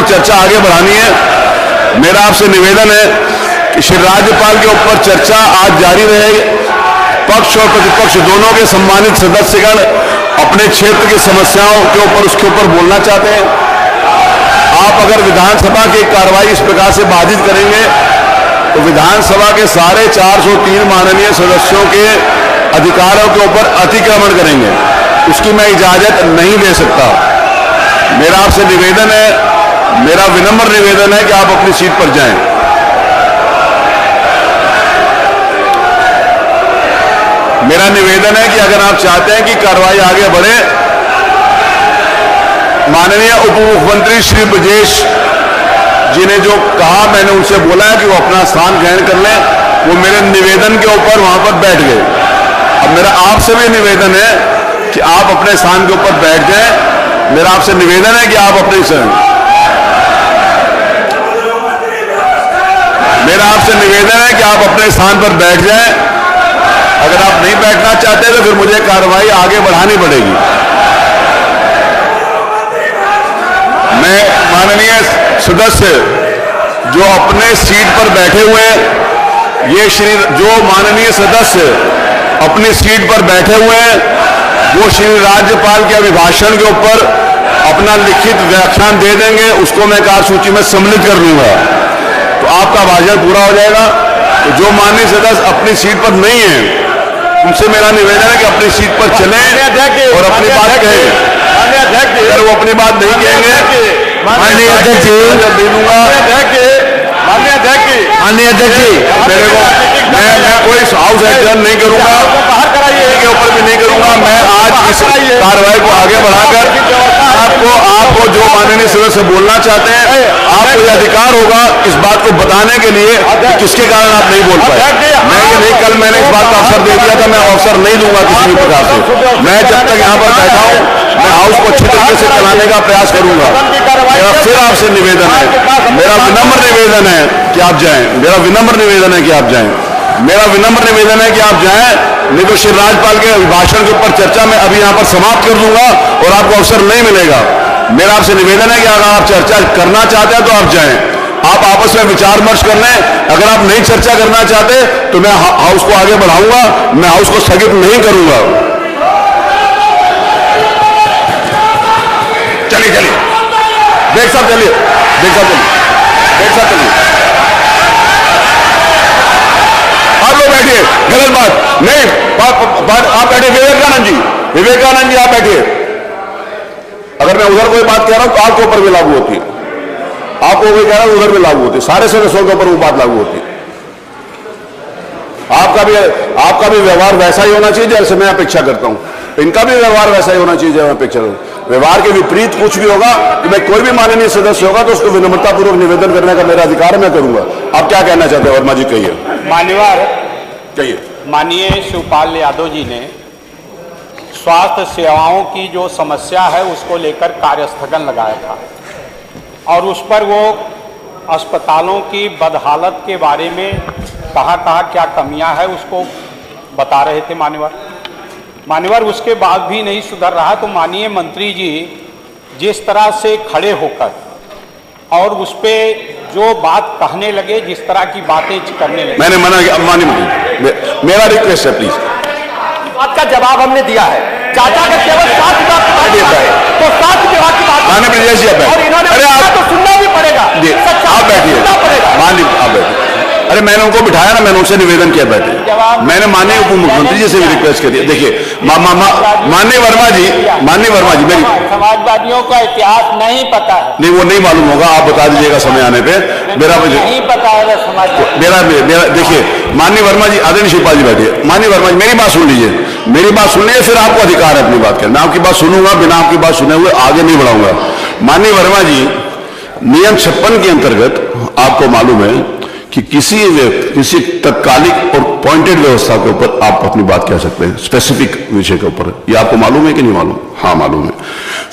चर्चा आगे बढ़ानी है। मेरा आपसे निवेदन है कि श्री राज्यपाल के ऊपर चर्चा आज जारी रहे। पक्ष और प्रतिपक्ष दोनों के सम्मानित सदस्यगण अपने क्षेत्र की समस्याओं के ऊपर उसके ऊपर बोलना चाहते हैं। आप अगर विधानसभा की कार्रवाई इस प्रकार से बाधित करेंगे तो विधानसभा के सारे 403 माननीय सदस्यों के अधिकारों के ऊपर अतिक्रमण करेंगे। उसकी मैं इजाजत नहीं दे सकता। मेरा आपसे निवेदन है, मेरा विनम्र निवेदन है कि आप अपनी सीट पर जाएं। मेरा निवेदन है कि अगर आप चाहते हैं कि कार्रवाई आगे बढ़े, माननीय उप मुख्यमंत्री श्री ब्रजेश जी ने जो कहा, मैंने उनसे बोला है कि वो अपना स्थान ग्रहण कर लें। वो मेरे निवेदन के ऊपर वहां पर बैठ गए। अब मेरा आपसे भी निवेदन है कि आप अपने स्थान के ऊपर बैठ जाएं। मेरा आपसे निवेदन है कि आप अपने मेरा आपसे निवेदन है कि आप अपने स्थान पर बैठ जाएं। अगर आप नहीं बैठना चाहते तो फिर मुझे कार्रवाई आगे बढ़ानी पड़ेगी। मैं माननीय सदस्य जो अपने सीट पर बैठे हुए हैं, ये जो माननीय सदस्य अपनी सीट पर बैठे हुए हैं, वो श्री राज्यपाल के अभिभाषण के ऊपर अपना लिखित व्याख्यान दे देंगे। उसको मैं कार्यसूची में सम्मिलित कर लूंगा तो आपका भाषण पूरा हो जाएगा। तो जो माननीय सदस्य अपनी सीट पर नहीं है, उनसे मेरा निवेदन है कि अपनी सीट पर चलें और अपनी बात कहें। अगर वो अपनी बात नहीं कहेंगे, माननीय अध्यक्ष जी, माननीय अध्यक्ष जी, मेरे को मैं कोई हाउस एडजर्न नहीं करूंगा, के ऊपर भी नहीं करूंगा। मैं आज इस कार्रवाई को आगे बढ़ाकर आपको जो माननीय सदस्य बोलना चाहते हैं, आपको यह अधिकार होगा इस बात को बताने के लिए कि किसके कारण आप नहीं बोल पाए। मैं ये नहीं, कल मैंने इस बात का अवसर दे दिया था, मैं अवसर नहीं दूंगा किसी भी प्रकार से। मैं जब तक यहाँ पर बैठा हूँ, मैं हाउस को अच्छी तरीके से चलाने का प्रयास करूंगा। मेरा फिर आपसे निवेदन है, मेरा विनम्र निवेदन है कि आप जाएं। मेरा विनम्र निवेदन है कि आप जाएं। मेरा विनम्र निवेदन है कि आप जाएं, नहीं तो श्री राज्यपाल के अभिभाषण के ऊपर चर्चा मैं अभी यहां पर समाप्त कर दूंगा और आपको अवसर नहीं मिलेगा। मेरा आपसे निवेदन है कि अगर आप चर्चा करना चाहते हैं तो आप जाएं, आप आपस में विचार विमर्श कर लें। अगर आप नहीं चर्चा करना चाहते तो मैं हाउस को आगे बढ़ाऊंगा, मैं हाउस को स्थगित नहीं करूंगा। चलिए चलिए देख साहब, चलिए देख साहब, चलिए देख साहब, चलिए आप लोग बैठिए। गलत बात नहीं, आप बैठिए। विवेकानंद जी आप बैठिए। अगर मैं उधर कोई बात कह रहा हूं तो आपके ऊपर भी लागू होती है, आपको भी कह रहा हूं उधर भी लागू होती है, सारे सदस्यों के ऊपर वो बात लागू होती है। आपका भी व्यवहार वैसा ही होना चाहिए जैसे मैं अपेक्षा करता हूं, इनका भी व्यवहार वैसा ही होना चाहिए जैसे मैं अपेक्षा करता हूं। व्यवहार के विपरीत कुछ भी होगा कि मैं कोई भी माननीय सदस्य होगा तो उसको विनम्रतापूर्वक निवेदन करने का मेरा अधिकार मैं करूंगा। आप क्या कहना चाहते हैं वर्मा जी, कहिए। मान्यवर कहिए। माननीय शिवपाल यादव जी ने स्वास्थ्य सेवाओं की जो समस्या है उसको लेकर कार्यस्थगन लगाया था और उस पर वो अस्पतालों की बदहालत के बारे में कहाँ क्या कमियां है उसको बता रहे थे मान्यवर। उसके बाद भी नहीं सुधर रहा तो माननीय मंत्री जी जिस तरह से खड़े होकर और उस पर जो बात कहने लगे, जिस तरह की बातें करने लगे, मैंने मना किया। माननीय मंत्री, मेरा रिक्वेस्ट है प्लीज। बात का जवाब हमने दिया है। चाचा का केवल 7 विभाग की बात है तो 7 विभाग की बात माननीय ब्रजेश जी आप बैठिए। और इन्होंने तो सुनना भी पड़ेगा। आप बैठिए। माननीय आप बैठिए। अरे मैंने उनको बिठाया ना, मैंने उनसे निवेदन किया बैठे। मैंने माननीय उप मुख्यमंत्री जी से भी रिक्वेस्ट करी। देखिए माननीय वर्मा जी, मेरी समाजवादियों का इतिहास नहीं पता है। नहीं, वो नहीं मालूम होगा, आप बता दीजिएगा समय आने पे। मेरा नहीं पता है समाजवादी। मेरा देखिए माननीय वर्मा जी, आदरणीय शिवपाल जी बैठिए। माननीय वर्मा जी मेरी बात सुन लीजिए, मेरी बात सुन लीजिए, फिर आपको अधिकार है अपनी बात करना। मैं आपकी बात सुनूंगा, बिना आपकी बात सुने हुए आगे नहीं बढ़ाऊंगा। माननीय वर्मा जी, नियम 56 के अंतर्गत आपको मालूम है कि किसी तत्कालिक और पॉइंटेड व्यवस्था के ऊपर आप अपनी बात कह सकते हैं, स्पेसिफिक विषय के ऊपर। ये आपको मालूम है कि नहीं मालूम? हाँ मालूम है।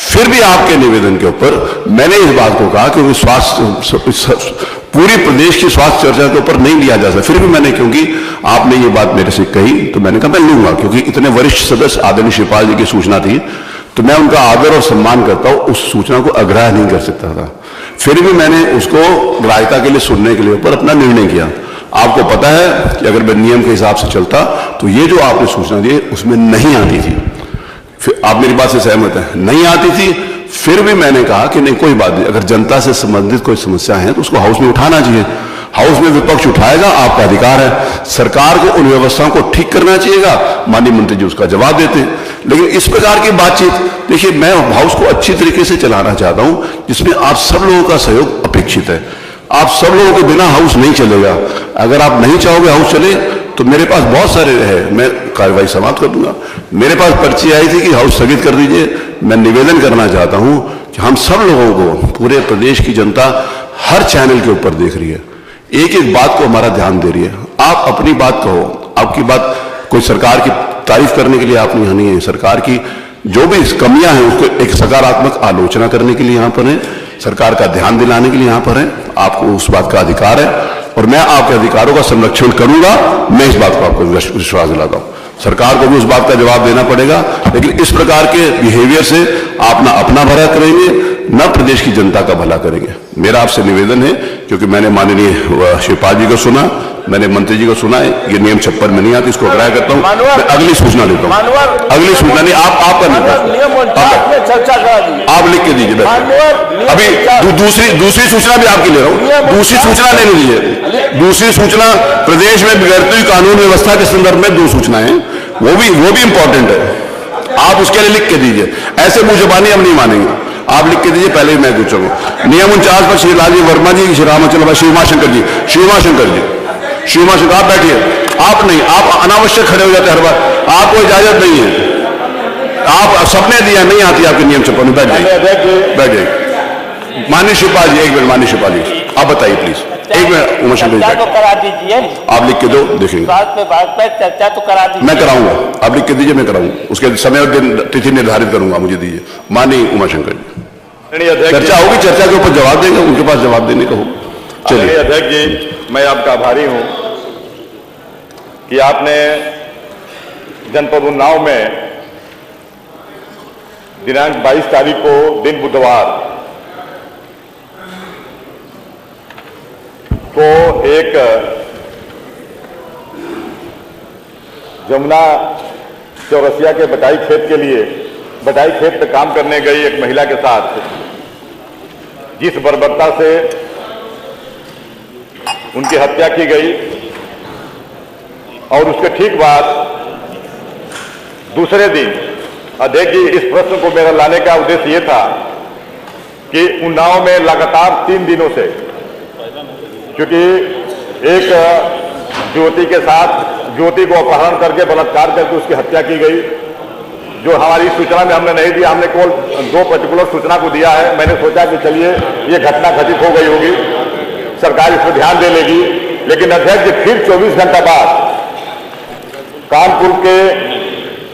फिर भी आपके निवेदन के ऊपर मैंने इस बात को कहा कि स्वास्थ्य पूरी प्रदेश की स्वास्थ्य चर्चा के ऊपर नहीं लिया जा सकता। फिर भी मैंने, क्योंकि आपने ये बात मेरे से कही तो मैंने कहा मैं लूंगा, क्योंकि इतने वरिष्ठ सदस्य आदरणीय शिवपाल जी की सूचना थी तो मैं उनका आदर और सम्मान करता हूं, उस सूचना को अग्राह्य नहीं कर सकता था। फिर भी मैंने उसको ग्राह्यता के लिए सुनने के लिए ऊपर अपना निर्णय किया। आपको पता है कि अगर मैं नियम के हिसाब से चलता तो ये जो आपने सूचना दी उसमें नहीं आती थी। फिर आप मेरी बात से सहमत हैं, नहीं आती थी, फिर भी मैंने कहा कि नहीं कोई बात नहीं, अगर जनता से संबंधित कोई समस्या है तो उसको हाउस में उठाना चाहिए। हाउस में विपक्ष उठाएगा, आपका अधिकार है। सरकार को उन व्यवस्थाओं को ठीक करना चाहिएगा, माननीय मंत्री जी उसका जवाब देते हैं। लेकिन इस प्रकार की बातचीत, देखिए मैं हाउस को अच्छी तरीके से चलाना चाहता हूं जिसमें आप सब लोगों का सहयोग अपेक्षित है। आप सब लोगों के बिना हाउस नहीं चलेगा। अगर आप नहीं चाहोगे हाउस चले तो मेरे पास बहुत सारे है, मैं कार्रवाई समाप्त कर दूंगा। मेरे पास पर्ची आई थी कि हाउस स्थगित कर दीजिए। मैं निवेदन करना चाहता हूं कि हम सब लोगों को, पूरे प्रदेश की जनता हर चैनल के ऊपर देख रही है, एक एक बात को हमारा ध्यान दे रही है। आप अपनी बात कहो, आपकी बात कोई सरकार की तारीफ करने के लिए आप यहाँ नहीं है, सरकार की जो भी कमियां हैं उसको एक सकारात्मक आलोचना करने के लिए यहाँ पर है, सरकार का ध्यान दिलाने के लिए यहाँ पर है। आपको उस बात का अधिकार है और मैं आपके अधिकारों का संरक्षण करूंगा। मैं इस बात को आपको विश्वास दिलाता हूं। सरकार को भी उस बात का जवाब देना पड़ेगा, लेकिन इस प्रकार के बिहेवियर से आप ना अपना भला करेंगे न प्रदेश की जनता का भला करेंगे। मेरा आपसे निवेदन है, क्योंकि मैंने माननीय शिवपाल जी को सुना, मैंने मंत्री जी को सुना है, ये नियम 56 में नहीं आती, इसको अग्राह्य करता हूं। मैं अगली सूचना लेता हूं। अगली सूचना नहीं, आपका चर्चा करा दी, आप लिख के दीजिए। अभी दूसरी सूचना भी आपकी ले रहा हूं। दूसरी सूचना लेने दीजिए। दूसरी सूचना प्रदेश में बिगड़ती हुई कानून व्यवस्था के संदर्भ में 2 सूचनाएं, वो भी इंपॉर्टेंट है। आप उसके लिए लिख के दीजिए। ऐसे मुंह जबानी हम नहीं मानेंगे। आप लिख के दीजिए, पहले ही मैं पूछूंगा। नियम 49 पर श्री लालजी वर्मा जी, श्री रामचंद्र, श्री उमाशंकर जी, आप बैठिए। आप नहीं, आप अनावश्यक खड़े हो जाते हर बार, आपको इजाजत नहीं है। आप सबने दिया, नहीं आती आपके नियम 56 में। बैठ जाइए। माननीय शिवपाल जी, एक मिनट। माननीय शिवपाल जी आप बताइए प्लीज, एक मिनट। उमाशंकर जी तो करा दीजिए, आप लिख के दो, देखेंगे। बात पे चर्चा तो करा दीजिए। मैं कराऊंगा, आप लिख के दीजिए, मैं कराऊंगा। उसके समय और दिन तिथि निर्धारित करूंगा, मुझे दीजिए। माननीय उमाशंकर जी, चर्चा होगी, चर्चा के ऊपर जवाब देंगे, उनके पास जवाब देने का होगा। चलिए अध्यक्ष जी, मैं आपका आभारी हूं कि आपने जनपद उन्नाव में दिनांक 22 तारीख को दिन बुधवार को एक जमुना चौरसिया के बटाई खेत के लिए, बटाई खेत पे काम करने गई एक महिला के साथ जिस बर्बरता से उनकी हत्या की गई, और उसके ठीक बाद दूसरे दिन, अध्यक्ष जी इस प्रश्न को मेरा लाने का उद्देश्य यह था कि उन्नाव में लगातार 3 दिनों से, क्योंकि एक युवती के साथ, युवती को अपहरण करके बलात्कार करके उसकी हत्या की गई, जो हमारी सूचना में हमने नहीं दिया, हमने केवल 2 पर्टिकुलर सूचना को दिया है। मैंने सोचा कि चलिए ये घटना घटित हो गई होगी, सरकार इस पर ध्यान दे लेगी, लेकिन अध्यक्ष जी फिर 24 घंटा बाद कानपुर के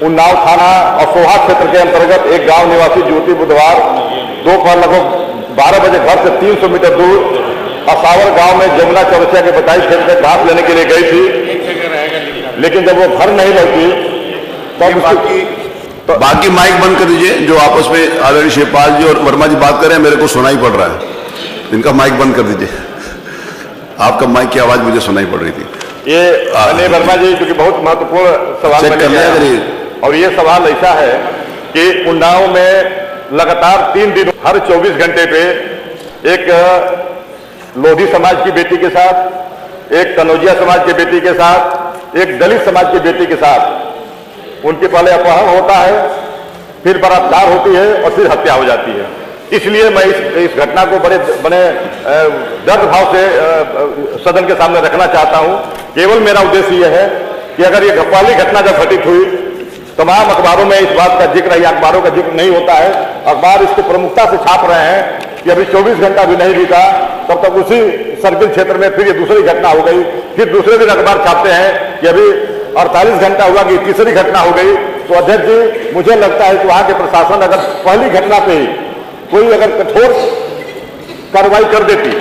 उन्नाव थाना और सोहा क्षेत्र के अंतर्गत एक गांव निवासी युवती बुधवार दोपहर लगभग 12 बजे घर से 300 मीटर दूर असावर गांव में जमुना चौरसिया के बटाई खेत में घास लेने के लिए गई थी, लेकिन जब वो घर नहीं लौटी तब बाकी माइक बंद कर दीजिए। जो आपस में आदरणीय शिवपाल जी और वर्मा जी बात कर रहे हैं, मेरे को सुनाई पड़ रहा है, इनका माइक बंद कर दीजिए। आपका माइक की आवाज मुझे सुनाई पड़ रही थी। ये अनिल वर्मा जी, क्योंकि बहुत महत्वपूर्ण सवाल चेक करना है, और ये सवाल ऐसा है कि उन्नाव में लगातार 3 दिन हर 24 घंटे पे एक लोधी समाज की बेटी के साथ, एक कनौजिया समाज की बेटी के साथ, एक दलित समाज की बेटी के साथ उनके पहले अपहरण होता है, फिर बलात्कार होती है और फिर हत्या हो जाती है। इसलिए मैं इस घटना को बड़े दर्द भाव से सदन के सामने रखना चाहता हूं। केवल मेरा उद्देश्य यह है कि अगर ये पहली घटना जब घटित हुई, तमाम अखबारों में इस बात का जिक्र है, अखबारों का जिक्र नहीं होता है, अखबार इसको प्रमुखता से छाप रहे हैं कि अभी 24 घंटा भी नहीं बीता तब तक उसी सर्किल क्षेत्र में फिर ये दूसरी घटना हो गई। फिर दूसरे दिन अखबार छापते हैं कि अभी 48 घंटा हुआ कि तीसरी घटना हो गई। तो अध्यक्ष जी, मुझे लगता है कि वहां के प्रशासन अगर पहली घटना पे ही कोई अगर कठोर कार्रवाई कर देती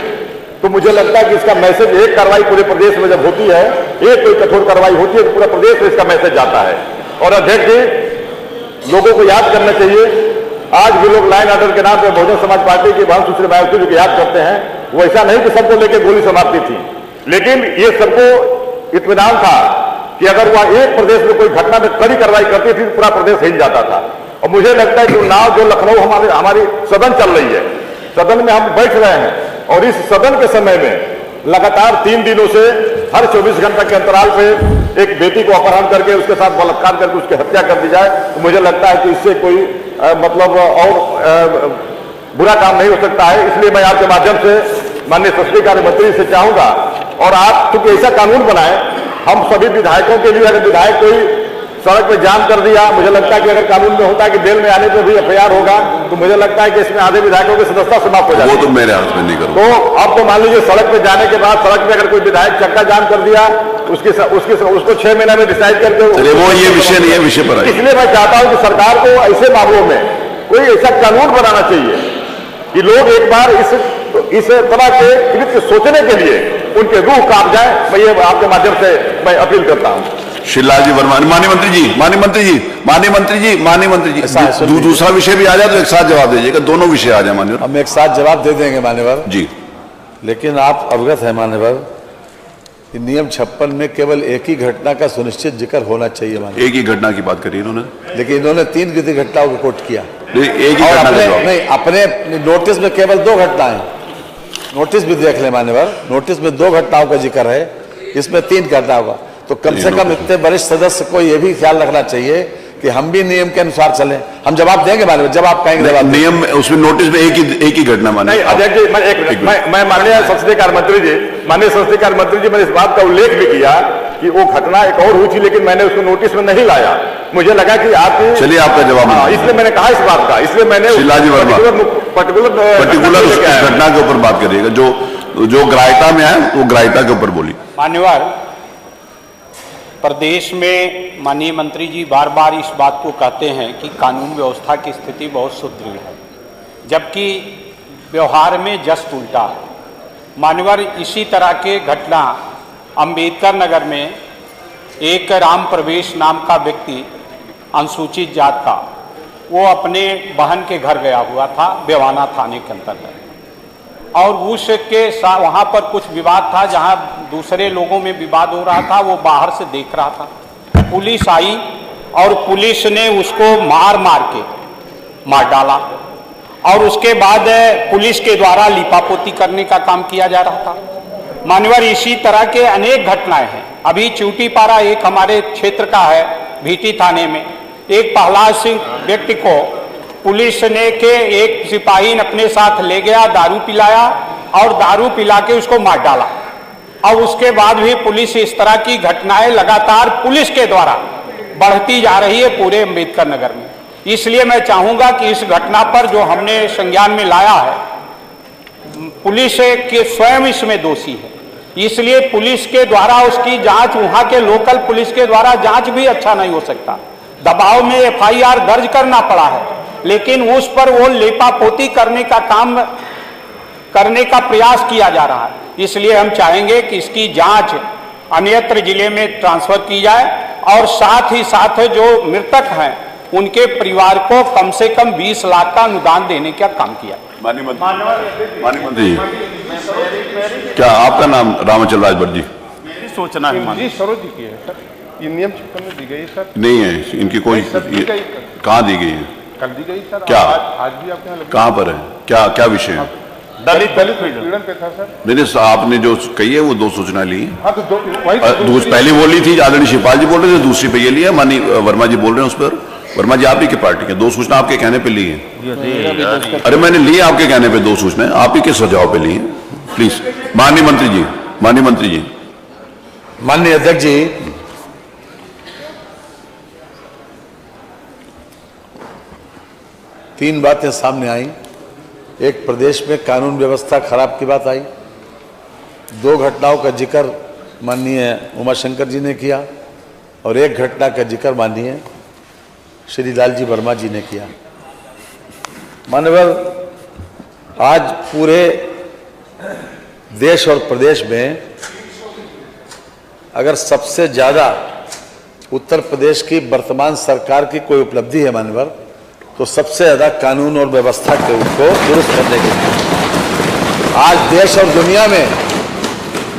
तो मुझे लगता है कि इसका मैसेज, एक कार्रवाई पूरे प्रदेश में जब होती है, एक कोई कठोर कार्रवाई होती है तो पूरा प्रदेश में इसका मैसेज जाता है। और अध्यक्ष जी, लोगों को याद करना चाहिए आज भी लोग लाइन ऑर्डर के नाम पे बहुजन समाज पार्टी की बहुत सुश्री मायावती जी को याद करते हैं। वो ऐसा नहीं कि सबको लेकर गोली समाप्ति थी, लेकिन ये सबको इत्मीनान था कि अगर वह एक प्रदेश में कोई घटना में कड़ी कार्रवाई करती थी तो पूरा प्रदेश हिल जाता था। और मुझे लगता है कि उन्नाव जो लखनऊ हमारी सदन चल रही है, सदन में हम बैठ रहे हैं और इस सदन के समय में लगातार 3 दिनों से हर 24 घंटे के अंतराल पे एक बेटी को अपहरण करके उसके साथ बलात्कार करके उसकी हत्या कर दी जाए, तो मुझे लगता है कि इससे कोई मतलब और बुरा काम नहीं हो सकता है। इसलिए मैं आपके माध्यम से माननीय संसदीय कार्य मंत्री से चाहूंगा, और आप चूंकि ऐसा कानून बनाए, हम सभी विधायकों के लिए, अगर विधायक कोई सड़क पे जाम कर दिया, मुझे लगता है कि अगर कानून में होता है कि जेल में आने पर भी एफआईआर होगा, तो मुझे लगता है कि इसमें आधे विधायकों की सदस्यता समाप्त हो जाएगी। वो तो मेरे हाथ में नहीं करूंगा। तो अब तो मान लीजिए सड़क पे जाने के बाद सड़क पे अगर कोई विधायक चक्का जाम कर दिया, उसको 6 महीने में डिसाइड करके, चलिए वो ये विषय नहीं है, विषय पर आइए। इसलिए मैं चाहता हूं कि सरकार को ऐसे मामलों में कोई ऐसा कानून बनाना चाहिए कि लोग एक बार इस तरह के कृत्य सोचने के लिए उनके रूह कांप जाए। मैं ये आपके माध्यम से मैं अपील करता हूं। शिवलाल जी वर्मा, माननीय मंत्री जी, दूसरा विषय भी आ जाए तो एक साथ जवाब दीजिएगा, दोनों विषय आ जाए मान्यवर। हम एक साथ जवाब दे देंगे मान्यवर जी। लेकिन आप अवगत है मान्यवर कि नियम 56 में केवल एक ही घटना का सुनिश्चित जिक्र होना चाहिए मान्यवर। एक ही घटना की बात करी इन्होंने, लेकिन इन्होंने 3 विधि घटनाओं को कोट किया। एक ही और घटना का जवाब। नहीं, अपने नोटिस में केवल 2 घटनाएं, नोटिस भी देख ले मान्यवर, नोटिस में 2 घटनाओं का जिक्र है, इसमें 3 घटनाओं का। तो कम से कम इतने वरिष्ठ सदस्य को यह भी ख्याल रखना चाहिए कि हम भी नियम के अनुसार चलें। हम जवाब देंगे मान्यवर, जब आप कहेंगे जवाब नियम उसमें नोटिस में एक ही घटना माने। नहीं अध्यक्ष जी, मैं माननीय संसदीय कार्य मंत्री जी, मैंने इस बात का उल्लेख भी किया कि वो घटना एक और हुई थी, लेकिन मैंने उसको नोटिस में नहीं लाया। मुझे लगा कि आपकी, चलिए आपका जवाब, इसलिए मैंने कहा इस बात का, इसलिए मैंने पर्टिकुलर उस घटना के ऊपर बात करिएगा जो ग्राह्यता में है, वो ग्राह्यता के ऊपर बोली। मान्यवर, प्रदेश में माननीय मंत्री जी बार बार इस बात को कहते हैं कि कानून व्यवस्था की स्थिति बहुत सुदृढ़ है, जबकि व्यवहार में जस्ट उल्टा है। मान्यवर, इसी तरह के घटना अंबेडकर नगर में एक राम प्रवेश नाम का व्यक्ति अनुसूचित जात का, वो अपने बहन के घर गया हुआ था बेवाना थाने के अंतर्गत, और उसके साथ वहाँ पर कुछ विवाद था, जहाँ दूसरे लोगों में विवाद हो रहा था, वो बाहर से देख रहा था। पुलिस आई और पुलिस ने उसको मार डाला, और उसके बाद पुलिस के द्वारा लिपापोती करने का काम किया जा रहा था। मान्यवर, इसी तरह के अनेक घटनाएं हैं। अभी चूटीपारा एक हमारे क्षेत्र का है, भीटी थाने में एक प्रहलाद सिंह व्यक्ति को पुलिस ने के एक सिपाही ने अपने साथ ले गया, दारू पिलाया और दारू पिला के उसको मार डाला। और उसके बाद भी पुलिस, इस तरह की घटनाएं लगातार पुलिस के द्वारा बढ़ती जा रही है पूरे अंबेडकर नगर में। इसलिए मैं चाहूंगा कि इस घटना पर जो हमने संज्ञान में लाया है, पुलिस के स्वयं इसमें दोषी है, इसलिए पुलिस के द्वारा उसकी जांच, वहां के लोकल पुलिस के द्वारा जांच भी अच्छा नहीं हो सकता। दबाव में एफआईआर दर्ज करना पड़ा है, लेकिन उस पर वो लेपापोती करने का काम करने का प्रयास किया जा रहा है। इसलिए हम चाहेंगे कि इसकी जांच अन्यत्र जिले में ट्रांसफर की जाए, और साथ ही साथ जो मृतक हैं उनके परिवार को कम से कम 20 लाख का अनुदान देने का काम किया। माननीय मंत्री जी, क्या आपका नाम रामचंद्र राजभर जी? सूचना है जी, सरोज जी की है सर, ये नियम 56 में दी गई सर। नहीं है इनकी कोई, कहाँ दी गई है? कल दी गई सर। क्या आज भी आपके यहाँ कहाँ पर है? क्या विषय है? दलित पीड़न पे था सर। नहीं, आपने जो कही है वो 2 सूचना ली है। हाँ, तो पहली बोली थी आदरणीय शिवपाल जी बोल रहे थे, दूसरी पे ये लिया माननीय वर्मा जी बोल रहे हैं उस पर। वर्मा जी आप ही की पार्टी के 2 सूचना आपके कहने पे ली है। अरे मैंने लिए आपके कहने पे 2 सूचना, आप ही के सुझाव पे ली है। प्लीज माननीय मंत्री जी, माननीय अध्यक्ष जी, तीन बातें सामने आई। एक, प्रदेश में कानून व्यवस्था खराब की बात आई। 2 घटनाओं का जिक्र माननीय उमाशंकर जी ने किया, और एक घटना का जिक्र माननीय श्री लालजी वर्मा जी ने किया। माननीय, आज पूरे देश और प्रदेश में अगर सबसे ज़्यादा उत्तर प्रदेश की वर्तमान सरकार की कोई उपलब्धि है माननीय, तो सबसे ज्यादा कानून और व्यवस्था को दुरुस्त करने के लिए। आज देश और दुनिया में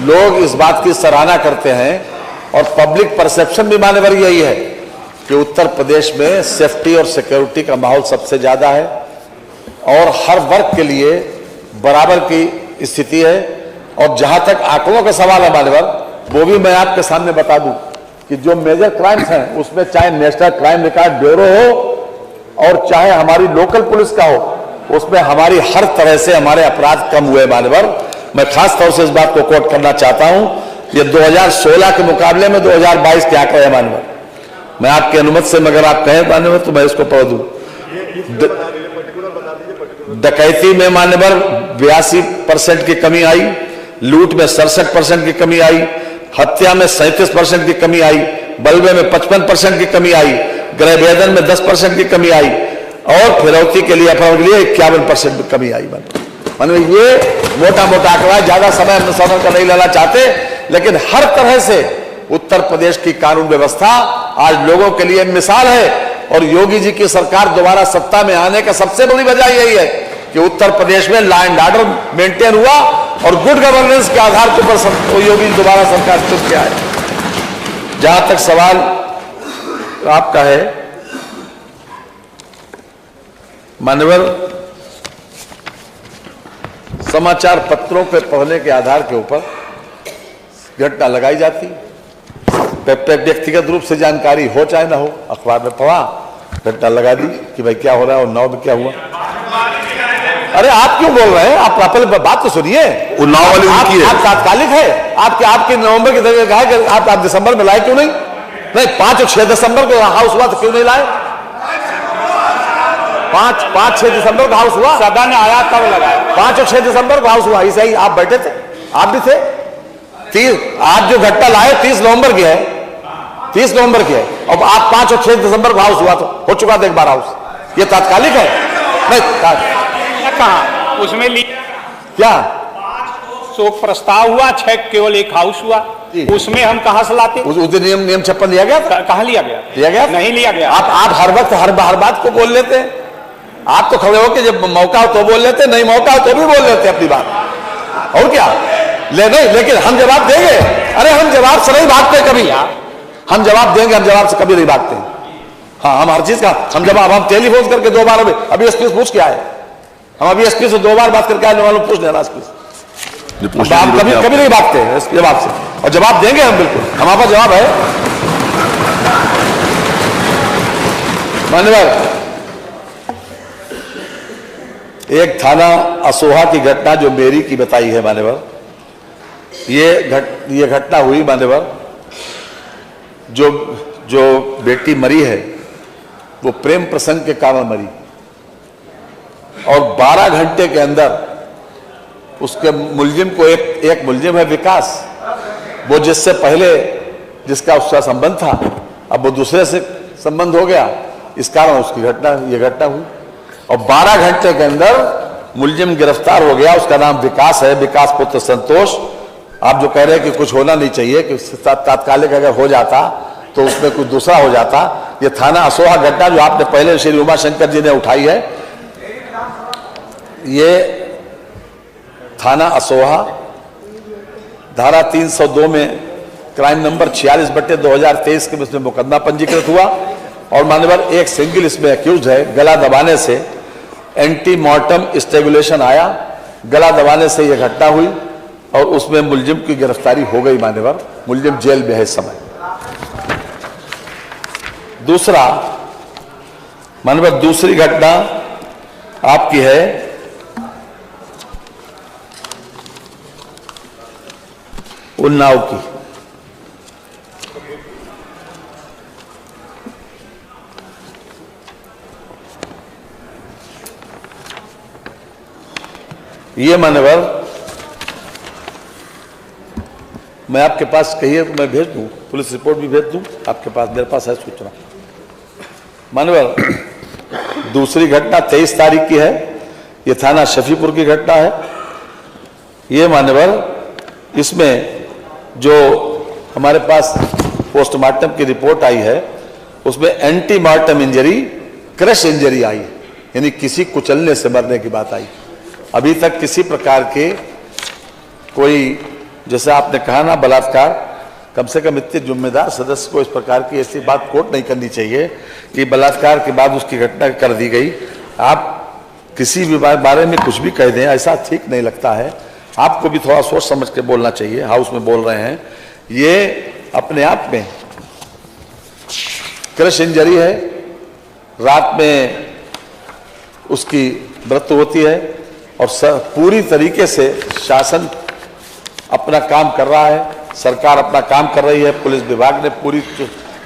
लोग इस बात की सराहना करते हैं और पब्लिक परसेप्शन भी मान्यवर यही है कि उत्तर प्रदेश में सेफ्टी और सिक्योरिटी का माहौल सबसे ज्यादा है और हर वर्ग के लिए बराबर की स्थिति है। और जहां तक आंकड़ों का सवाल है मान्यवर, वो भी मैं आपके सामने बता दूं कि जो मेजर क्राइम्स हैं उसमें चाहे नेशनल क्राइम रिकॉर्ड ब्यूरो हो और चाहे हमारी लोकल पुलिस का हो, उसमें हमारी हर तरह से हमारे अपराध कम हुए मान्यवर। मैं खास तौर से इस बात को कोट करना चाहता हूं, ये 2016 के मुकाबले में 2022 के आंकड़े हैं मान्यवर। मैं आपकी अनुमति से मगर आप कहें मान्यवर तो मैं इसको पढ़ दूं। डकैती में मान्यवर 82% की कमी आई, लूट में 67% की कमी आई, हत्या में 37% की कमी आई, बलवे में 55% की कमी आई, गृह वेदन में 10% की कमी आई और फिरौती के लिए अपराध के लिए 51% की कमी आई। मानो ये मोटा मोटा आंकड़ा, ज्यादा समय हम सदन का नहीं लेना चाहते, लेकिन हर तरह से उत्तर प्रदेश की कानून व्यवस्था आज लोगों के लिए मिसाल है। और योगी जी की सरकार दोबारा सत्ता में आने का सबसे बड़ी वजह यही है कि उत्तर प्रदेश में लॉ एंड ऑर्डर मेंटेन हुआ और गुड गवर्नेंस के आधार के ऊपर योगी दोबारा सरकार चुन के आए। जहां तक सवाल आपका है मान्यवर, समाचार पत्रों पे पढ़ने के आधार के ऊपर घटना लगाई जाती, व्यक्तिगत रूप से जानकारी हो चाहे ना हो, अखबार में पढ़ा, घटना लगा दी कि भाई क्या हो रहा है और 9 में क्या हुआ। अरे आप क्यों बोल रहे हैं? आप पहले बात तो सुनिए। उन्नाव वाली उनकी है। आप तात्कालिक है, आपके नवंबर की तरह कहा कि आप दिसंबर में लाए क्यों नहीं? 5 और 6 दिसंबर को हाउस हुआ तो क्यों नहीं लाए? 5-6 दिसंबर को हाउस हुआ, सदन आया तब लगाया। 5 और 6 दिसंबर को हाउस हुआ, ऐसे ही आप बैठे थे, आप भी थे। आज जो घटना लाए 30 नवंबर की है, 30 नवंबर की है, अब आप 5 और 6 दिसंबर को हाउस हुआ तो हो चुका था एक बार हाउस। ये तात्कालिक है? नहीं, कहा उसमें क्या शोक प्रस्ताव हुआ, 6 केवल एक हाउस हुआ, उसमें हम कहां से लाते? उस दिन नियम 56 लिया गया था? कहां लिया गया? लिया गया नहीं लिया गया। आप हर वक्त हर बात को बोल लेते हैं। आप तो खड़े हो कि जब मौका हो तो बोल लेते, नहीं मौका हो तो भी बोल लेते अपनी बात। और क्या नहीं, लेकिन हम जवाब देंगे। अरे हम जवाब से नहीं भागते कभी, हम जवाब देंगे, हम जवाब से कभी नहीं भागते। हाँ, हम हर चीज का हम जवाब, हम टेलीफोन करके 2 बार अभी एसपी से पूछ के आए, हम अभी एसपी से 2 बार बात करके आने वालों पूछ लेना एसपी से। आप कभी नहीं भागते हैं इस जवाब से, और जवाब देंगे हम, बिल्कुल हमारा जवाब है मान्यवर। एक थाना असोहा की घटना जो मेरी की बताई है मान्यवर, ये घटना हुई मान्यवर, जो बेटी मरी है वो प्रेम प्रसंग के कारण मरी और 12 घंटे के अंदर उसके मुलजिम को एक मुलजिम है विकास, वो जिससे पहले जिसका उसका संबंध था, अब वो दूसरे से संबंध हो गया, इस कारण उसकी ये घटना हुई और 12 घंटे के अंदर मुलजिम गिरफ्तार हो गया। उसका नाम विकास है, विकास पुत्र संतोष। आप जो कह रहे हैं कि कुछ होना नहीं चाहिए, कि तात्कालिक अगर हो जाता तो उसमें कुछ दूसरा हो जाता, ये थाना असोहा घटना जो आपने पहले श्री उमाशंकर जी ने उठाई है, ये थाना असोहा धारा 302 में क्राइम नंबर 46/2023 के इसमें मुकदमा पंजीकृत हुआ और मान्यवर एक सिंगल इसमें अक्यूज है। गला दबाने से एंटी मॉर्टम स्ट्रेगुलेशन आया, गला दबाने से यह घटना हुई और उसमें मुलजिम की गिरफ्तारी हो गई मान्यवर, मुलजिम जेल में है इस समय। दूसरा मान्यवर, दूसरी घटना आपकी है उन्नाव की। ये मान्यवर मैं आपके पास कहिए तो मैं भेज दूं, पुलिस रिपोर्ट भी भेज दूं आपके पास, मेरे पास है सूचना। मान्यवर दूसरी घटना 23 तारीख की है, ये थाना शफीपुर की घटना है। ये मान्यवर इसमें जो हमारे पास पोस्टमार्टम की रिपोर्ट आई है उसमें antemortem injury crush injury आई, यानी किसी कुचलने से मरने की बात आई। अभी तक किसी प्रकार के कोई, जैसे आपने कहा ना बलात्कार, कम से कम इतने जिम्मेदार सदस्य को इस प्रकार की ऐसी बात कोर्ट नहीं करनी चाहिए कि बलात्कार के बाद उसकी घटना कर दी गई। आप किसी भी बारे में कुछ भी कह दें, ऐसा ठीक नहीं लगता है। आपको भी थोड़ा सोच समझ के बोलना चाहिए। हाउस में बोल रहे हैं, ये अपने आप में क्रश इंजरी है। रात में उसकी मृत्यु होती है और पूरी तरीके से शासन अपना काम कर रहा है, सरकार अपना काम कर रही है, पुलिस विभाग ने पूरी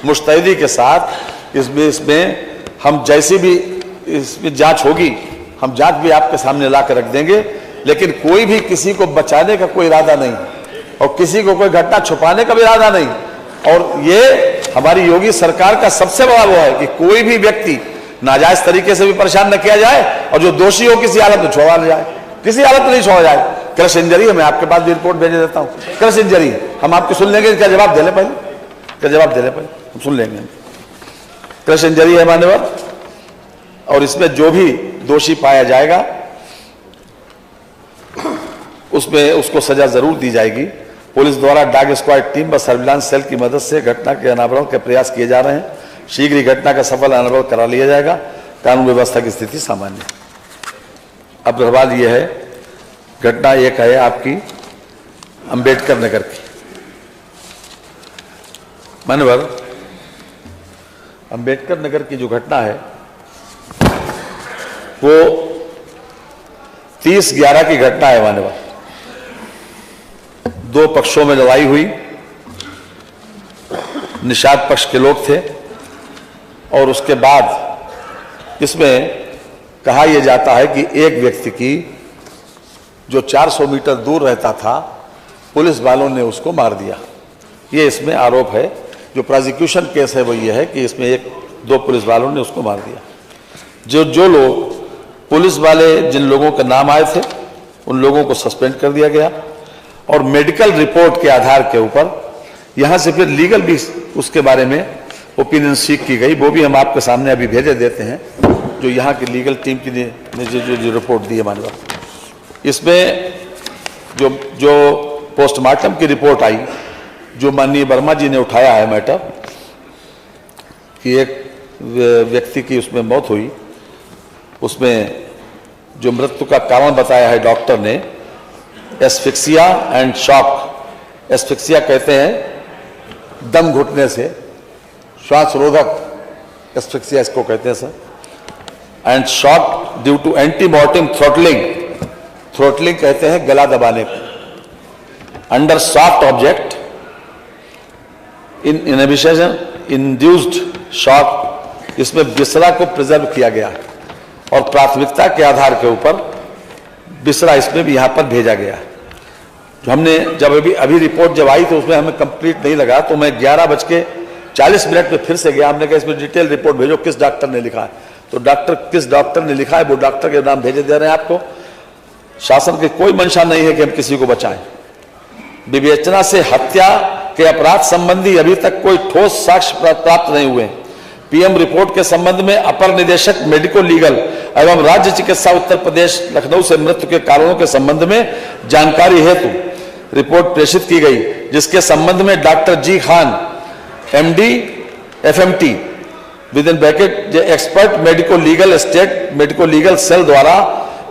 मुस्तैदी के साथ इसमें हम जैसी भी इसमें जांच होगी, हम जांच भी आपके सामने ला कर रख देंगे। लेकिन कोई भी किसी को बचाने का कोई इरादा नहीं और किसी को कोई घटना छुपाने का भी इरादा नहीं। और ये हमारी योगी सरकार का सबसे बड़ा वो है कि कोई भी व्यक्ति नाजायज तरीके से भी परेशान न किया जाए और जो दोषी हो किसी हालत में छोड़ा न जाए, किसी हालत में नहीं छोड़ा जाए। क्रश इंजरी है, मैं आपके पास भी रिपोर्ट भेज देता हूं। क्रश इंजरी हम आपको सुन लेंगे, क्या जवाब दे ले पहले, क्या जवाब दे ले पहले, हम सुन लेंगे। क्रश इंजरी है मान्यवर, और इसमें जो भी दोषी पाया जाएगा उसमें उसको सजा जरूर दी जाएगी। पुलिस द्वारा डॉग स्क्वाड टीम व सर्विलांस सेल की मदद से घटना के अनावरण के प्रयास किए जा रहे हैं। शीघ्र ही घटना का सफल अनावरण करा लिया जाएगा। कानून व्यवस्था की स्थिति सामान्य। अब सवाल यह है, घटना एक है आपकी अंबेडकर नगर की। मान्यवर, अंबेडकर नगर की जो घटना है वो 30/11 की घटना है। मान्यवर, दो पक्षों में लड़ाई हुई, निषाद पक्ष के लोग थे और उसके बाद इसमें कहा यह जाता है कि एक व्यक्ति की जो 400 मीटर दूर रहता था, पुलिस वालों ने उसको मार दिया। ये इसमें आरोप है। जो प्रोसिक्यूशन केस है वो ये है कि इसमें दो पुलिस वालों ने उसको मार दिया। जो लोग पुलिस वाले, जिन लोगों का नाम आए थे, उन लोगों को सस्पेंड कर दिया गया और मेडिकल रिपोर्ट के आधार के ऊपर यहां से फिर लीगल भी उसके बारे में ओपिनियन सीख की गई। वो भी हम आपके सामने अभी भेजे देते हैं, जो यहाँ की लीगल टीम की ने जो रिपोर्ट दी है मानव। इसमें जो पोस्टमार्टम की रिपोर्ट आई, जो माननीय वर्मा जी ने उठाया है मैटर कि एक व्यक्ति की उसमें मौत हुई, उसमें जो मृत्यु का कारण बताया है डॉक्टर ने एस्फिक्सिया एंड शॉक। एस्फिक्सिया कहते हैं दम घुटने से, श्वास रोधक एस्फिक्सिया इसको कहते हैं sir, and shock due to antemortem throttling. Throttling कहते हैं गला दबाने को। Under soft object in inhibition induced shock. इसमें बिस्रा को प्रिजर्व किया गया है और प्राथमिकता के आधार के ऊपर बिस्रा इसमें भी यहां पर भेजा गया है। जो हमने जब अभी रिपोर्ट जब आई तो उसमें हमें कंप्लीट नहीं लगा, तो मैं 11:40 पे फिर से गया। हमने कहा इसमें डिटेल रिपोर्ट भेजो, किस डॉक्टर ने लिखा है। तो किस डॉक्टर ने लिखा है वो डॉक्टर के नाम भेजे दे रहे हैं आपको। शासन की कोई मंशा नहीं है कि हम किसी को बचाएं। विवेचना से हत्या के अपराध संबंधी अभी तक कोई ठोस साक्ष्य प्राप्त नहीं हुए। पीएम रिपोर्ट के संबंध में अपर निदेशक मेडिको लीगल एवं राज्य चिकित्सा उत्तर प्रदेश लखनऊ से मृत्यु के कारणों के संबंध में जानकारी हेतु रिपोर्ट प्रेषित की गई, जिसके संबंध में doctor G Khan MD FMT with in bracket expert medico legal state medico legal cell द्वारा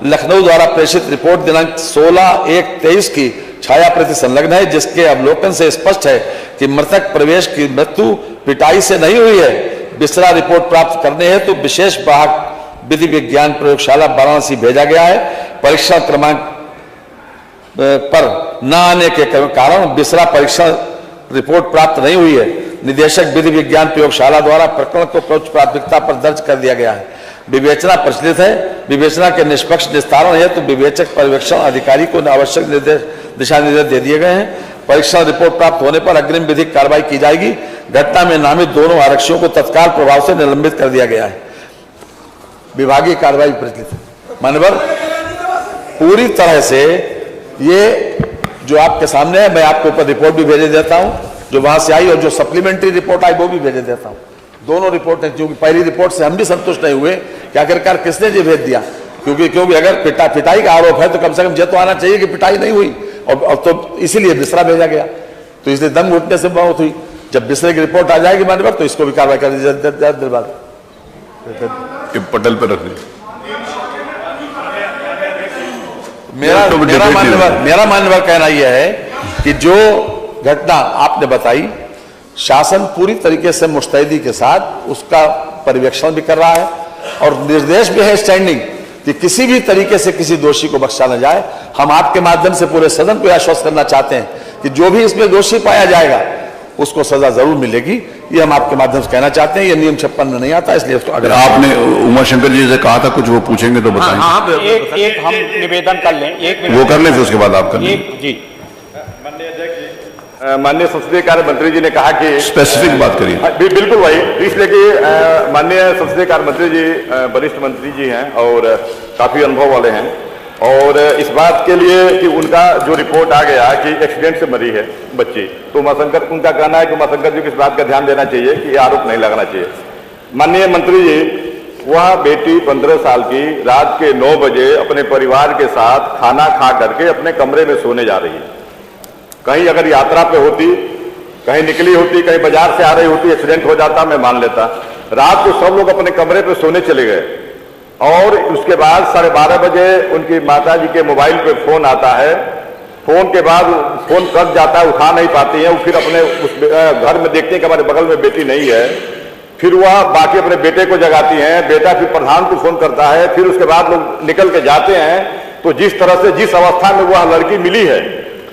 लखनऊ द्वारा प्रेषित रिपोर्ट दिनांक 16/1/23 की छाया प्रति संलग्न है, जिसके अवलोकन से स्पष्ट है कि मृतक प्रवेश की मृत्यु पिटाई से नहीं हुई है। बिस्रा रिपोर्ट प्राप्त करने हेतु तो विशेष वाहक विधि विज्ञान प्रयोगशाला वाराणसी भेजा गया है। परीक्षण क्रमांक पर न आने के कारण बिस्रा परीक्षण रिपोर्ट प्राप्त नहीं हुई है। निदेशक विधि विज्ञान प्रयोगशाला द्वारा प्रकरण को उच्च प्राथमिकता पर दर्ज कर दिया गया है। विवेचना प्रचलित है। विवेचना के निष्पक्ष निस्तारण है तो विवेचक पर्यवेक्षण अधिकारी को आवश्यक दिशा निर्देश दे दिए गए हैं। परीक्षण रिपोर्ट प्राप्त होने पर अग्रिम विधिक कार्रवाई की जाएगी। घटना में नामित दोनों आरक्षियों को तत्काल प्रभाव से निलंबित कर दिया गया है। विभागीय कार्रवाई प्रचलित है। मानवर पूरी तरह से ये जो आपके सामने है, मैं आपके ऊपर रिपोर्ट भी भेजे देता हूं जो वहां से आई, और जो सप्लीमेंट्री रिपोर्ट आई वो भी भेजे देता हूं। दोनों रिपोर्टें, क्योंकि पहली रिपोर्ट से हम भी संतुष्ट नहीं हुए कि आखिरकार किसने ये भेज दिया, क्योंकि अगर पिटाई का आरोप है तो कम से कम ये तो आना चाहिए कि पिटाई नहीं हुई, और तो इसीलिए बिस्रा भेजा गया, तो इसलिए दम घुटने से मौत हुई। जब बिस्रे की रिपोर्ट आ जाएगी माननीय तो इसको भी कार्रवाई कर दी बाद पटल पर रख दी। मेरा मान्यवर कहना यह है कि जो घटना आपने बताई, शासन पूरी तरीके से मुस्तैदी के साथ उसका पर्यवेक्षण भी कर रहा है और निर्देश भी है स्टैंडिंग कि किसी भी तरीके से किसी दोषी को बख्शा न जाए। हम आपके माध्यम से पूरे सदन को आश्वस्त करना चाहते हैं कि जो भी इसमें दोषी पाया जाएगा उसको सजा जरूर मिलेगी, ये हम आपके माध्यम से कहना चाहते हैं। ये नियम 56 में नहीं आता, इसलिए उसको अगर आपने उमाशंकर जी से कहा था कुछ वो पूछेंगे तो बताएं। एक हम निवेदन कर लें, एक वो कर लें फिर उसके बाद आप कर लें। जी माननीय संसदीय कार्य मंत्री जी ने कहा कि स्पेसिफिक बात करिए। बिल्कुल वही, इसलिए कि माननीय संसदीय कार्य मंत्री जी वरिष्ठ मंत्री जी हैं और काफी अनुभव वाले हैं, और इस बात के लिए कि उनका जो रिपोर्ट आ गया कि एक्सीडेंट से मरी है बच्ची, तो उमाशंकर, उनका कहना है कि उमाशंकर जी को इस बात का ध्यान देना चाहिए कि ये आरोप नहीं लगना चाहिए। माननीय मंत्री जी, वह बेटी 15 साल की रात के 9 बजे अपने परिवार के साथ खाना खा करके अपने कमरे में सोने जा रही है। कहीं अगर यात्रा पे होती, कहीं निकली होती, कहीं बाजार से आ रही होती, एक्सीडेंट हो जाता, मैं मान लेता। रात को सब लोग अपने कमरे पे सोने चले गए और उसके बाद 12:30 बजे उनकी माता जी के मोबाइल पे फोन आता है। फोन के बाद फोन कट जाता है, उठा नहीं पाती है। फिर अपने उस घर में देखते हैं कि हमारे बगल में बेटी नहीं है। फिर वह बाकी अपने बेटे को जगाती हैं, बेटा फिर प्रधान को फोन करता है। फिर उसके बाद लोग निकल के जाते हैं। तो जिस तरह से, जिस अवस्था में वह लड़की मिली है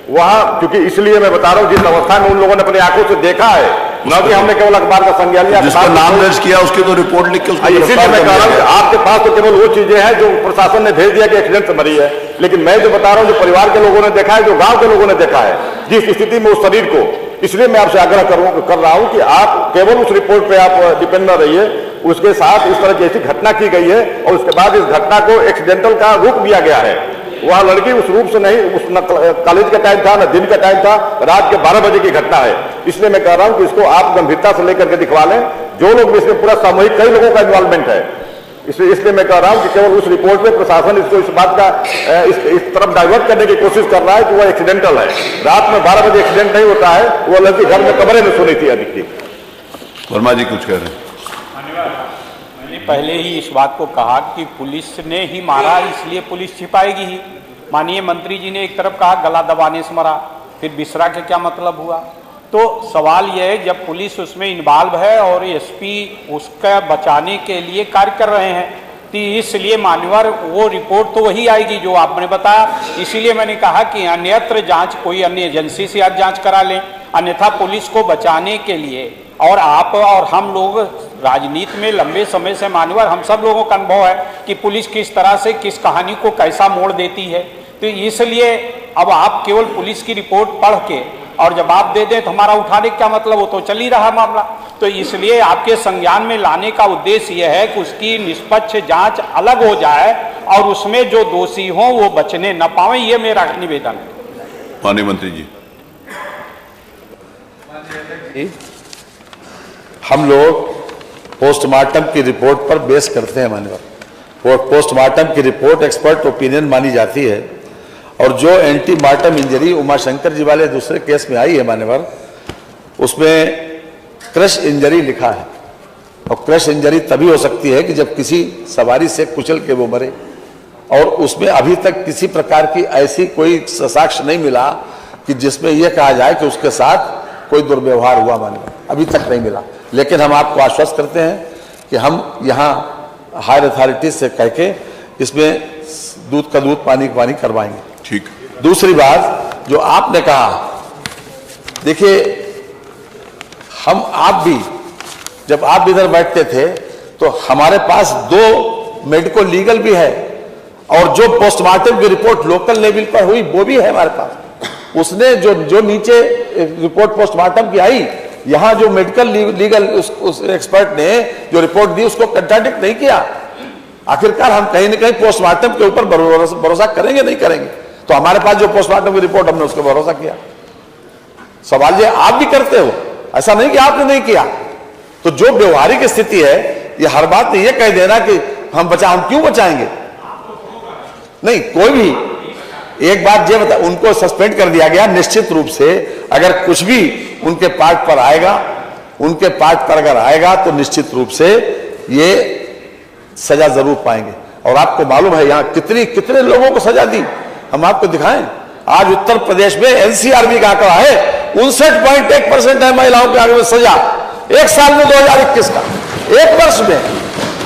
वहां, क्योंकि इसलिए मैं बता रहा हूं जिस अवस्था में उन लोगों ने अपनी आंखों से देखा है, न कि हमने केवल अखबार का संज्ञान लिया, जिसका नाम दर्ज किया उसकी तो रिपोर्ट लिख के उसको इसीलिए मैं कह रहा हूं आपके पास तो केवल वो चीजें हैं जो प्रशासन ने भेज दिया कि एक्सीडेंट से मरी है, लेकिन मैं जो बता रहा हूं जो परिवार के लोगों ने देखा है, जो गांव के लोगों ने देखा है, जिस स्थिति में उस शरीर को, इसलिए मैं आपसे आग्रह कर रहा हूं कि आप केवल उस रिपोर्ट पे आप डिपेंड न रहिए। उसके साथ इस तरह की ऐसी घटना की गई है और उसके बाद इस घटना को एक्सीडेंटल का रूप दिया गया है। वह लड़की उस रूप से नहीं, उस न कॉलेज का टाइम था, न दिन का टाइम था, रात के 12 बजे की घटना है। इसलिए मैं कह रहा हूं कि इसको आप गंभीरता से लेकर के दिखवा लें। जो लोग इसमें पूरा सामूहिक, कई लोगों का इन्वॉल्वमेंट है, इसलिए मैं कह रहा हूं कि केवल उस रिपोर्ट में प्रशासन इसको इस बात का इस तरफ डाइवर्ट करने की कोशिश कर रहा है कि वह एक्सीडेंटल है। रात में 12 बजे एक्सीडेंट नहीं होता है। वह लड़की घर में कमरे में सोनी थी अधिकती। वर्मा जी कुछ कह रहे हैं। पहले ही इस बात को कहा कि पुलिस ने ही मारा, इसलिए पुलिस छिपाएगी ही। माननीय मंत्री जी ने एक तरफ कहा गला दबाने से मरा, फिर बिसरा के क्या मतलब हुआ। तो सवाल यह है, जब पुलिस उसमें इन्वॉल्व है और एसपी उसका बचाने के लिए कार्य कर रहे हैं, तो इसलिए मान्यवर वो रिपोर्ट तो वही आएगी जो आपने बताया। इसीलिए मैंने कहा कि अन्यत्र जांच कोई अन्य एजेंसी से आज जांच करा लें, अन्यथा पुलिस को बचाने के लिए। और आप और हम लोग राजनीति में लंबे समय से मान्यवर, हम सब लोगों का अनुभव है कि पुलिस किस तरह से किस कहानी को कैसा मोड़ देती है। तो इसलिए अब आप केवल पुलिस की रिपोर्ट पढ़ के और जवाब दे दें तो हमारा उठाने का मतलब, वो तो चल ही रहा मामला। तो इसलिए आपके संज्ञान में लाने का उद्देश्य यह है कि उसकी निष्पक्ष जांच अलग हो जाए और उसमें जो दोषी हों वो बचने न पाए, ये मेरा निवेदन है। माननीय मंत्री जी, हम लोग पोस्टमार्टम की रिपोर्ट पर बेस करते हैं मान्यवर। पोस्टमार्टम की रिपोर्ट एक्सपर्ट ओपिनियन मानी जाती है और जो एंटी मार्टम इंजरी उमाशंकर जी वाले दूसरे केस में आई है मान्यवर, उसमें क्रश इंजरी लिखा है। और क्रश इंजरी तभी हो सकती है कि जब किसी सवारी से कुचल के वो मरे, और उसमें अभी तक किसी प्रकार की ऐसी कोई साक्ष्य नहीं मिला कि जिसमें यह कहा जाए कि उसके साथ कोई दुर्व्यवहार हुआ मान्यवर, अभी तक नहीं मिला। लेकिन हम आपको आश्वस्त करते हैं कि हम यहाँ हायर अथॉरिटीज से कह के इसमें दूध का दूध पानी का पानी करवाएंगे। ठीक। दूसरी बात जो आपने कहा, देखिए हम आप भी जब आप इधर बैठते थे तो हमारे पास 2 मेडिको लीगल भी है और जो पोस्टमार्टम की रिपोर्ट लोकल लेवल पर हुई वो भी है हमारे पास। उसने जो नीचे रिपोर्ट पोस्टमार्टम की आई, यहां जो मेडिकल लीगल उस एक्सपर्ट ने जो रिपोर्ट दी उसको कंट्राडिक्ट नहीं किया। आखिरकार हम कहीं ना कहीं पोस्टमार्टम के ऊपर भरोसा करेंगे नहीं करेंगे, तो हमारे पास जो पोस्टमार्टम की रिपोर्ट हमने उसको भरोसा किया। सवाल ये आप भी करते हो, ऐसा नहीं कि आपने नहीं किया। तो जो व्यवहारिक स्थिति है, ये हर बात में ये कह देना कि हम क्यों बचाएंगे? नहीं, कोई भी एक बात ये बता, उनको सस्पेंड कर दिया गया। निश्चित रूप से अगर कुछ भी उनके पार्ट पर आएगा, उनके पार्ट पर अगर आएगा तो निश्चित रूप से ये सजा जरूर पाएंगे। और आपको मालूम है यहां कितने लोगों को सजा दी, हम आपको दिखाएं। आज उत्तर प्रदेश में एनसीआरबी का आंकड़ा है 59.1% है महिलाओं के आगे में सजा। एक साल में 2021 का, एक वर्ष में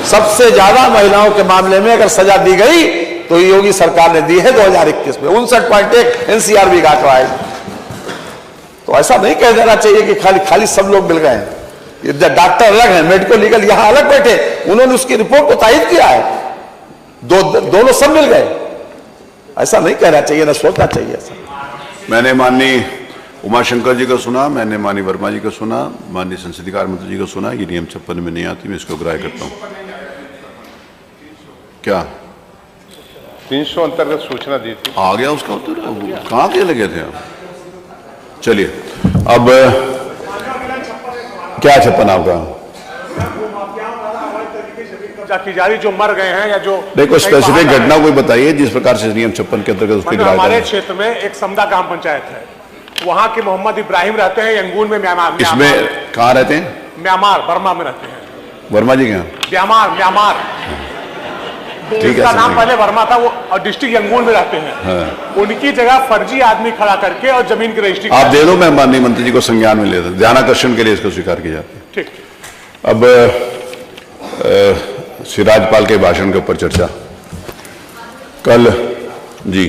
सबसे ज्यादा महिलाओं के मामले में अगर सजा दी गई तो योगी सरकार ने दी है 2021 में 59.1 एनसीआरबी का आंकड़ा है। तो ऐसा नहीं कह देना चाहिए कि खाली सब लोग मिल गए हैं। डॉक्टर अलग है, मेडिकल लीगल यहां अलग बैठे, उन्होंने उसकी रिपोर्ट को तायद किया है, दोनों सब मिल गए। ऐसा नहीं कहना चाहिए, ना सोचना चाहिए ऐसा। मैंने माननीय उमाशंकर जी को सुना, मैंने माननीय वर्मा जी को सुना, माननीय संसदीय कार्य मंत्री जी को सुना। ये नियम 56 में नहीं आती, मैं इसको ग्राह्य करता हूं। क्या 300 अंतर्गत सूचना दी थी, आ गया उसका उत्तर? कहाँ के लगे थे आप? चलिए, अब क्या 56 आपका की जारी जो मर गए हैं या जो देखो स्पेसिफिक घटना कोई बताइए जिस प्रकार से नियम 56 के अंतर्गत उसकी ग्राह्यता हमारे है। क्षेत्र में एक समदा ग्राम पंचायत है, वहां के मोहम्मद इब्राहिम रहते हैं यंगून में, म्यांमार। इसमें कहाँ रहते हैं? म्यांमार, बर्मा में रहते हैं। वर्मा जी क्या? म्यांमार ठीक है, इसका नाम समझ पहले वर्मा था, वो और डिस्ट्रिक्ट यंगून में रहते हैं। हाँ। उनकी जगह फर्जी आदमी खड़ा करके और जमीन की रजिस्ट्री आप दे दो, मैं माननीय मंत्री जी को संज्ञान में लेता, ध्यानाकर्षण के लिए इसको स्वीकार किया जाता है। ठीक। अब श्री राज्यपाल के भाषण के ऊपर चर्चा। कल जी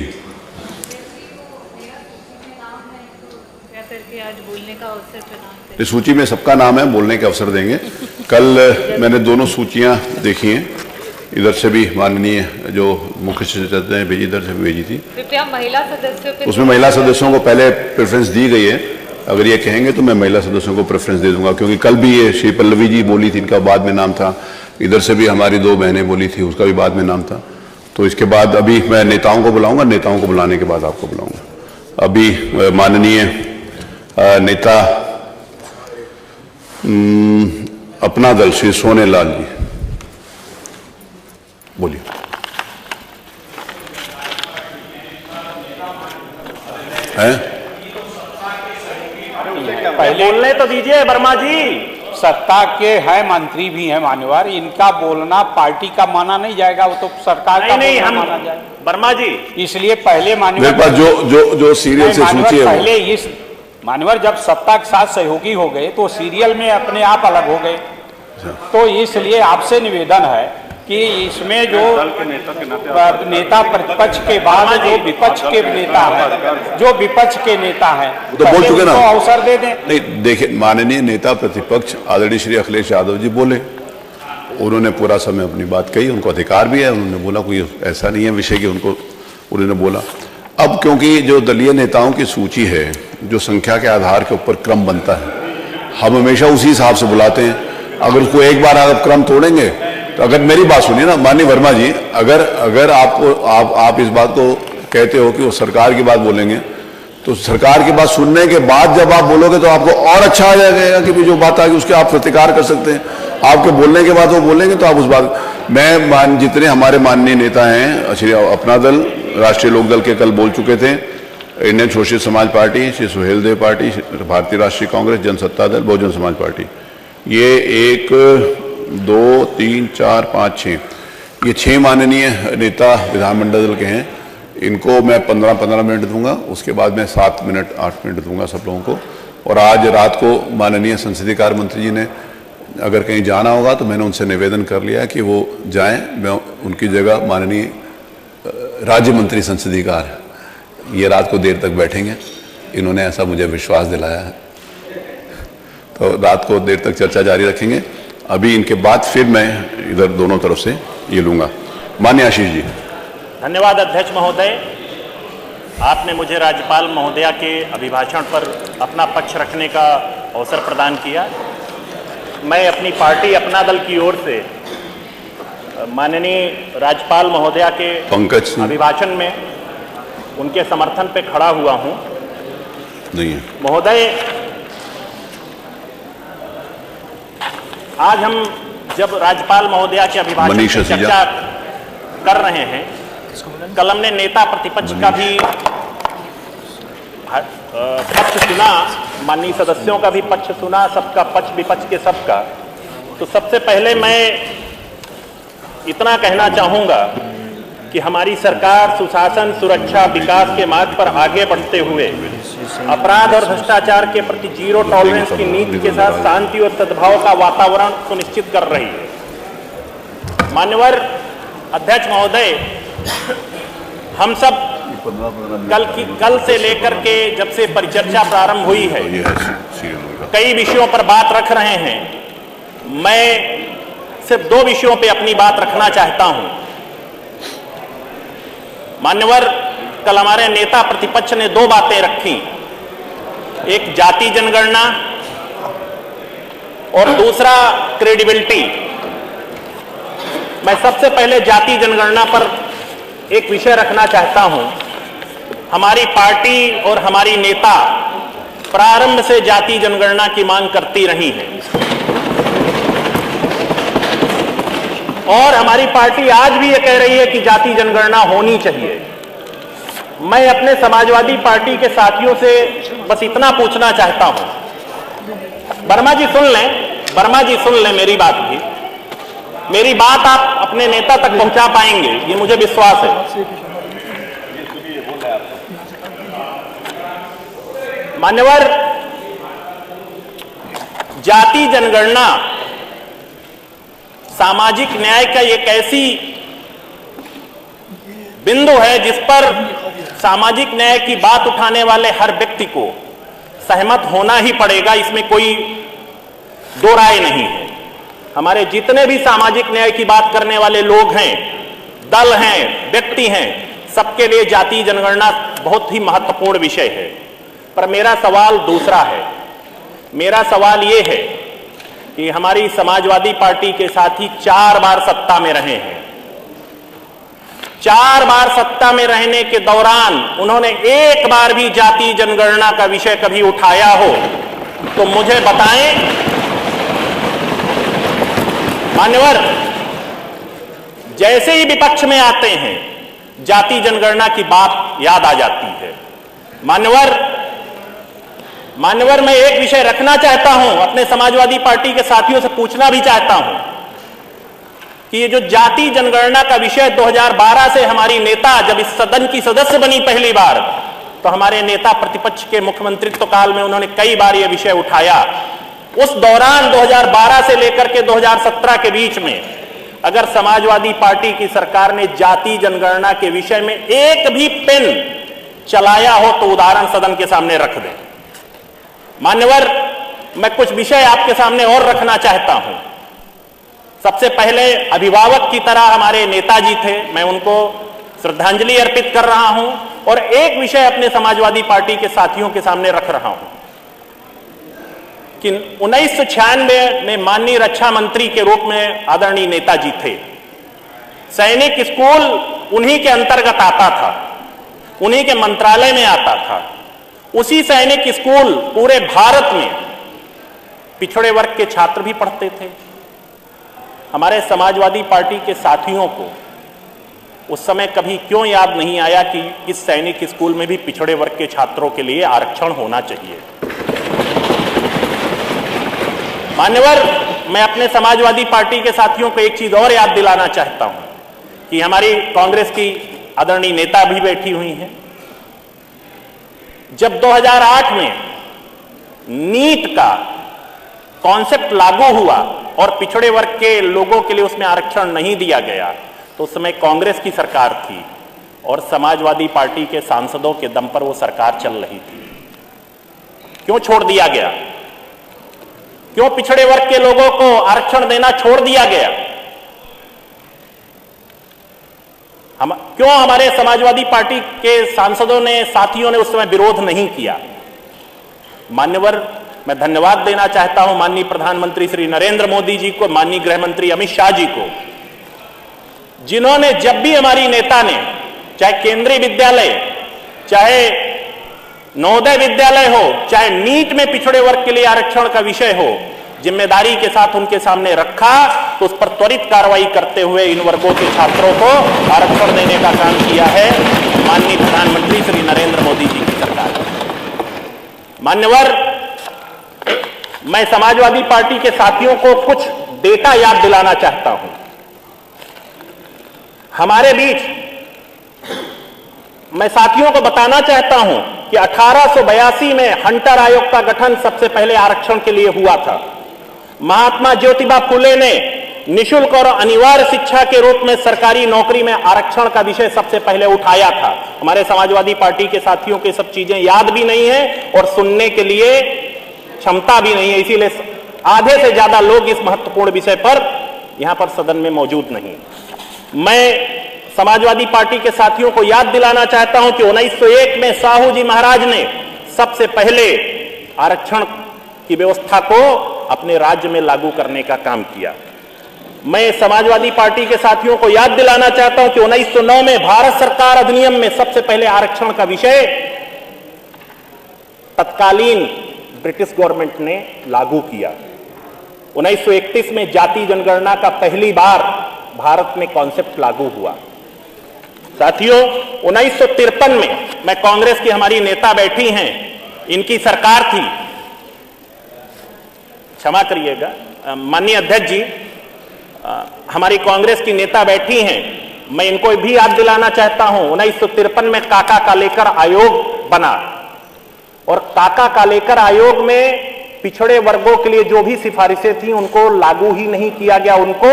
आज बोलने का अवसर प्रदान इस सूची में सबका नाम है, बोलने का अवसर देंगे। कल मैंने दोनों सूचियां देखी हैं, इधर से भी माननीय जो मुख्य सचेतक ने भेजी, इधर से भी भेजी थी। कृपया महिला सदस्यों पे, उसमें महिला सदस्यों को पहले प्रेफरेंस दी गई है। अगर ये कहेंगे तो मैं महिला सदस्यों को प्रेफरेंस दे दूंगा, क्योंकि कल भी ये श्री पल्लवी जी बोली थी, इनका बाद में नाम था। इधर से भी हमारी 2 बहनें बोली थी, उसका भी बाद में नाम था। तो इसके बाद अभी मैं नेताओं को बुलाऊंगा, नेताओं को बुलाने के बाद आपको बुलाऊंगा। अभी माननीय नेता अपना दल श्री सोनेलाल जी बोलिए। पहले बोलने तो दीजिए वर्मा जी। सत्ता के हैं, मंत्री भी हैं मान्यवर, इनका बोलना पार्टी का माना नहीं जाएगा, वो तो सरकार का नहीं, बोलना हम माना जाएगा। वर्मा जी इसलिए पहले मेरे मान्यवर पास जो सीरियल से सूची है वो। पहले इस मान्यवर जब सत्ता के साथ सहयोगी हो गए तो सीरियल में अपने आप अलग हो गए। तो इसलिए आपसे निवेदन है कि इसमें जो नेता प्रतिपक्ष के बाद जो विपक्ष के नेता हैं, जो विपक्ष के नेता हैं, तो बोल चुके ना, अवसर दे दें। नहीं देखिए, माननीय नेता प्रतिपक्ष आदरणीय श्री अखिलेश यादव जी बोले, उन्होंने पूरा समय अपनी बात कही, उनको अधिकार भी है, उन्होंने बोला, कोई ऐसा नहीं है विषय कि उन्होंने बोला। अब क्योंकि जो दलीय नेताओं की सूची है, जो संख्या के आधार के ऊपर क्रम बनता है, हम हमेशा उसी हिसाब से बुलाते हैं। अगर उसको एक बार आप क्रम तोड़ेंगे तो, अगर मेरी बात सुनिए ना माननीय वर्मा जी, अगर आपको आप इस बात को कहते हो कि वो सरकार की बात बोलेंगे, तो सरकार की बात सुनने के बाद जब आप बोलोगे तो आपको और अच्छा आ जाएगा कि जो बात आएगी उसके आप प्रतिकार कर सकते हैं। आपके बोलने के बाद वो बोलेंगे तो आप उस बात, मैं जितने हमारे माननीय नेता हैं, श्री अपना दल, राष्ट्रीय लोकदल के कल बोल चुके थे, इंडियन सोशलिस्ट समाज पार्टी, श्री सुहेल देव पार्टी, भारतीय राष्ट्रीय कांग्रेस, जनसत्ता दल, बहुजन समाज पार्टी, ये 1 2 3 4 5 6 ये 6 माननीय नेता विधानमंडल दल के हैं। इनको मैं 15-15 मिनट दूंगा, उसके बाद मैं 7 मिनट 8 मिनट दूंगा सब लोगों को। और आज रात को माननीय संसदीय कार्य मंत्री जी ने अगर कहीं जाना होगा तो मैंने उनसे निवेदन कर लिया है कि वो जाएं, मैं उनकी जगह माननीय राज्य मंत्री संसदीय कार्य ये रात को देर तक बैठेंगे, इन्होंने ऐसा मुझे विश्वास दिलाया है। तो रात को देर तक चर्चा जारी रखेंगे। अभी इनके बाद फिर मैं इधर दोनों तरफ से ये लूंगा। माननीय आशीष जी। धन्यवाद अध्यक्ष महोदय, आपने मुझे राज्यपाल महोदया के अभिभाषण पर अपना पक्ष रखने का अवसर प्रदान किया। मैं अपनी पार्टी अपना दल की ओर से माननीय राज्यपाल महोदया के पंकज अभिभाषण में उनके समर्थन पे खड़ा हुआ हूं। नहीं है महोदय, आज हम जब राज्यपाल महोदया के अभिभाषण मनीषा की सिजा। चर्चा कर रहे हैं, कल हमने नेता प्रतिपक्ष का भी पक्ष सुना, माननीय सदस्यों का भी पक्ष सुना, सबका पक्ष विपक्ष के सबका। तो सबसे पहले मैं इतना कहना चाहूंगा कि हमारी सरकार सुशासन, सुरक्षा, विकास के मार्ग पर आगे बढ़ते हुए अपराध और भ्रष्टाचार के प्रति जीरो टॉलरेंस की नीति के साथ शांति और सद्भाव का वातावरण सुनिश्चित कर रही है। मान्यवर अध्यक्ष महोदय, हम सब कल से लेकर के जब से परिचर्चा प्रारंभ हुई है, कई विषयों पर बात रख रहे हैं। मैं सिर्फ 2 विषयों पे अपनी बात रखना चाहता हूं। मान्यवर, कल हमारे नेता प्रतिपक्ष ने 2 बातें रखी, एक जाति जनगणना और दूसरा क्रेडिबिलिटी। मैं सबसे पहले जाति जनगणना पर एक विषय रखना चाहता हूं। हमारी पार्टी और हमारी नेता प्रारंभ से जाति जनगणना की मांग करती रही है और हमारी पार्टी आज भी ये कह रही है कि जाति जनगणना होनी चाहिए। मैं अपने समाजवादी पार्टी के साथियों से बस इतना पूछना चाहता हूं। वर्मा जी सुन लें मेरी बात भी। मेरी बात आप अपने नेता तक पहुंचा पाएंगे, ये मुझे विश्वास है। मान्यवर, जाति जनगणना सामाजिक न्याय का एक ऐसी बिंदु है जिस पर सामाजिक न्याय की बात उठाने वाले हर व्यक्ति को सहमत होना ही पड़ेगा, इसमें कोई दो राय नहीं है। हमारे जितने भी सामाजिक न्याय की बात करने वाले लोग हैं, दल हैं, व्यक्ति हैं, सबके लिए जाति जनगणना बहुत ही महत्वपूर्ण विषय है। पर मेरा सवाल दूसरा है। मेरा सवाल यह है कि हमारी समाजवादी पार्टी के साथी 4 बार सत्ता में रहे हैं। 4 बार सत्ता में रहने के दौरान उन्होंने एक बार भी जाति जनगणना का विषय कभी उठाया हो तो मुझे बताएं। मान्यवर, जैसे ही विपक्ष में आते हैं जाति जनगणना की बात याद आ जाती है। मान्यवर, मैं एक विषय रखना चाहता हूं, अपने समाजवादी पार्टी के साथियों से पूछना भी चाहता हूं कि ये जो जाति जनगणना का विषय 2012 से हमारी नेता जब इस सदन की सदस्य बनी पहली बार, तो हमारे नेता प्रतिपक्ष के मुख्यमंत्रित्व काल में उन्होंने कई बार यह विषय उठाया। उस दौरान 2012 से लेकर के 2017 के बीच में अगर समाजवादी पार्टी की सरकार ने जाति जनगणना के विषय में एक भी पेन चलाया हो तो उदाहरण सदन के सामने रख दें। मान्यवर, मैं कुछ विषय आपके सामने और रखना चाहता हूं। सबसे पहले अभिभावक की तरह हमारे नेताजी थे, मैं उनको श्रद्धांजलि अर्पित कर रहा हूं और एक विषय अपने समाजवादी पार्टी के साथियों के सामने रख रहा हूं कि 1996 में माननीय रक्षा मंत्री के रूप में आदरणीय नेताजी थे। सैनिक स्कूल उन्हीं के अंतर्गत आता था, उन्हीं के मंत्रालय में आता था। उसी सैनिक स्कूल पूरे भारत में पिछड़े वर्ग के छात्र भी पढ़ते थे। हमारे समाजवादी पार्टी के साथियों को उस समय कभी क्यों याद नहीं आया कि इस सैनिक स्कूल में भी पिछड़े वर्ग के छात्रों के लिए आरक्षण होना चाहिए। मान्यवर, मैं अपने समाजवादी पार्टी के साथियों को एक चीज और याद दिलाना चाहता हूं कि हमारी कांग्रेस की आदरणीय नेता भी बैठी हुई हैं। जब 2008 में नीट का कॉन्सेप्ट लागू हुआ और पिछड़े वर्ग के लोगों के लिए उसमें आरक्षण नहीं दिया गया, तो उस समय कांग्रेस की सरकार थी और समाजवादी पार्टी के सांसदों के दम पर वो सरकार चल रही थी। क्यों छोड़ दिया गया? क्यों पिछड़े वर्ग के लोगों को आरक्षण देना छोड़ दिया गया? क्यों हमारे समाजवादी पार्टी के सांसदों ने, साथियों ने उस समय विरोध नहीं किया? मान्यवर, मैं धन्यवाद देना चाहता हूं माननीय प्रधानमंत्री श्री नरेंद्र मोदी जी को, माननीय गृह मंत्री अमित शाह जी को, जिन्होंने जब भी हमारी नेता ने चाहे केंद्रीय विद्यालय, चाहे नवोदय विद्यालय हो, चाहे नीट में पिछड़े वर्ग के लिए आरक्षण का विषय हो, जिम्मेदारी के साथ उनके सामने रखा तो उस पर त्वरित कार्रवाई करते हुए इन वर्गों के छात्रों को आरक्षण देने का काम किया है माननीय प्रधानमंत्री श्री नरेंद्र मोदी जी की सरकार। मान्यवर, मैं समाजवादी पार्टी के साथियों को कुछ डेटा याद दिलाना चाहता हूं। हमारे बीच मैं साथियों को बताना चाहता हूं कि 1882 में हंटर आयोग का गठन सबसे पहले आरक्षण के लिए हुआ था। महात्मा ज्योतिबा फुले ने निःशुल्क और अनिवार्य शिक्षा के रूप में सरकारी नौकरी में आरक्षण का विषय सबसे पहले उठाया था। हमारे समाजवादी पार्टी के साथियों को सब चीजें याद भी नहीं है और सुनने के लिए क्षमता भी नहीं है, इसीलिए आधे से ज्यादा लोग इस महत्वपूर्ण विषय पर यहां पर सदन में मौजूद नहीं। मैं समाजवादी पार्टी के साथियों को याद दिलाना चाहता हूं कि 1901 में साहू जी महाराज ने सबसे पहले आरक्षण की व्यवस्था को अपने राज्य में लागू करने का काम किया। मैं समाजवादी पार्टी के साथियों को याद दिलाना चाहता हूं कि 1909 में भारत सरकार अधिनियम में सबसे पहले आरक्षण का विषय तत्कालीन ब्रिटिश गवर्नमेंट ने लागू किया। 1931 में जाति जनगणना का पहली बार भारत में कॉन्सेप्ट लागू हुआ। साथियों, 1953 में मैं कांग्रेस की हमारी नेता बैठी हैं, इनकी सरकार थी, क्षमा करिएगा माननीय अध्यक्ष जी, हमारी कांग्रेस की नेता बैठी हैं, मैं इनको भी याद दिलाना चाहता हूं। 1953 में काका कालेकर आयोग बना और काका कालेकर आयोग में पिछड़े वर्गों के लिए जो भी सिफारिशें थी उनको लागू ही नहीं किया गया, उनको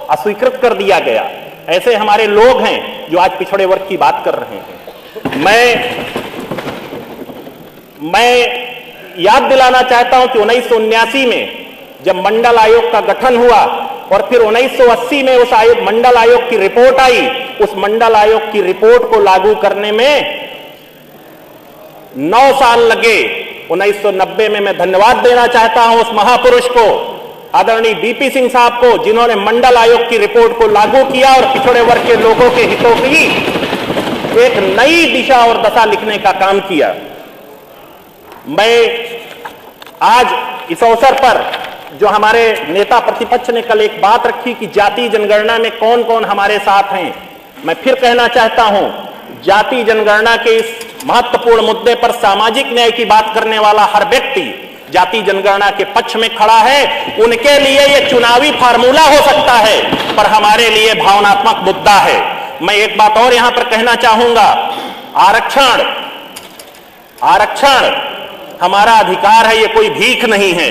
अस्वीकृत कर दिया गया। ऐसे हमारे लोग हैं जो आज पिछड़े वर्ग की बात कर रहे हैं। मैं याद दिलाना चाहता हूं कि 1979 में जब मंडल आयोग का गठन हुआ और फिर 1980 में उस मंडल आयोग की रिपोर्ट आई, उस मंडल आयोग की रिपोर्ट को लागू करने में 9 साल लगे। 1990 में मैं धन्यवाद देना चाहता हूं उस महापुरुष को, आदरणीय बीपी सिंह साहब को, जिन्होंने मंडल आयोग की रिपोर्ट को लागू किया और पिछड़े वर्ग के लोगों के हितों की एक नई दिशा और दशा लिखने का काम किया। मैं आज इस अवसर पर जो हमारे नेता प्रतिपक्ष ने कल एक बात रखी कि जाति जनगणना में कौन कौन हमारे साथ हैं, मैं फिर कहना चाहता हूं, जाति जनगणना के इस महत्वपूर्ण मुद्दे पर सामाजिक न्याय की बात करने वाला हर व्यक्ति जाति जनगणना के पक्ष में खड़ा है। उनके लिए यह चुनावी फार्मूला हो सकता है, पर हमारे लिए भावनात्मक मुद्दा है। मैं एक बात और यहां पर कहना चाहूंगा, आरक्षण हमारा अधिकार है, यह कोई भीख नहीं है।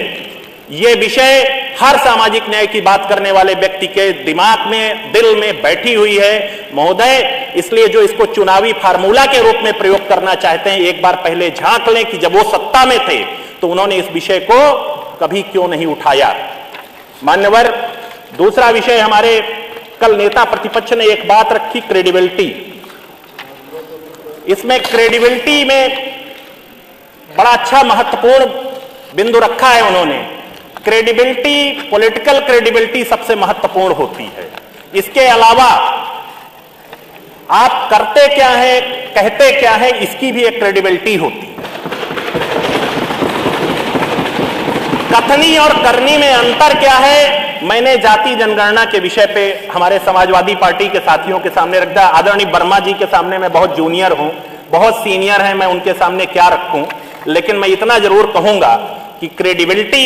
यह विषय हर सामाजिक न्याय की बात करने वाले व्यक्ति के दिमाग में, दिल में बैठी हुई है महोदय। इसलिए जो इसको चुनावी फार्मूला के रूप में प्रयोग करना चाहते हैं, एक बार पहले झांक लें कि जब वो सत्ता में थे तो उन्होंने इस विषय को कभी क्यों नहीं उठाया। मान्यवर, दूसरा विषय हमारे कल नेता प्रतिपक्ष ने एक बात रखी, क्रेडिबिलिटी। इसमें क्रेडिबिलिटी में बड़ा अच्छा महत्वपूर्ण बिंदु रखा है उन्होंने। क्रेडिबिलिटी, पॉलिटिकल क्रेडिबिलिटी सबसे महत्वपूर्ण होती है। इसके अलावा आप करते क्या है, कहते क्या है, इसकी भी एक क्रेडिबिलिटी होती है। कथनी और करनी में अंतर क्या है, मैंने जाति जनगणना के विषय पे हमारे समाजवादी पार्टी के साथियों के सामने रख दिया। आदरणीय वर्मा जी के सामने मैं बहुत जूनियर हूं, बहुत सीनियर है, मैं उनके सामने क्या रखूं, लेकिन मैं इतना जरूर कहूंगा कि क्रेडिबिलिटी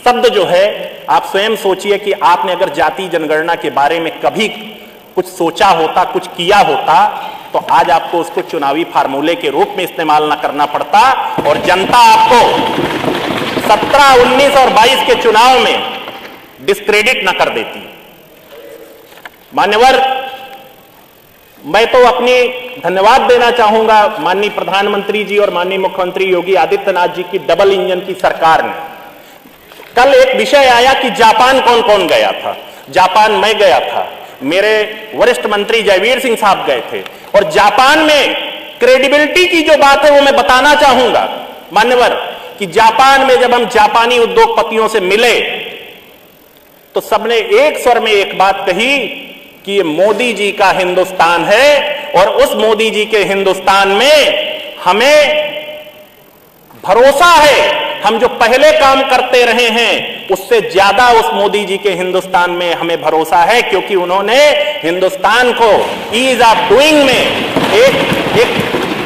शब्द जो है, आप स्वयं सोचिए कि आपने अगर जाति जनगणना के बारे में कभी कुछ सोचा होता, कुछ किया होता, तो आज आपको उसको चुनावी फार्मूले के रूप में इस्तेमाल ना करना पड़ता और जनता आपको 17, 19 और 22 के चुनाव में डिस्क्रेडिट न कर देती। मान्यवर, मैं तो अपनी धन्यवाद देना चाहूंगा माननीय प्रधानमंत्री जी और माननीय मुख्यमंत्री योगी आदित्यनाथ जी की डबल इंजन की सरकार ने। कल एक विषय आया कि जापान कौन कौन गया था। जापान मैं गया था, मेरे वरिष्ठ मंत्री जयवीर सिंह साहब गए थे, और जापान में क्रेडिबिलिटी की जो बात है वो मैं बताना चाहूंगा मान्यवर, कि जापान में जब हम जापानी उद्योगपतियों से मिले तो सबने एक स्वर में एक बात कही कि ये मोदी जी का हिंदुस्तान है और उस मोदी जी के हिंदुस्तान में हमें भरोसा है, हम जो पहले काम करते रहे हैं उससे ज्यादा उस मोदी जी के हिंदुस्तान में हमें भरोसा है, क्योंकि उन्होंने हिंदुस्तान को ईज ऑफ डूइंग में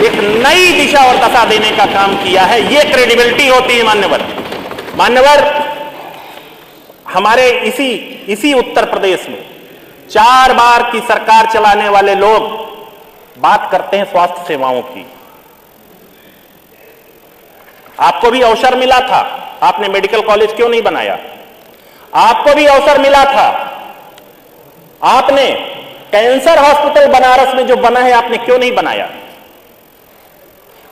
एक नई दिशा और दशा देने का काम किया है। ये क्रेडिबिलिटी होती है मान्यवर। हमारे इसी उत्तर प्रदेश में 4 बार की सरकार चलाने वाले लोग बात करते हैं स्वास्थ्य सेवाओं की। आपको भी अवसर मिला था, आपने मेडिकल कॉलेज क्यों नहीं बनाया? आपको भी अवसर मिला था, आपने कैंसर हॉस्पिटल बनारस में जो बना है आपने क्यों नहीं बनाया?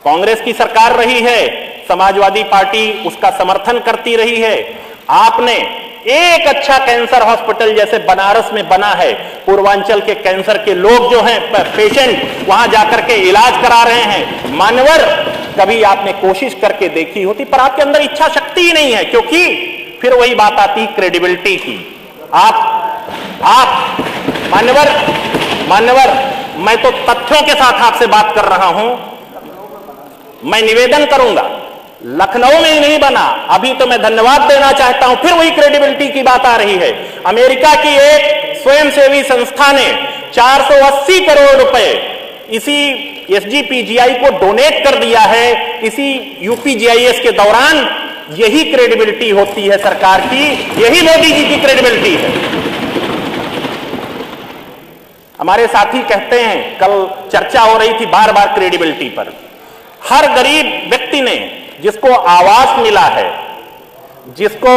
कांग्रेस की सरकार रही है, समाजवादी पार्टी उसका समर्थन करती रही है। आपने एक अच्छा कैंसर हॉस्पिटल जैसे बनारस में बना है, पूर्वांचल के कैंसर के लोग जो हैं पेशेंट वहां जाकर के इलाज करा रहे हैं। मान्यवर, कभी आपने कोशिश करके देखी होती, पर आपके अंदर इच्छा शक्ति ही नहीं है, क्योंकि फिर वही बात आती क्रेडिबिलिटी की। आप मान्यवर, मैं तो तथ्यों के साथ आपसे बात कर रहा हूं। मैं निवेदन करूंगा, लखनऊ में ही नहीं बना, अभी तो मैं धन्यवाद देना चाहता हूं, फिर वही क्रेडिबिलिटी की बात आ रही है। अमेरिका की एक स्वयंसेवी संस्था ने 480 करोड़ रुपए इसी एसजीपीजीआई को डोनेट कर दिया है, इसी यूपीजीआईएस के दौरान। यही क्रेडिबिलिटी होती है सरकार की, यही मोदी जी की क्रेडिबिलिटी है। हमारे साथी कहते हैं, कल चर्चा हो रही थी बार बार क्रेडिबिलिटी पर। हर गरीब व्यक्ति ने, जिसको आवास मिला है, जिसको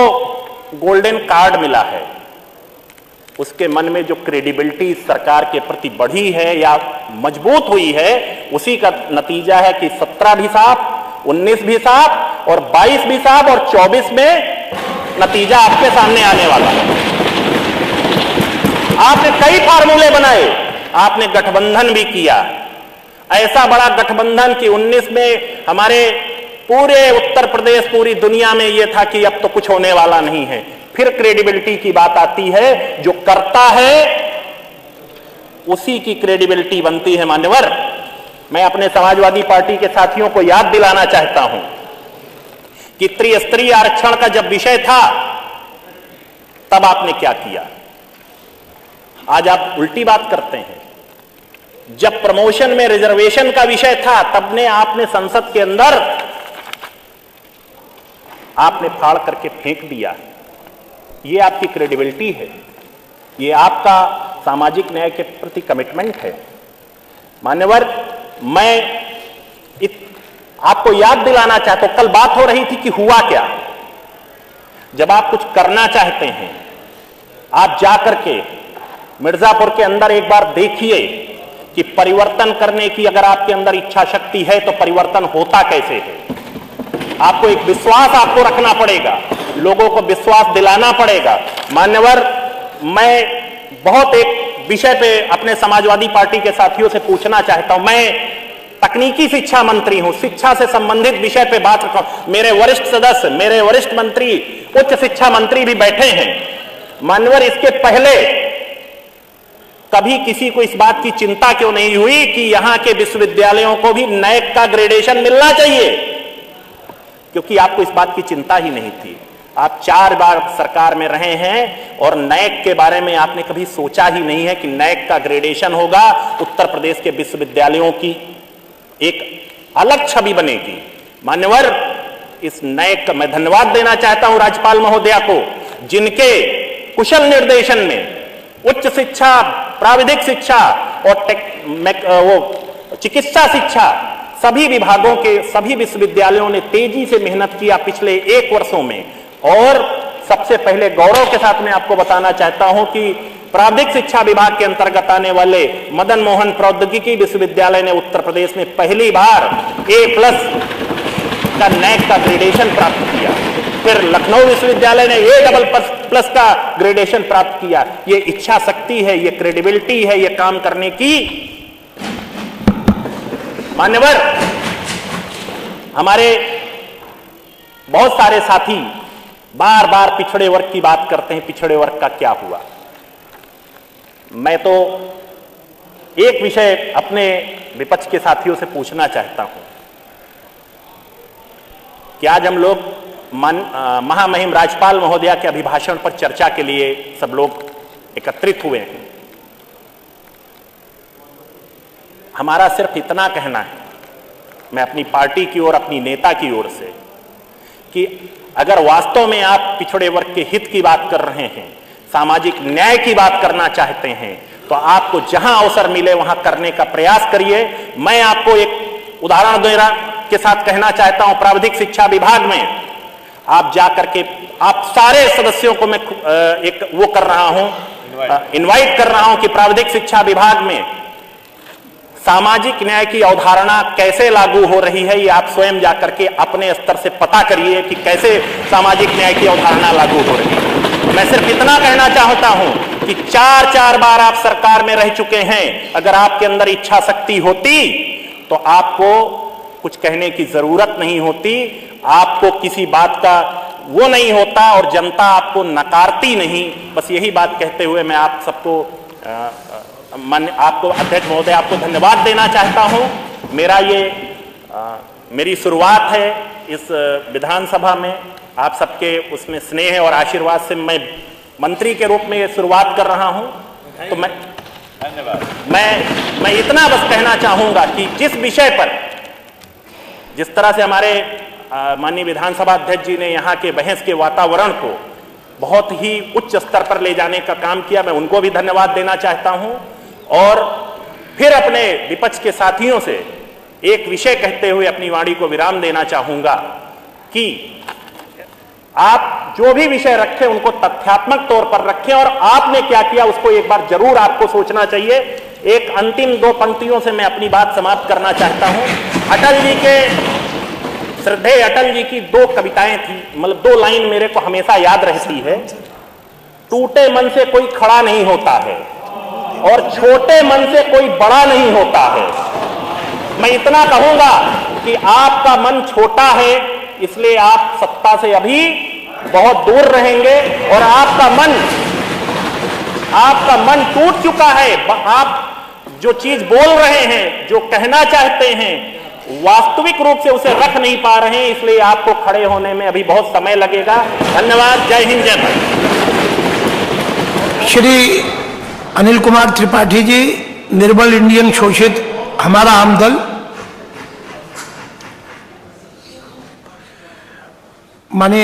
गोल्डन कार्ड मिला है, उसके मन में जो क्रेडिबिलिटी सरकार के प्रति बढ़ी है या मजबूत हुई है, उसी का नतीजा है कि 17 भी साफ, 19 भी साफ और 22 भी साफ और 24 में नतीजा आपके सामने आने वाला है। आपने कई फार्मूले बनाए, आपने गठबंधन भी किया, ऐसा बड़ा गठबंधन कि 19 में हमारे पूरे उत्तर प्रदेश, पूरी दुनिया में यह था कि अब तो कुछ होने वाला नहीं है। फिर क्रेडिबिलिटी की बात आती है, जो करता है उसी की क्रेडिबिलिटी बनती है। मान्यवर, मैं अपने समाजवादी पार्टी के साथियों को याद दिलाना चाहता हूं कि त्रिस्तरीय आरक्षण का जब विषय था तब आपने क्या किया। आज आप उल्टी बात करते हैं। जब प्रमोशन में रिजर्वेशन का विषय था तब ने आपने संसद के अंदर आपने फाड़ करके फेंक दिया। ये आपकी क्रेडिबिलिटी है, ये आपका सामाजिक न्याय के प्रति कमिटमेंट है। मान्यवर, मैं आपको याद दिलाना चाहता हूं, कल बात हो रही थी कि हुआ क्या। जब आप कुछ करना चाहते हैं, आप जाकर के मिर्जापुर के अंदर एक बार देखिए कि परिवर्तन करने की अगर आपके अंदर इच्छा शक्ति है तो परिवर्तन होता कैसे है। आपको एक विश्वास आपको रखना पड़ेगा, लोगों को विश्वास दिलाना पड़ेगा। मान्यवर, मैं बहुत एक विषय पे अपने समाजवादी पार्टी के साथियों से पूछना चाहता हूं। मैं तकनीकी शिक्षा मंत्री हूं, शिक्षा से संबंधित विषय पे बात रखा हूं। मेरे वरिष्ठ सदस्य, मेरे वरिष्ठ मंत्री, उच्च शिक्षा मंत्री भी बैठे हैं। मान्यवर, इसके पहले कभी किसी को इस बात की चिंता क्यों नहीं हुई कि यहां के विश्वविद्यालयों को भी नैक का ग्रेडेशन मिलना चाहिए? क्योंकि आपको इस बात की चिंता ही नहीं थी। आप 4 बार सरकार में रहे हैं और नैक के बारे में आपने कभी सोचा ही नहीं है कि नैक का ग्रेडेशन होगा, उत्तर प्रदेश के विश्वविद्यालयों की एक अलग छवि बनेगी। मान्यवर, इस नैक का मैं धन्यवाद देना चाहता हूं राज्यपाल महोदया को, जिनके कुशल निर्देशन में उच्च शिक्षा, प्राविधिक शिक्षा और चिकित्सा शिक्षा, सभी विभागों के सभी विश्वविद्यालयों ने तेजी से मेहनत किया पिछले 1 वर्षों में। और सबसे पहले गौरव के साथ मैं आपको बताना चाहता हूं कि प्राविधिक शिक्षा विभाग के अंतर्गत आने वाले मदन मोहन प्रौद्योगिकी विश्वविद्यालय ने उत्तर प्रदेश में पहली बार A+ का नैक का ग्रेडेशन प्राप्त किया। फिर लखनऊ विश्वविद्यालय ने A++ का ग्रेडेशन प्राप्त किया। ये इच्छा शक्ति है, ये क्रेडिबिलिटी है, ये काम करने की। मान्यवर, हमारे बहुत सारे साथी बार बार पिछड़े वर्ग की बात करते हैं, पिछड़े वर्ग का क्या हुआ। मैं तो एक विषय अपने विपक्ष के साथियों से पूछना चाहता हूं कि आज हम लोग महामहिम राज्यपाल महोदया के अभिभाषण पर चर्चा के लिए सब लोग एकत्रित हुए हैं। हमारा सिर्फ इतना कहना है, मैं अपनी पार्टी की ओर, अपनी नेता की ओर से, कि अगर वास्तव में आप पिछड़े वर्ग के हित की बात कर रहे हैं, सामाजिक न्याय की बात करना चाहते हैं, तो आपको जहां अवसर मिले वहां करने का प्रयास करिए। मैं आपको एक उदाहरण के साथ कहना चाहता हूं। प्राविधिक शिक्षा विभाग में आप जाकर के, आप सारे सदस्यों को मैं एक वो कर रहा हूं, इनवाइट कर रहा हूं कि प्राविधिक शिक्षा विभाग में सामाजिक न्याय की अवधारणा कैसे लागू हो रही है, ये आप स्वयं जाकर के अपने स्तर से पता करिए कि कैसे सामाजिक न्याय की अवधारणा लागू हो रही है। मैं सिर्फ इतना कहना चाहता हूं कि 4 बार आप सरकार में रह चुके हैं। अगर आपके अंदर इच्छा शक्ति होती तो आपको कुछ कहने की जरूरत नहीं होती, आपको किसी बात का वो नहीं होता और जनता आपको नकारती नहीं। बस यही बात कहते हुए मैं आप सबको आपको अध्यक्ष महोदय, आपको धन्यवाद देना चाहता हूं। मेरी शुरुआत है इस विधानसभा में, आप सबके उसमें स्नेह और आशीर्वाद से मैं मंत्री के रूप में ये शुरुआत कर रहा हूं। तो मैं इतना बस कहना चाहूंगा कि जिस विषय पर, जिस तरह से हमारे माननीय विधानसभा अध्यक्ष जी ने यहाँ के बहस के वातावरण को बहुत ही उच्च स्तर पर ले जाने का काम किया, मैं उनको भी धन्यवाद देना चाहता हूं। और फिर अपने विपक्ष के साथियों से एक विषय कहते हुए अपनी वाणी को विराम देना चाहूंगा कि आप जो भी विषय रखें उनको तथ्यात्मक तौर पर रखें, और आपने क्या किया उसको एक बार जरूर आपको सोचना चाहिए। एक अंतिम 2 पंक्तियों से मैं अपनी बात समाप्त करना चाहता हूं। अटल जी के, श्रद्धेय अटल जी की 2 कविताएं थी, मतलब 2 लाइन मेरे को हमेशा याद रहती है। टूटे मन से कोई खड़ा नहीं होता है और छोटे मन से कोई बड़ा नहीं होता है। मैं इतना कहूंगा कि आपका मन छोटा है, इसलिए आप सत्ता से अभी बहुत दूर रहेंगे, और आपका मन टूट चुका है। आप जो चीज बोल रहे हैं, जो कहना चाहते हैं, वास्तविक रूप से उसे रख नहीं पा रहे हैं, इसलिए आपको खड़े होने में अभी बहुत समय लगेगा। धन्यवाद। जय हिंद, जय भारत। श्री अनिल कुमार त्रिपाठी जी, निर्बल इंडियन शोषित हमारा आम दल। माने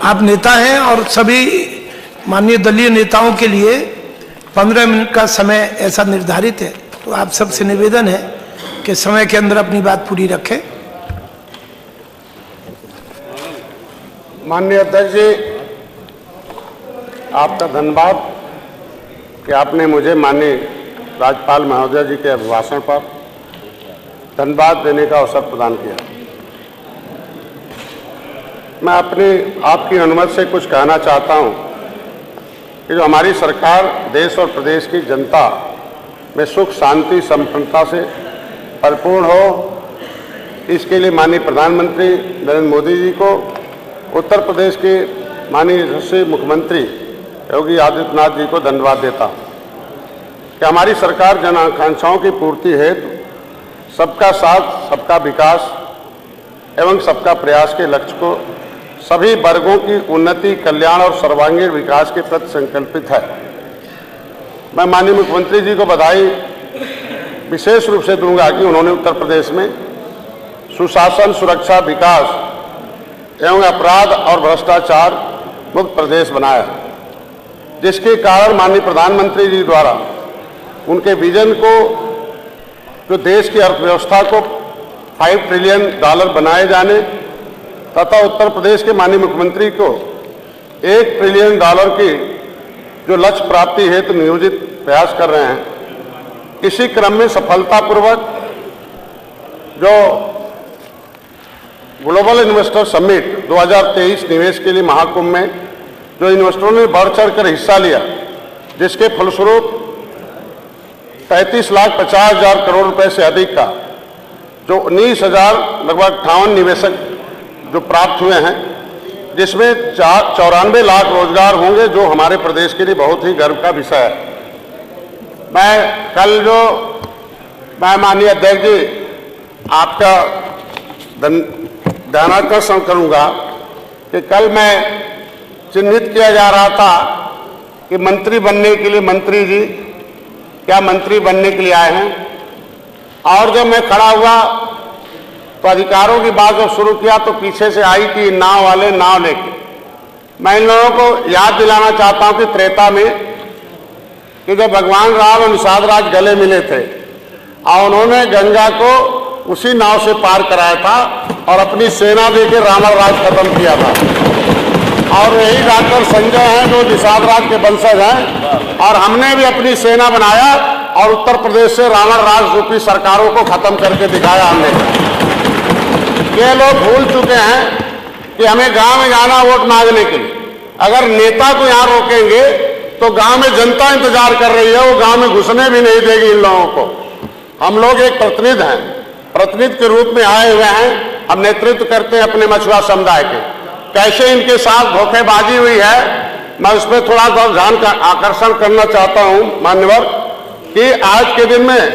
आप नेता हैं और सभी माननीय दलीय नेताओं के लिए 15 मिनट का समय ऐसा निर्धारित है, तो आप सबसे निवेदन है कि समय के अंदर अपनी बात पूरी रखें। माननीय अध्यक्ष जी, आपका धन्यवाद कि आपने मुझे माननीय राज्यपाल महोदय जी के अभिभाषण पर धन्यवाद देने का अवसर प्रदान किया। मैं आपकी अनुमति से कुछ कहना चाहता हूं कि जो हमारी सरकार देश और प्रदेश की जनता में सुख शांति संपन्नता से परिपूर्ण हो, इसके लिए माननीय प्रधानमंत्री नरेंद्र मोदी जी को, उत्तर प्रदेश के माननीय यशस्वी मुख्यमंत्री योगी आदित्यनाथ जी को धन्यवाद देता हूँ कि हमारी सरकार जन आकांक्षाओं की पूर्ति हेतु सबका साथ, सबका विकास एवं सबका प्रयास के लक्ष्य को सभी वर्गों की उन्नति, कल्याण और सर्वांगीण विकास के प्रति संकल्पित है। मैं माननीय मुख्यमंत्री जी को बधाई विशेष रूप से दूंगा कि उन्होंने उत्तर प्रदेश में सुशासन, सुरक्षा, विकास एवं अपराध और भ्रष्टाचार मुक्त प्रदेश बनाया, जिसके कारण माननीय प्रधानमंत्री जी द्वारा उनके विजन को, जो देश की अर्थव्यवस्था को $5 ट्रिलियन बनाए जाने तथा उत्तर प्रदेश के माननीय मुख्यमंत्री को $1 ट्रिलियन की जो लक्ष्य प्राप्ति हेतु नियोजित प्रयास कर रहे हैं, इसी क्रम में सफलतापूर्वक जो ग्लोबल इन्वेस्टर समिट 2023 निवेश के लिए महाकुंभ में जो इन्वेस्टरों ने बढ़ चढ़कर हिस्सा लिया, जिसके फलस्वरूप 33,50,000 करोड़ रुपए से अधिक का जो 19,000 लगभग 58 निवेशक जो प्राप्त हुए हैं, जिसमें 94 लाख रोजगार होंगे, जो हमारे प्रदेश के लिए बहुत ही गर्व का विषय है। मैं माननीय अध्यक्ष जी आपका ध्यानाकर्षण करूंगा कि कल मैं चिन्हित किया जा रहा था कि मंत्री बनने के लिए मंत्री जी क्या मंत्री बनने के लिए आए हैं, और जब मैं खड़ा हुआ तो अधिकारों की बात जब शुरू किया तो पीछे से आई कि नाव वाले नाव लेके। मैं इन लोगों को याद दिलाना चाहता हूं कि त्रेता में कि जब भगवान राम और निषाद राज गले मिले थे और उन्होंने गंगा को उसी नाव से पार कराया था और अपनी सेना देकर रावण राज खत्म किया था। और यही डॉक्टर संजय हैं जो निषाद राज के वंशज हैं, और हमने भी अपनी सेना बनाया और उत्तर प्रदेश से रावण राज रूपी सरकारों को खत्म करके दिखाया हमने। ये लोग भूल चुके हैं कि हमें गांव में जाना वोट मांगने के लिए। अगर नेता को यहां रोकेंगे तो गांव में जनता इंतजार कर रही है, वो गांव में घुसने भी नहीं देगी इन लोगों को। हम लोग एक प्रतिनिधि हैं, प्रतिनिधि के रूप में आए हुए हैं, हम नेतृत्व करते हैं अपने मछुआ समुदाय के। कैसे इनके साथ धोखेबाजी हुई है, मैं उस पर थोड़ा सा ध्यान का आकर्षण करना चाहता हूं मान्यवर, कि आज के दिन में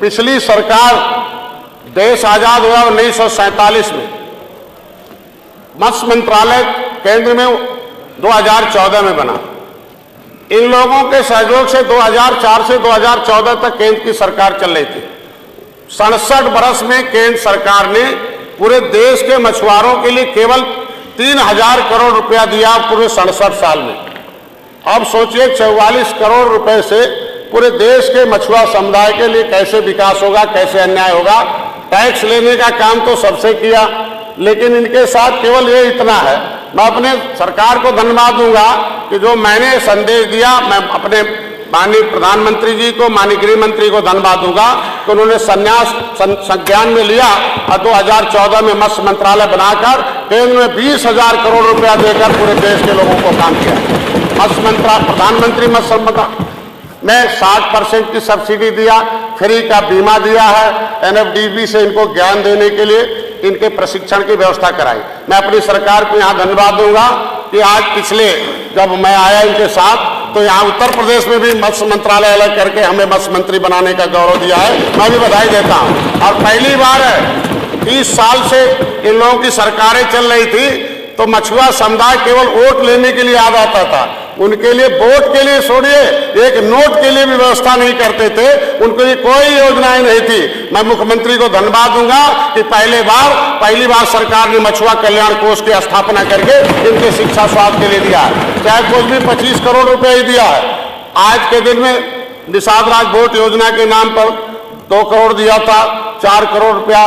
पिछली सरकार देश आजाद हुआ 1947 में, मत्स्य मंत्रालय केंद्र में 2014 में बना। इन लोगों के सहयोग से 2004 से 2014 तक केंद्र की सरकार चल रही थी। 67 बरस में केंद्र सरकार ने पूरे देश के मछुआरों के लिए केवल 3000 करोड़ रुपया दिया पूरे 67 साल में। अब सोचिए 44 करोड़ रुपए से पूरे देश के मछुआ समुदाय के लिए कैसे विकास होगा, कैसे अन्याय होगा। टैक्स लेने का काम तो सबसे किया, लेकिन इनके साथ केवल ये इतना है। मैं अपने सरकार को धन्यवाद दूंगा कि जो मैंने संदेश दिया, मैं अपने माननीय प्रधानमंत्री जी को, माननीय गृह मंत्री को धन्यवाद दूंगा कि उन्होंने संन्यास संज्ञान में लिया और 2014 में मत्स्य मंत्रालय बनाकर केंद्र में 20,000 करोड़ रुपया देकर पूरे देश के लोगों को काम किया। मत्स्य मंत्रालय, प्रधानमंत्री मत्स्य मंत्रालय में 60% की सब्सिडी दिया, फ्री का बीमा दिया है, NFDB से इनको ज्ञान देने के लिए इनके प्रशिक्षण की व्यवस्था कराई। मैं अपनी सरकार को यहाँ धन्यवाद दूंगा कि आज पिछले जब मैं आया इनके साथ तो यहाँ उत्तर प्रदेश में भी मत्स्य मंत्रालय अलग करके हमें मत्स्य मंत्री बनाने का गौरव दिया है, मैं भी बधाई देता हूँ। और पहली बार है 30 साल से इन लोगों की सरकारें चल रही थी तो मछुआ समुदाय केवल वोट लेने के लिए याद आता था, उनके लिए वोट के लिए छोड़िए एक नोट के लिए भी व्यवस्था नहीं करते थे, उनके लिए कोई योजनाएं नहीं थी। मैं मुख्यमंत्री को धन्यवाद दूंगा कि पहली बार सरकार ने मछुआ कल्याण कोष की स्थापना करके इनके शिक्षा स्वास्थ्य के लिए दिया है, चाहे कुछ भी 25 करोड़ रुपए ही दिया है। आज के दिन में निषाद राज बोट योजना के नाम पर 2 करोड़ दिया था, 4 करोड़ रुपया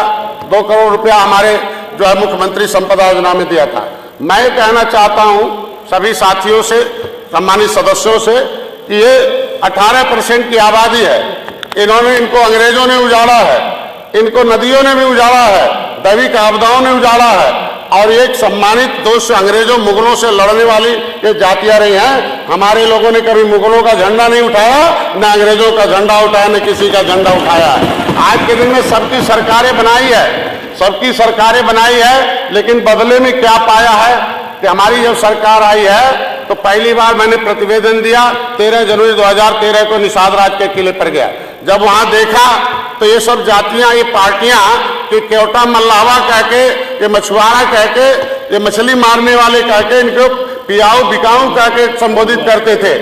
2 करोड़ रुपया हमारे जो है मुख्यमंत्री संपदा योजना में दिया था। मैं कहना चाहता हूं सभी साथियों से, सम्मानित सदस्यों से कि ये 18% की आबादी है, इनको अंग्रेजों ने उजाड़ा है, इनको नदियों ने भी उजाड़ा है, दैविक आपदाओं ने उजाड़ा है, और एक सम्मानित दोस्त अंग्रेजों मुगलों से लड़ने वाली ये जातियां रही हैं। हमारे लोगों ने कभी मुगलों का झंडा नहीं उठाया, न अंग्रेजों का झंडा उठाया, न किसी का झंडा उठाया है। आज के दिन में सबकी सरकारें बनाई है, लेकिन बदले में क्या पाया है कि हमारी जब सरकार आई है तो पहली बार मैंने प्रतिवेदन दिया 13 जनवरी 2013 को निषाद राज के किले पर गया। जब वहां देखा तो ये सब जातियां, ये पार्टियां कि केवटा मल्लावा कह के, ये मछुआरा कह के, ये मछली मारने वाले कह के, इनको पियाऊ बिकाऊ कह के संबोधित करते थे।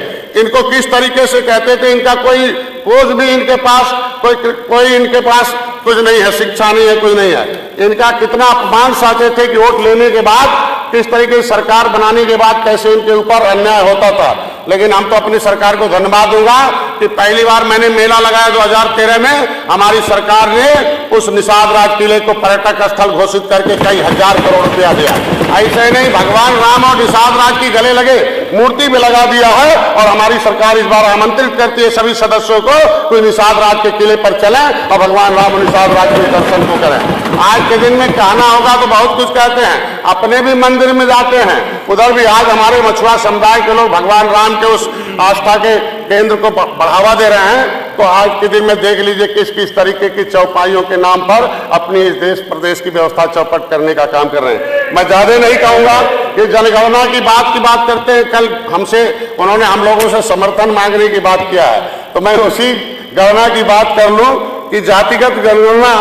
इनको किस तरीके से कहते थे, इनका कोई कोई भी इनके पास कोई इनके पास कुछ नहीं है, शिक्षा नहीं है, कुछ नहीं है। इनका कितना अपमान सहते थे कि वोट लेने के बाद किस तरीके से सरकार बनाने के बाद कैसे इनके ऊपर अन्याय होता था। लेकिन हम तो अपनी सरकार को धन्यवाद दूंगा कि पहली बार मैंने मेला लगाया 2013 में, हमारी सरकार ने उस निषाद राज किले को पर्यटक स्थल घोषित करके कई हजार करोड़ रुपया दिया। ऐसे नहीं, भगवान राम और निषाद राज की गले लगे मूर्ति भी लगा दिया है, और हमारी सरकार इस बार आमंत्रित करती है सभी सदस्यों को कोई निषाद राज के किले पर चलें और भगवान राम और निषाद राज के दर्शन को करें। आज के दिन में कहना होगा तो बहुत कुछ कहते हैं, अपने भी मंदिर में जाते हैं, उधर भी आज हमारे मछुआ समुदाय के लोग भगवान राम के उस आस्था के केंद्र को बढ़ावा दे रहे हैं। तो आज के दिन में देख लीजिए किस किस तरीके की चौपाइयों के नाम पर अपनी इस देश प्रदेश की व्यवस्था चौपट करने का काम कर रहे हैं। मैं ज्यादा नहीं कहूंगा कि जनगणना की बात करते हैं। कल हमसे उन्होंने हम लोगों से समर्थन मांगने की बात किया है, तो मैं उसी गणना की बात कर लूं कि जातिगत जनगणना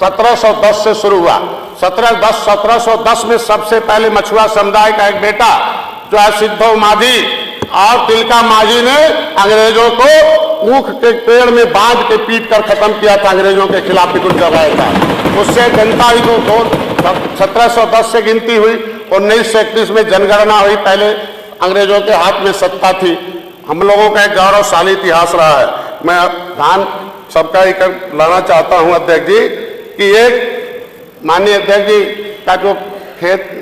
1710 से शुरू हुआ। 1710 में सबसे पहले मछुआ समुदाय का एक बेटा जो है सिद्धो मांझी और तिलका मांझी ने अंग्रेजों को ऊख के पेड़ में बांध के पीट कर खत्म किया था, अंग्रेजों के खिलाफ विद्रोह जगाया था। उससे जनता ही तो 1710 से गिनती हुई, 1931 में जनगणना हुई, पहले अंग्रेजों के हाथ में सत्ता थी। हम लोगों का एक गौरवशाली इतिहास रहा है। मैं ध्यान सबका ही लाना चाहता हूं अध्यक्ष जी कि एक माननीय अध्यक्ष जी का जो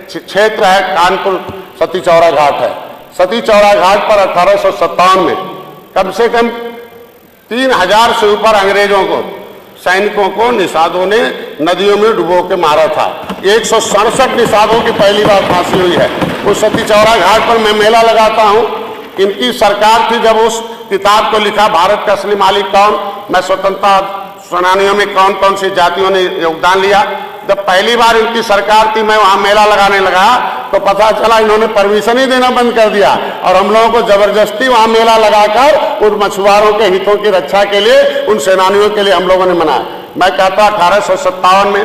क्षेत्र है कानपुर सती चौरा घाट है। सती चौरा घाट पर 1857 में कम से कम 3000 से ऊपर अंग्रेजों को सैनिकों को निषादों ने नदियों में डुबो के मारा था। 167 निषादों की पहली बार फांसी हुई है। उस सती चौरा घाट पर मैं मेला लगाता हूं। इनकी सरकार थी जब उस किताब को लिखा भारत का असली मालिक कौन, मैं स्वतंत्रता सेनानियों में कौन कौन सी जातियों ने योगदान लिया। जब पहली बार इनकी सरकार थी मैं वहां मेला लगाने लगा तो पता चला इन्होंने परमिशन ही देना बंद कर दिया और हम लोगों को जबरदस्ती वहां मेला लगाकर उन मछुआरों के हितों की रक्षा के लिए, उन सेनानियों के लिए हम लोगों ने मनाया। मैं कहता 1857 में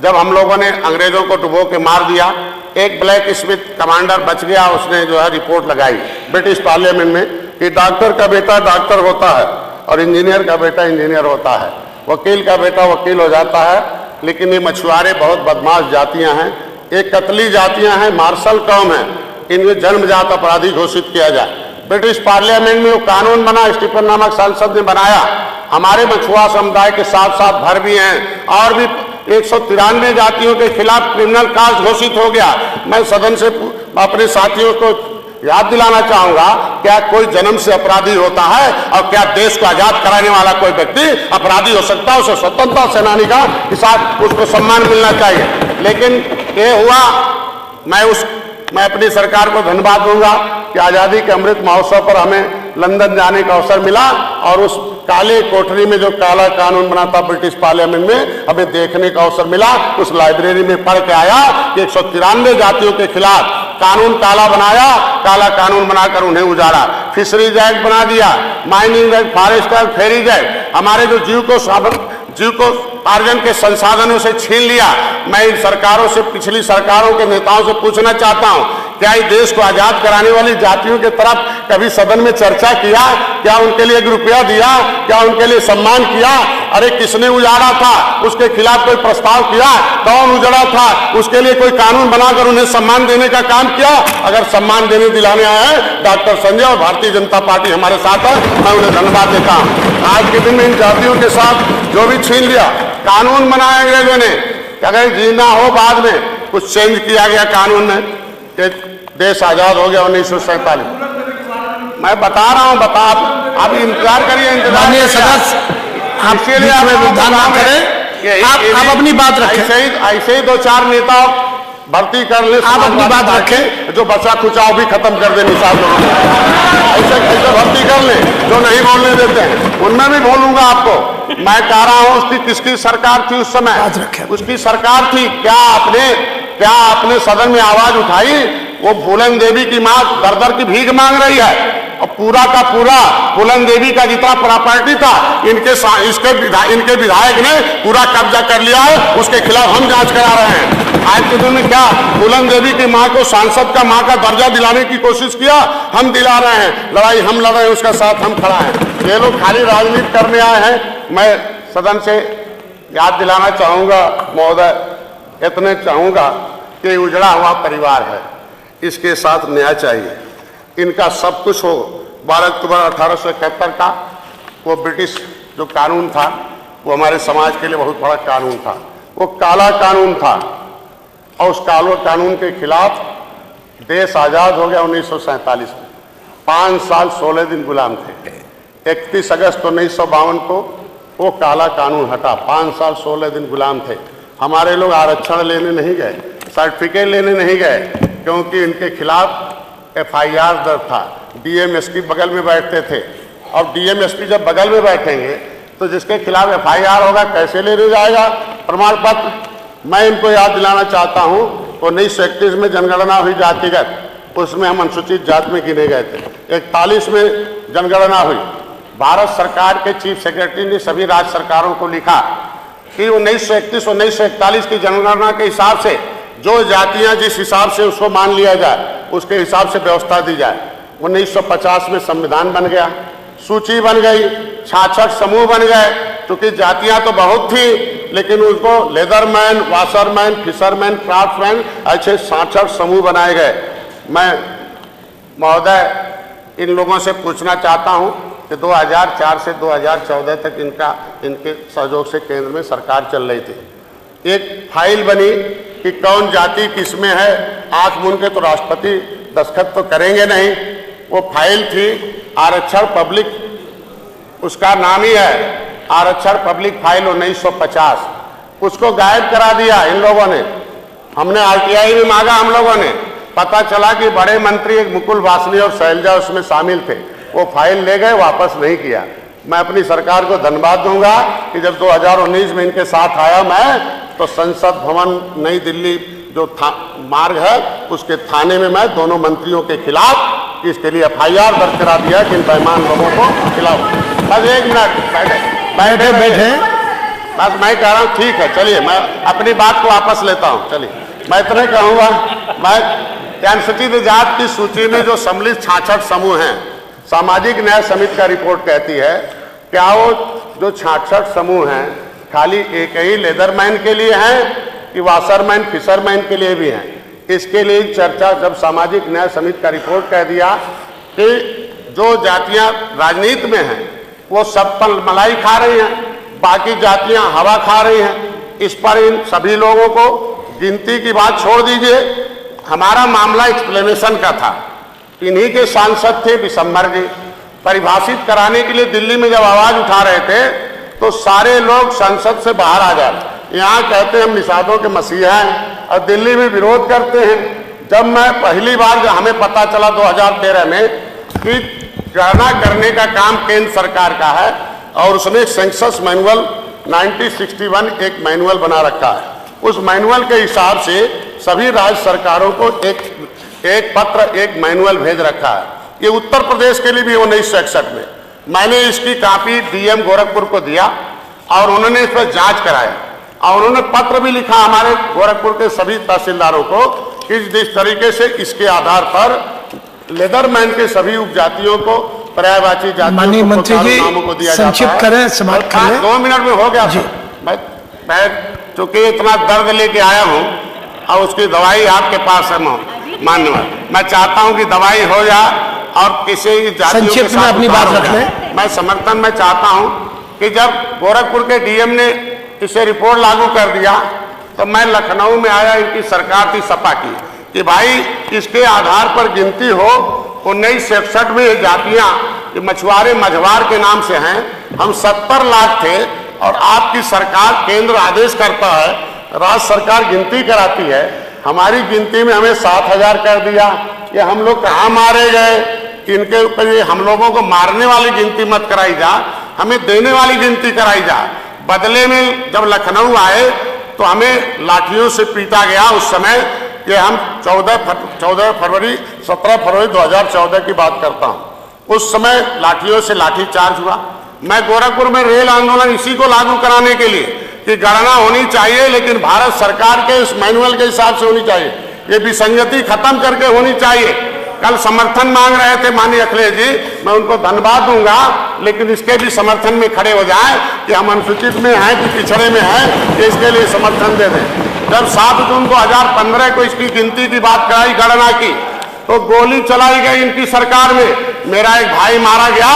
जब हम लोगों ने अंग्रेजों को डुबो के मार दिया, एक ब्लैक स्मिथ कमांडर बच गया, उसने जो है रिपोर्ट लगाई ब्रिटिश पार्लियामेंट में कि डॉक्टर का बेटा डॉक्टर होता है और इंजीनियर का बेटा इंजीनियर होता है, वकील का बेटा वकील हो जाता है। लेकिन ये मछुआरे बहुत बदमाश जातियां हैं, एक कतली जातियां हैं, मार्शल कौम है, इन्हें जन्मजात अपराधी घोषित किया जाए। ब्रिटिश पार्लियामेंट में वो कानून बना, स्टीफन नामक सांसद ने बनाया। हमारे मछुआ समुदाय के साथ साथ भर भी हैं और भी 193 जातियों के खिलाफ क्रिमिनल काज घोषित हो गया। मैं सदन से अपने साथियों को याद दिलाना चाहूंगा, क्या कोई जन्म से अपराधी होता है और क्या देश को आजाद कराने वाला कोई व्यक्ति अपराधी हो सकता है? उसे स्वतंत्रता सेनानी का साथ उसको सम्मान मिलना चाहिए। लेकिन ये हुआ, मैं अपनी सरकार को धन्यवाद दूंगा कि आजादी के अमृत महोत्सव पर हमें लंदन जाने का अवसर मिला और उस काले कोठरी में जो काला कानून बना था ब्रिटिश पार्लियामेंट में हमें देखने का अवसर मिला। उस लाइब्रेरी में पढ़ के आया कि 193 जातियों के खिलाफ कानून काला बनाया, काला कानून बनाकर उन्हें उजाड़ा। फिशरीज एक्ट बना दिया, mining act, forest act, ferries act, हमारे जो जीव को अर्जन के संसाधनों से छीन लिया। मैं इन सरकारों से, पिछली सरकारों के नेताओं से पूछना चाहता हूं, क्या इस देश को आजाद कराने वाली जातियों के तरफ कभी सदन में चर्चा किया? क्या उनके लिए 1 रुपया दिया? क्या उनके लिए सम्मान किया? अरे किसने उजाड़ा था, उसके खिलाफ कोई प्रस्ताव किया? कौन उजाड़ा था, उसके लिए कोई कानून बनाकर उन्हें सम्मान देने का काम किया? अगर सम्मान देने दिलाने आए हैं डॉक्टर संजय और भारतीय जनता पार्टी हमारे साथ है, मैं उन्हें धन्यवाद देता हूं। आज के दिन में इन जातियों के साथ जो भी छीन लिया, कानून बनाए अंग्रेजों ने, अगर जीना हो बाद में कुछ चेंज किया गया कानून में, देश आजाद हो गया 1947। मैं बता रहा हूं, आप इंतजार करिए, माननीय सदस्य आप विधान ना करें, आप अपनी बात रखें। ऐसे ही 2-4 नेता भर्ती कर ले, आप अपनी बात रखें, जो बचा खुचाव भी खत्म कर दे निशान, ऐसे कैसे भर्ती कर ले जो नहीं बोलने देते हैं, उनमें भी बोलूंगा आपको। मैं कह रहा हूं उसकी किसकी सरकार थी उस समय, उसकी सरकार थी। क्या आपने सदन में आवाज उठाई? वो फूलन देवी की मां दर दर की भीख मांग रही है और पूरा का पूरा फूलन देवी का जितना प्रॉपर्टी था इनके विधायक ने पूरा कब्जा कर लिया है। उसके खिलाफ हम जांच करा रहे हैं। आज के दिन में क्या फूलन देवी की मां को सांसद का मां का दर्जा दिलाने की कोशिश किया? हम दिला रहे हैं, लड़ाई हम लड़ रहे हैं, उसका साथ हम खड़ा हैं। ये लोग खाली राजनीति करने आए हैं। मैं सदन से याद दिलाना चाहूंगा महोदय, इतने चाहूंगा कि उजड़ा हुआ परिवार है, इसके साथ न्याय चाहिए। इनका सब कुछ हो। 12 अक्टूबर 1871 का वो ब्रिटिश जो कानून था वो हमारे समाज के लिए बहुत बड़ा कानून था। वो काला कानून था और उस काले कानून के खिलाफ देश आजाद हो गया 1947 में। 5 साल 16 दिन गुलाम थे। 31 अगस्त 1952 को वो काला कानून हटा। 5 साल 16 दिन गुलाम थे। हमारे लोग आरक्षण लेने नहीं गए, सर्टिफिकेट लेने नहीं गए, क्योंकि इनके खिलाफ FIR दर्ज था। DMSP बगल में बैठते थे और DMSP जब बगल में बैठेंगे तो जिसके खिलाफ FIR होगा कैसे लेने जाएगा प्रमाण पत्र? मैं इनको याद दिलाना चाहता हूं 1931 में जनगणना हुई जातिगत, उसमें हम अनुसूचित जाति में गिने गए थे। 41 में जनगणना हुई। भारत सरकार के चीफ सेक्रेटरी ने सभी राज्य सरकारों को लिखा कि 1931 1941 की जनगणना के हिसाब से जो जातियां जिस हिसाब से उसको मान लिया जाए उसके हिसाब से व्यवस्था दी जाए। 1950 में संविधान बन गया, सूची बन गई, 66 समूह बन गए। क्योंकि जातियां तो बहुत थी, लेकिन उसको लेदरमैन, वाशरमैन, फिशरमैन, क्राफ्टमैन ऐसे 66 समूह बनाए गए। मैं महोदय इन लोगों से पूछना चाहता हूं कि 2004 से 2014 तक इनके सहयोग से केंद्र में सरकार चल रही थी। एक फाइल बनी कि कौन जाति किसमें है, आंख मूंद के तो राष्ट्रपति दस्तखत तो करेंगे नहीं। वो फाइल थी आरक्षण पब्लिक, उसका नाम ही है आरक्षण पब्लिक फाइल 1950। उसको गायब करा दिया इन लोगों ने। हमने आरटीआई में मांगा, हम लोगों ने, पता चला कि बड़े मंत्री एक मुकुल वासनी और शैलजा उसमें शामिल थे। वो फाइल ले गए, वापस नहीं किया। मैं अपनी सरकार को धन्यवाद दूंगा कि जब 2019 में इनके साथ आया मैं, तो संसद भवन नई दिल्ली जो मार्ग है उसके थाने में मैं दोनों मंत्रियों के खिलाफ इसके लिए FIR दर्ज करा दिया कि इन बेईमान लोगों को खिलाफ। बस एक मिनट बैठे बस मैं कह रहा हूँ, ठीक है, चलिए मैं अपनी बात को वापस लेता हूँ। चलिए मैं इतना कहूँगा, मैं अनुसूचित जात की सूची में जो सम्मिलित 66 समूह हैं, सामाजिक न्याय समिति का रिपोर्ट कहती है क्या वो जो 66 समूह हैं खाली एक ही लेदरमैन के लिए हैं कि वाशरमैन, फिशरमैन के लिए भी हैं? इसके लिए चर्चा जब सामाजिक न्याय समिति का रिपोर्ट कह दिया कि जो जातियां राजनीति में हैं वो सब पर मलाई खा रही हैं, बाकी जातियां हवा खा रही हैं। इस पर इन सभी लोगों को गिनती की बात छोड़ दीजिए। हमारा मामला एक्सप्लेनेशन का था। इन्हीं के सांसद थे विशंबर जी, परिभाषित कराने के लिए दिल्ली में जब आवाज उठा रहे थे तो सारे लोग संसद से बाहर आ जाते। यहाँ कहते हैं हम निषादों के मसीहा हैं और दिल्ली में विरोध करते हैं। जब मैं पहली बार हमें पता चला 2013 में कि गणना करने का काम केंद्र सरकार का है और उसने सेंसस मैनुअल 1961 एक मैनुअल बना रखा है, उस मैनुअल के हिसाब से सभी राज्य सरकारों को एक पत्र, एक मैनुअल भेज रखा है। ये उत्तर प्रदेश के लिए भी 1961 में मैंने इसकी कॉपी डीएम गोरखपुर को दिया और उन्होंने इस पर जांच कराया और उन्होंने पत्र भी लिखा हमारे गोरखपुर के सभी तहसीलदारों को कि जिस तरीके से इसके आधार पर लेदरमैन के सभी उपजातियों को, पर्यायवाची जातियों को, नामों को दिया जाता है। करें, समाप्त करें। 2 मिनट में हो गया। मैं चूंकि इतना दर्द लेके आया हूँ और उसकी दवाई आपके पास है मान्यवर, मैं चाहता हूँ कि दवाई हो जाए और किसी जातियों के साथ अपनी बात रख लें। मैं समर्थन में चाहता हूँ कि जब गोरखपुर के डीएम ने इसे रिपोर्ट लागू कर दिया तो मैं लखनऊ में आया, इनकी सरकार थी सपा की, कि भाई इसके आधार पर गिनती हो। 1961 में ये जातियां मछुआरे मझवार के नाम से हैं, हम 70 लाख थे और आपकी सरकार केंद्र आदेश करता है, राज्य सरकार गिनती कराती है, हमारी गिनती में हमें 7000 कर दिया। ये हम लोग कहाँ मारे गए? इनके ऊपर ये हम लोगों को मारने वाली गिनती मत कराई जा, हमें देने वाली गिनती कराई जा। बदले में जब लखनऊ आए तो हमें लाठियों से पीटा गया। उस समय ये हम 17 फरवरी 2014 की बात करता हूँ। उस समय लाठियों से लाठीचार्ज हुआ। मैं गोरखपुर में रेल आंदोलन इसी को लागू कराने के लिए कि गणना होनी चाहिए लेकिन भारत सरकार के इस मैनुअल के हिसाब से होनी चाहिए, ये विसंगति खत्म करके होनी चाहिए। कल समर्थन मांग रहे थे माननीय अखिलेश जी, मैं उनको धन्यवाद दूंगा, लेकिन इसके भी समर्थन में खड़े हो जाएं कि हम अनुसूचित में हैं कि पिछड़े में हैं, कि इसके लिए समर्थन दे दें। जब 7 जून 2015 को इसकी गिनती की बात कराई, गणना की, तो गोली चलाई गई इनकी सरकार में, मेरा एक भाई मारा गया,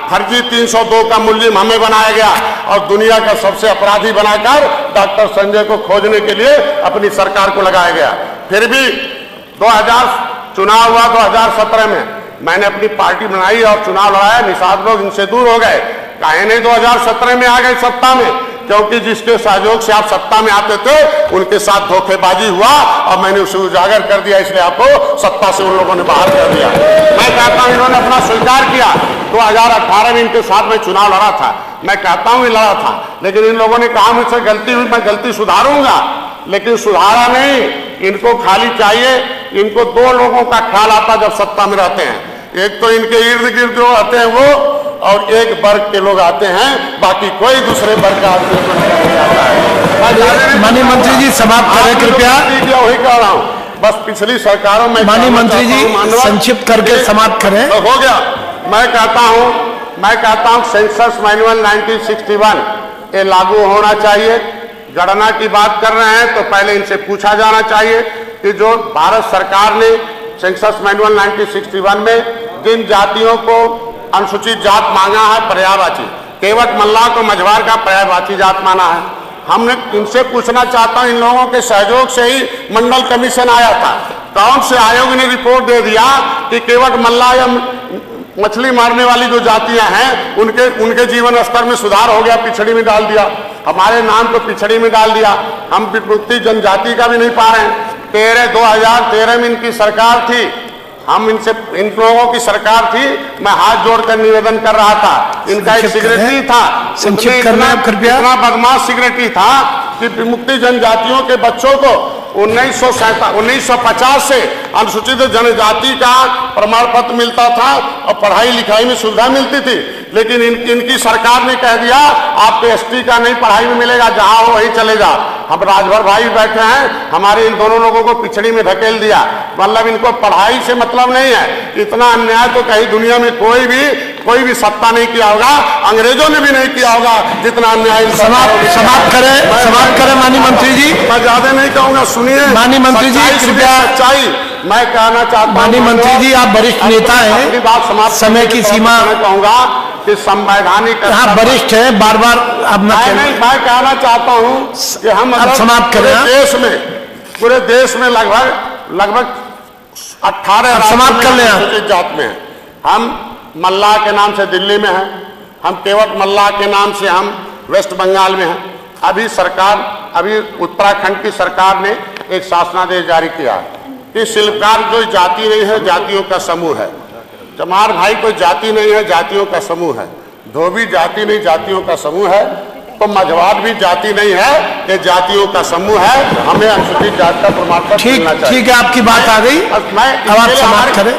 फर्जी 302 का मुलजिम हमें बनाया गया और दुनिया का सबसे अपराधी बनाकर डॉक्टर संजय को खोजने के लिए अपनी सरकार को लगाया गया। फिर भी 2000 चुनाव हुआ 2017 में, मैंने अपनी पार्टी बनाई और चुनाव लड़ाया, निषाद लोग इनसे दूर हो गए। काहे नहीं 2017 में आ गए सत्ता में? क्योंकि जिसके सहयोग से आप सत्ता में आते थे उनके साथ धोखेबाजी हुआ और मैंने उसे उजागर कर दिया, इसलिए आपको सत्ता से उन लोगों ने बाहर कर दिया। मैं कहता हूं इन्होंने अपना स्वीकार किया। 2018 में इनके साथ मैं चुनाव लड़ा था, मैं कहता हूं लड़ा था, लेकिन इन लोगों ने कहा मुझसे गलती हुई, मैं गलती सुधारूंगा, लेकिन सुधारा नहीं। इनको खाली चाहिए, इनको 2 लोगों का ख्याल आता जब सत्ता में रहते हैं, एक तो इनके इर्द गिर्द जो आते हैं वो, और एक वर्ग के लोग आते हैं, बाकी कोई दूसरे वर्ग का आदमी नहीं आता है। माननीय मंत्री जी समाप्त करें कृपया। वही कह रहा हूँ, बस पिछली सरकारों में माननीय मंत्री जी संक्षिप्त करके समाप्त करें। तो हो गया। मैं कहता हूँ सेंसस मैनुअल 1961 ये लागू होना चाहिए। गणना की बात कर रहे हैं तो पहले इनसे पूछा जाना चाहिए कि जो भारत सरकार ने सेंसस मैनुअल 1961 में जिन जातियों को अनुसूचित जात मांगा है पर्यायवाची, केवट मल्लाह को मझवार का पर्यायवाची जात माना है। हमने इनसे पूछना चाहता हूं, इन लोगों के सहयोग से ही मंडल कमीशन आया था, कौन से आयोग ने रिपोर्ट दे दिया कि केवट मल्लाह या मछली मारने वाली जो जातियां हैं उनके जीवन स्तर में सुधार हो गया, पिछड़ी में डाल दिया, हमारे नाम को पिछड़ी में डाल दिया। हम विमुक्ति जनजाति का भी नहीं पा रहे हैं। 2013 में इनकी सरकार थी, हम इन लोगों की सरकार थी, मैं हाथ जोड़कर निवेदन कर रहा था। इनका एक सिक्रेटरी था, इतना बदमाश सिक्रेटरी था कि विमुक्ति जनजातियों के बच्चों को 1950 से अनुसूचित जनजाति का प्रमाण पत्र मिलता था और पढ़ाई लिखाई में सुविधा मिलती थी। लेकिन इनकी सरकार ने कह दिया आपको एसटी का नहीं पढ़ाई में मिलेगा, जहां हो वहीं चले जाओ। हम राजभर भाई बैठे हैं, हमारे इन दोनों लोगों को पिछड़ी में धकेल दिया। मतलब इनको पढ़ाई से मतलब नहीं है। इतना अन्याय तो कहीं दुनिया में कोई भी सत्ता नहीं किया होगा, अंग्रेजों ने भी नहीं किया होगा जितना अन्याय। समाप्त करें माननीय मंत्री जी। मैं ज्यादा नहीं कहूंगा, सुनिए माननीय मंत्री जी कृपया। सच्चाई मैं कहना चाहता हूं माननीय मंत्री जी आप वरिष्ठ नेता हैं, बात समाप्त समय की सीमा कहूंगा कि संवैधानिक वरिष्ठ है, बार बार अब मैं कहना चाहता हूं कि हम समाप्त करें। पूरे देश में लगभग 18 समाप्त कर लें जात में है। हम मल्लाह के नाम से दिल्ली में हैं, हम केवट मल्लाह के नाम से हम वेस्ट बंगाल में हैं। अभी उत्तराखंड की सरकार ने एक शासनादेश जारी किया है कि शिल्पकार जो जाति नहीं है, जातियों का समूह है। चमार भाई कोई जाति नहीं है, जातियों का समूह है। धोबी जाति नहीं, जातियों का समूह है। तो मझवार भी जाति नहीं है, ये जातियों का समूह है। हमें अनुसूचित जाति का प्रमाण पत्र मिलना चाहिए। ठीक है, आपकी बात आ गई।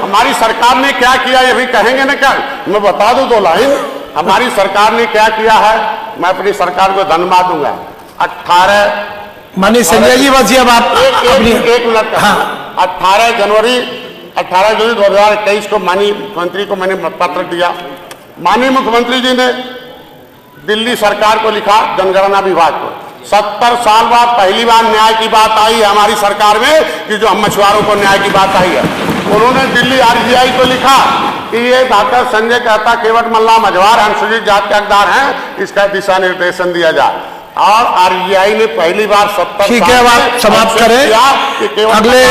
हमारी सरकार ने क्या किया ये भी कहेंगे ना क्या? मैं बता दूं 2 लाइन। हमारी सरकार ने क्या किया है, मैं अपनी सरकार को धन्यवाद दूंगा। 18 माननीय संजय जी बस अब आप एक मिनट। 18 जनवरी 2023 को माननीय मुख्यमंत्री को मैंने पत्र दिया। माननीय मुख्यमंत्री जी ने दिल्ली सरकार को लिखा, जनगणना विभाग को। 70 साल बाद पहली बार न्याय की बात आई है हमारी सरकार में कि जो हम मछुआरों को न्याय की बात आई है। उन्होंने दिल्ली RGI को लिखा कि ये डॉक्टर संजय कहता केवट मल्लाह मझवार अनुसूचित जाति के हकदार हैं, इसका दिशा निर्देशन दिया जाए। और RGI ने पहली बार 70 ठीक है, आप समाप्त करें। अगले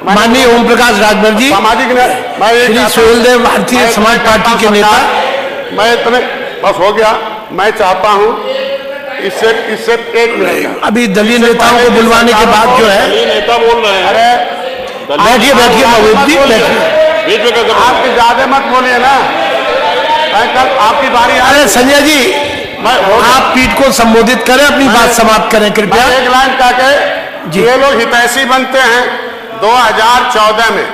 माननीय ओम प्रकाश राजभर जी, सामाजिक श्री सोहेलदेव भारतीय समाज पार्टी के नेता। मैं इतने बस हो गया। मैं चाहता हूं इससे एक मिनट, अभी दलीय नेताओं को बुलवाने के बाद जो है नेता बोल रहे हैं। अरे बैठिए महबूब जी, बैठिए। आपकी ज्यादा मत बोलिए ना, कल आपकी बारी। अरे संजय जी आप पीठ को संबोधित करें, अपनी बात समाप्त करें कृपया। एक लाइन कहके ये लोग हितैषी बनते हैं। 2014 में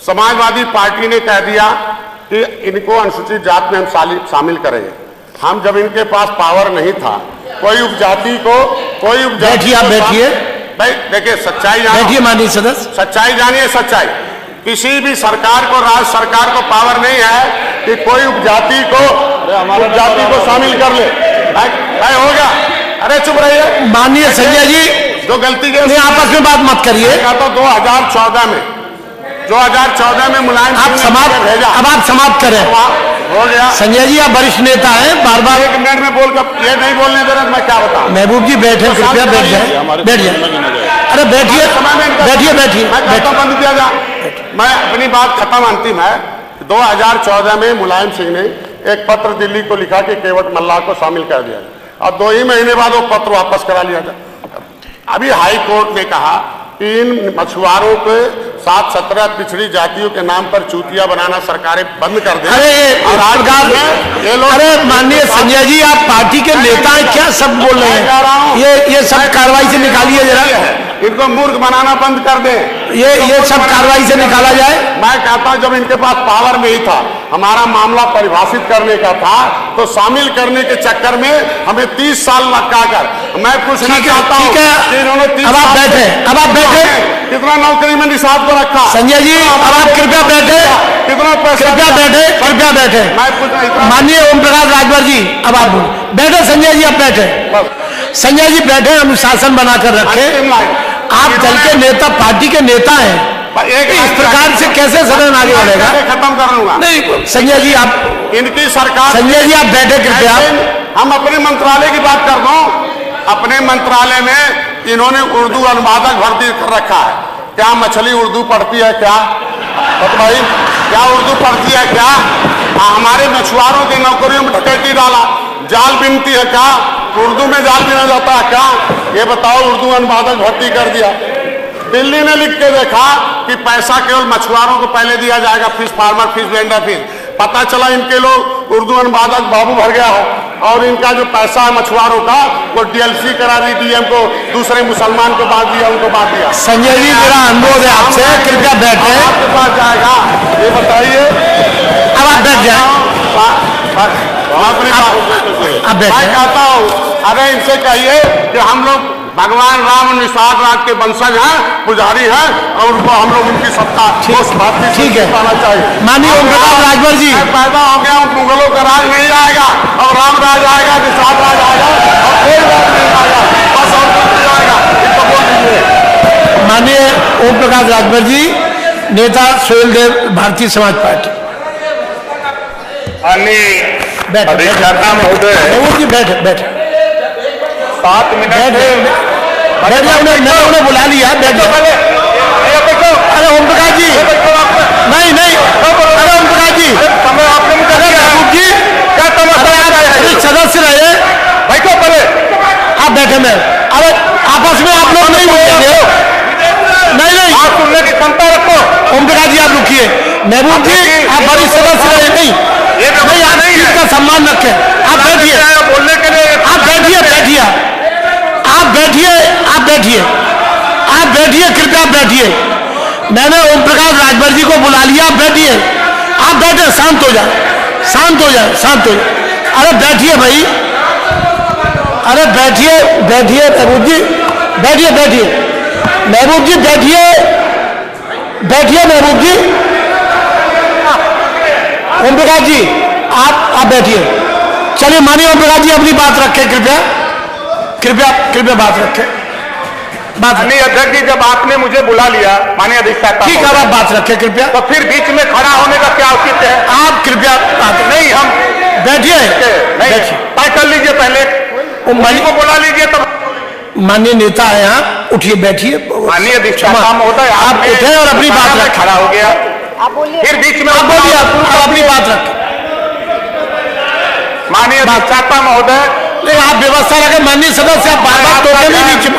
समाजवादी पार्टी ने कह दिया कि इनको अनुसूचित जाति में हम शामिल करेंगे। हम जब इनके पास पावर नहीं था, कोई उपजाति बैठिए, आप बैठिए भाई। देखिए सच्चाई बैठिए माननीय सदस्य, सच्चाई जानिए। सच्चाई किसी भी सरकार को, राज्य सरकार को पावर नहीं है कि कोई उपजाति को शामिल कर ले। भाई हो गया, अरे चुप रहिए। माननीय संजय जी जो गलती के आपस में बात मत करिए। तो 2014 में मुलायम आप भेजा। अब आप समाप्त करें। हो गया। संजय जी आप वरिष्ठ नेता हैं, बार बार 1 मिनट में बोलकर ये नहीं बोलने दे रहा, मैं क्या बताऊं। महबूब जी बैठे, कृपया बैठ जाए, बैठ जाए। अरे बैठिए बैठिए। बंद किया जा। मैं अपनी बात खत्म। अंतिम है, 2014 में मुलायम सिंह ने एक पत्र दिल्ली को लिखा कि केवट मल्लाह को शामिल कर दिया जाए और 2 ही महीने बाद वो पत्र वापस करा लिया जाए। अभी हाई कोर्ट ने कहा कि इन मछुआरों के साथ 17 पिछड़ी जातियों के नाम पर चूतिया बनाना सरकारें बंद कर दें। अरे माननीय संजय जी आप पार्टी के नेता हैं, क्या सब बोल रहे हैं? ये सब कार्रवाई से निकालिए जरा। इनको मूर्ख बनाना बंद कर दें। ये सब कार्रवाई से निकाला जाए। मैं कहता हूं जब इनके पास पावर में ही था, हमारा मामला परिभाषित करने का था, तो शामिल करने के चक्कर में हमें 30 साल लगाकर मैं पूछना चाहता हूं कि इन्होंने 30 अब आप साल बैठे, अब आप बैठे, कितना नौकरी में निषाद को रखा। संजय जी अब आप कृपया बैठे, कितना पैसा, कृपया बैठे, कृपया बैठे। मैं पूछना, माननीय ओम प्रकाश राजभर जी अब आप बैठे। संजय जी आप बैठे, संजय जी बैठे, अनुशासन बनाकर रखे। आप दल के नेता, पार्टी के नेता हैं, इस प्रकार से कैसे सदन आगे बढ़ेगा? खत्म कर लूंगा। नहीं संजय जी आप, इनकी सरकार, संजय जी आप बैठे कृपया। हम अपने मंत्रालय की बात कर दूं, अपने मंत्रालय में इन्होंने उर्दू अनुवादक भर्ती कर रखा है। क्या मछली उर्दू पढ़ती है क्या? भाई क्या उर्दू पढ़ती है क्या? हमारे मछुआरों की नौकरियों में डकैती डाला, जाल बिनती है क्या? उर्दू में जाल बिना जाता है क्या? ये बताओ, उर्दू अनुवादक भर्ती कर दिया। दिल्ली ने लिख के देखा कि पैसा केवल मछुआरों को पहले दिया जाएगा, fish farmer, fish vendor, fish. पता चला इनके लोग उर्दू अनुवादक बाबू भर गया है, और इनका जो पैसा है मछुआरों का वो डीएलसी करा दी, डीएम को दूसरे मुसलमान को बांट दिया, उनको बांट दिया। संजय जी मेरा अनुरोध है आपसे, कृपया बैठे। आपके पास जाएगा, ये बताइए। अब आप बैठ जाए, मैं कहता हूँ, अरे इनसे कहिए कि हम लोग भगवान राम निषाद राज के वंशज हैं, पुजारी हैं, और उनको हम लोग उनकी सत्ता ठीक है। पाना चाहिए। माननीय ओम प्रकाश राजभर जी, मैं पैदा हो गया हूँ, मुगलों का राज नहीं आएगा, और राम राज आएगा, निषाद राज आएगा, और कोई राज नहीं आएगा, बस और कुछ नहीं आएगा। इनको बोल दीजिए। माननीय ओम प्रकाश राजभर जी, नेता सोहेल देव, भारतीय समाज पार्टी। अधिष्ठाता महोदय, जी बैठे, बैठे 7 मिनट मैंने उन्हें बुला लिया, बैठो। अरे ओम प्रकाश जी, नहीं नहीं, अरे ओम प्रकाश जी, जी क्या सदस्य रहे भाई को पहले आप बैठे में। अरे आपस में आप लोग नहीं बोलेंगे, नहीं नहीं, आप सुनने की क्षमता रखो। ओम प्रकाश जी आप रुकिए, महबूब जी आप बड़ी सदस्य रहे, नहीं नहीं, आप इसका सम्मान रखें। आप बैठिए, बोलने के लिए आप बैठिए, बैठिए आप बैठिए, आप बैठिए, आप बैठिए, कृपया बैठिए। मैंने ओम प्रकाश राजभर जी को बुला लिया, आप बैठिए, आप बैठे, शांत हो जाए, शांत हो जाए, शांत हो जाए। अरे बैठिए भाई, अरे बैठिए, बैठिए महबूब जी, बैठिए, बैठिए महबूब जी, बैठिए, बैठिए महबूब जी। ओम प्रकाश जी आप बैठिए। चलिए मानिए ओम प्रकाश जी अपनी बात रखें, कृपया कृपया कृपया बात रखें। माननीय अध्यक्ष जी, जब आपने मुझे बुला लिया, माननीय अधिष्ठाता, ठीक है, आप बात रखें कृपया। तो फिर बीच में खड़ा होने का क्या औचित्य है? आप कृपया बात नहीं, हम बैठिए, नहीं, तय कर लीजिए, पहले मणि को बुला लीजिए, तब माननीय नेता है आप, उठिए, बैठिए। माननीय अधिष्ठाता महोदय, आप उठे और अपनी बात रखें। खड़ा हो गया, फिर बीच में आप बोलिए, आप अपनी बात रखें। माननीय अधिष्ठाता महोदय, नहीं आप व्यवस्था रखें। माननीय सदस्य आप बार बार टोके नहीं बीच में।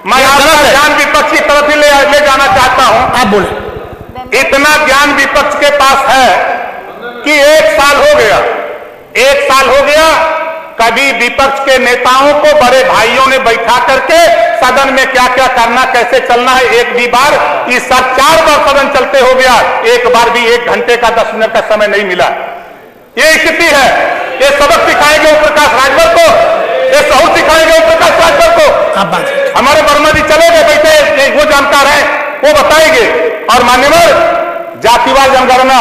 मैं आपका ध्यान विपक्ष की तरफ ही ले जाना चाहता हूं। आप बोले। इतना ज्ञान विपक्ष के पास है कि 1 साल हो गया, 1 साल हो गया, कभी विपक्ष के नेताओं को बड़े भाइयों ने बैठा करके सदन में क्या क्या करना, कैसे चलना है, एक भी बार, इस सब 4 बार सदन चलते हो गया, एक बार भी 1 घंटे का 10 मिनट का समय नहीं मिला। ये स्थिति है। ये सबक सिखाएंगे ओम प्रकाश राजभर को, ये सहूर सिखाएंगे ओम प्रकाश राजभर को। हमारे वर्मा जी चले गए, बैठे, वो जानकार है, वो बताएंगे। और मान्यवर, जातिवार जनगणना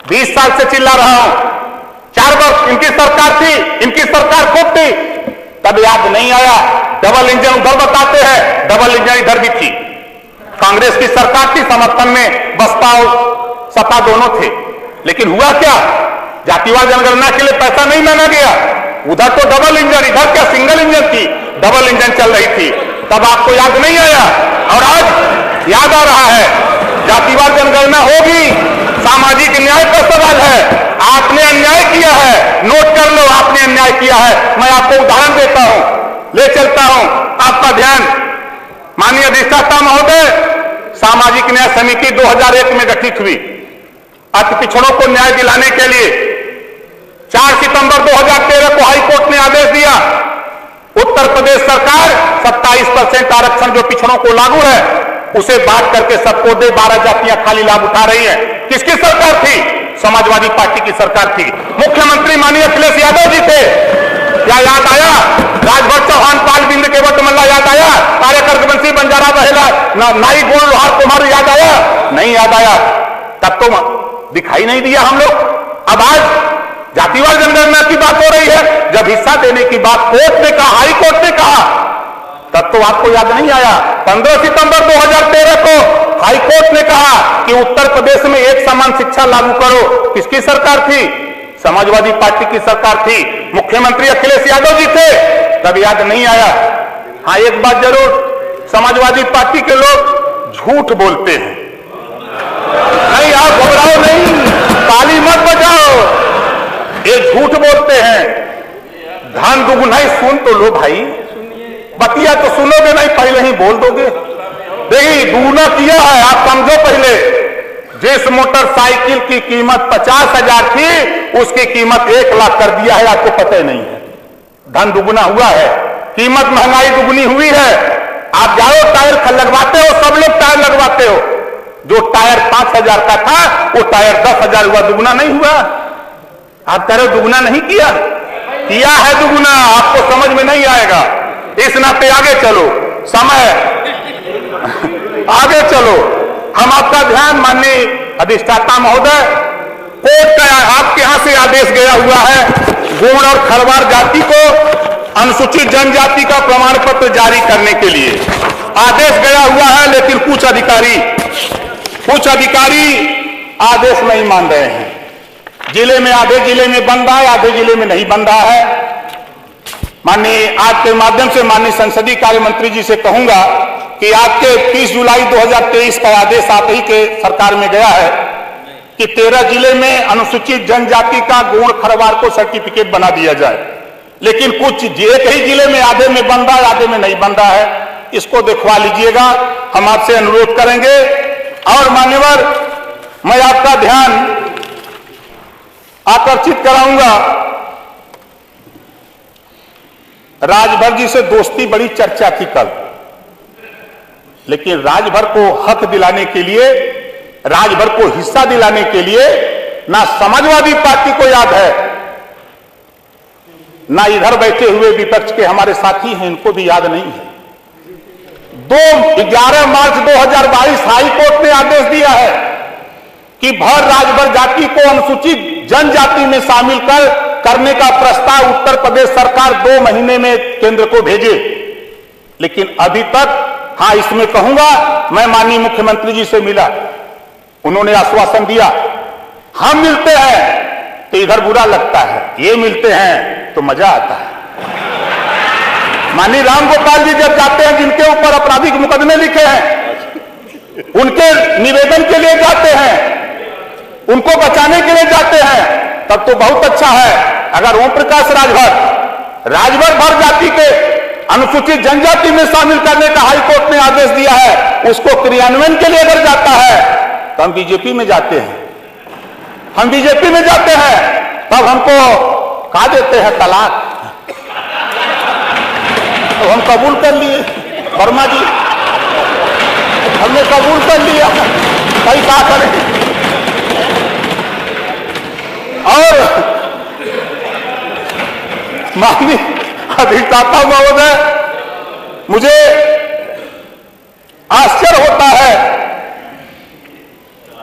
20 साल से चिल्ला रहा हूं, 4 वर्ष इनकी सरकार थी, इनकी सरकार खूब थी, तब याद नहीं आया। डबल इंजन उधर बताते हैं, डबल इंजन इधर भी थी। कांग्रेस की सरकार थी, समर्थन में बसपा और सपा दोनों थे, लेकिन हुआ क्या? जातिवार जनगणना के लिए पैसा नहीं मांगा गया। उधर तो डबल इंजन, इधर क्या सिंगल इंजन थी, डबल इंजन चल रही थी, तब आपको याद नहीं आया, और आज याद आ रहा है। जातिवार जनगणना होगी, सामाजिक न्याय का सवाल है, आपने अन्याय किया है, नोट कर लो, आपने अन्याय किया है। मैं आपको उदाहरण देता हूं, ले चलता हूं आपका ध्यान। माननीय अधिष्ठाता महोदय, सामाजिक न्याय समिति 2001 में गठित हुई, अति पिछड़ों को न्याय दिलाने के लिए। 4 सितंबर 2013 को हाईकोर्ट ने आदेश दिया, उत्तर प्रदेश सरकार 22% आरक्षण जो पिछड़ों को लागू है उसे बांट करके सबको दे, 12 जातियां खाली लाभ उठा रही हैं। किसकी सरकार थी? समाजवादी पार्टी की सरकार थी। मुख्यमंत्री माननीय अखिलेश यादव जी थे। क्या याद आया? राजभर चौहान, पाल बिंद, केवट मल्ला याद आया? कार्यकर वंशी, बंजारा, बहेला, नाई, गोल, लोहार, कुम्हार याद आया? नहीं याद आया। तब तो दिखाई नहीं दिया हम लोग। अब आज जातिवार जनगणना की बात हो रही है, जब हिस्सा देने की बात कोर्ट ने कहा, हाई कोर्ट ने कहा, तब तो आपको याद नहीं आया। 15 सितंबर 2013 को हाई कोर्ट ने कहा कि उत्तर प्रदेश में एक समान शिक्षा लागू करो। किसकी सरकार थी? समाजवादी पार्टी की सरकार थी। मुख्यमंत्री अखिलेश यादव जी थे। तब याद नहीं आया। हाँ, एक बात जरूर, समाजवादी पार्टी के लोग झूठ बोलते हैं। नहीं, आप घबराओ नहीं, ताली मत बजाओ। ये झूठ बोलते हैं। धान दुगुनाई सुन तो लो भाई, बतिया तो सुनोगे नहीं, पहले ही बोल दोगे। देखिए, दुगुना किया है, आप समझो। पहले जिस मोटरसाइकिल की कीमत 50,000 थी उसकी कीमत 1 लाख कर दिया है, आपको पता ही नहीं है। धन दुगुना हुआ है, कीमत महंगाई दुगुनी हुई है। आप जाओ टायर लगवाते हो, सब लोग टायर लगवाते हो। जो टायर 5,000 का था वो टायर 10,000 हुआ, दुगुना नहीं हुआ। आप कह रहे हो दुगुना नहीं किया? किया है दुगुना, आपको समझ में नहीं आएगा। इस नाते आगे चलो, समय आगे चलो। हम आपका ध्यान, माननीय अधिष्ठाता महोदय, कोर्ट का आपके यहां से आदेश गया हुआ है, गोंड और खरवार जाति को अनुसूचित जनजाति का प्रमाण पत्र जारी करने के लिए आदेश गया हुआ है। लेकिन कुछ अधिकारी आदेश नहीं मान रहे हैं। जिले में, आधे जिले में बन रहा है, आधे जिले में नहीं बन रहा है। माननीय, आज के माध्यम से माननीय संसदीय कार्य मंत्री जी से कहूंगा कि आपके 30 जुलाई 2023 का आदेश आप ही के सरकार में गया है कि 13 जिले में अनुसूचित जनजाति का गोंड खरवार को सर्टिफिकेट बना दिया जाए। लेकिन कुछ एक ही जिले में आधे में बन रहा है, आधे में नहीं बन रहा है। इसको दिखवा लीजिएगा, हम आपसे अनुरोध करेंगे। और मान्यवर, मैं आपका ध्यान आकर्षित कराऊंगा, राजभर जी से दोस्ती बड़ी चर्चा थी कल, लेकिन राजभर को हक दिलाने के लिए, राजभर को हिस्सा दिलाने के लिए ना समाजवादी पार्टी को याद है, ना इधर बैठे हुए विपक्ष के हमारे साथी हैं, इनको भी याद नहीं है। 11 मार्च 2022 हाई कोर्ट ने आदेश दिया है कि भर राजभर जाति को अनुसूचित जनजाति में शामिल करने का प्रस्ताव उत्तर प्रदेश सरकार 2 महीने में केंद्र को भेजे। लेकिन अभी तक, हाँ इसमें कहूंगा, मैं माननीय मुख्यमंत्री जी से मिला, उन्होंने आश्वासन दिया। हम मिलते हैं तो इधर बुरा लगता है, ये मिलते हैं तो मजा आता है। माननीय राम गोपाल जी जब जाते हैं, जिनके ऊपर आपराधिक मुकदमे लिखे हैं, उनके निवेदन के लिए जाते हैं, उनको बचाने के लिए जाते हैं, तब तो बहुत अच्छा है। अगर ओम प्रकाश राजभर भर जाति के अनुसूचित जनजाति में शामिल करने का हाईकोर्ट ने आदेश दिया है, उसको क्रियान्वयन के लिए अगर जाता है तो हम बीजेपी में जाते हैं। हम बीजेपी में जाते हैं, तब हमको कहा देते हैं तलाक। तो हम कबूल कर लिए, वर्मा जी, हमने कबूल कर लिया, कहीं क्या करें। और माननीय अधिष्ठाता महोदय, मुझे आश्चर्य होता है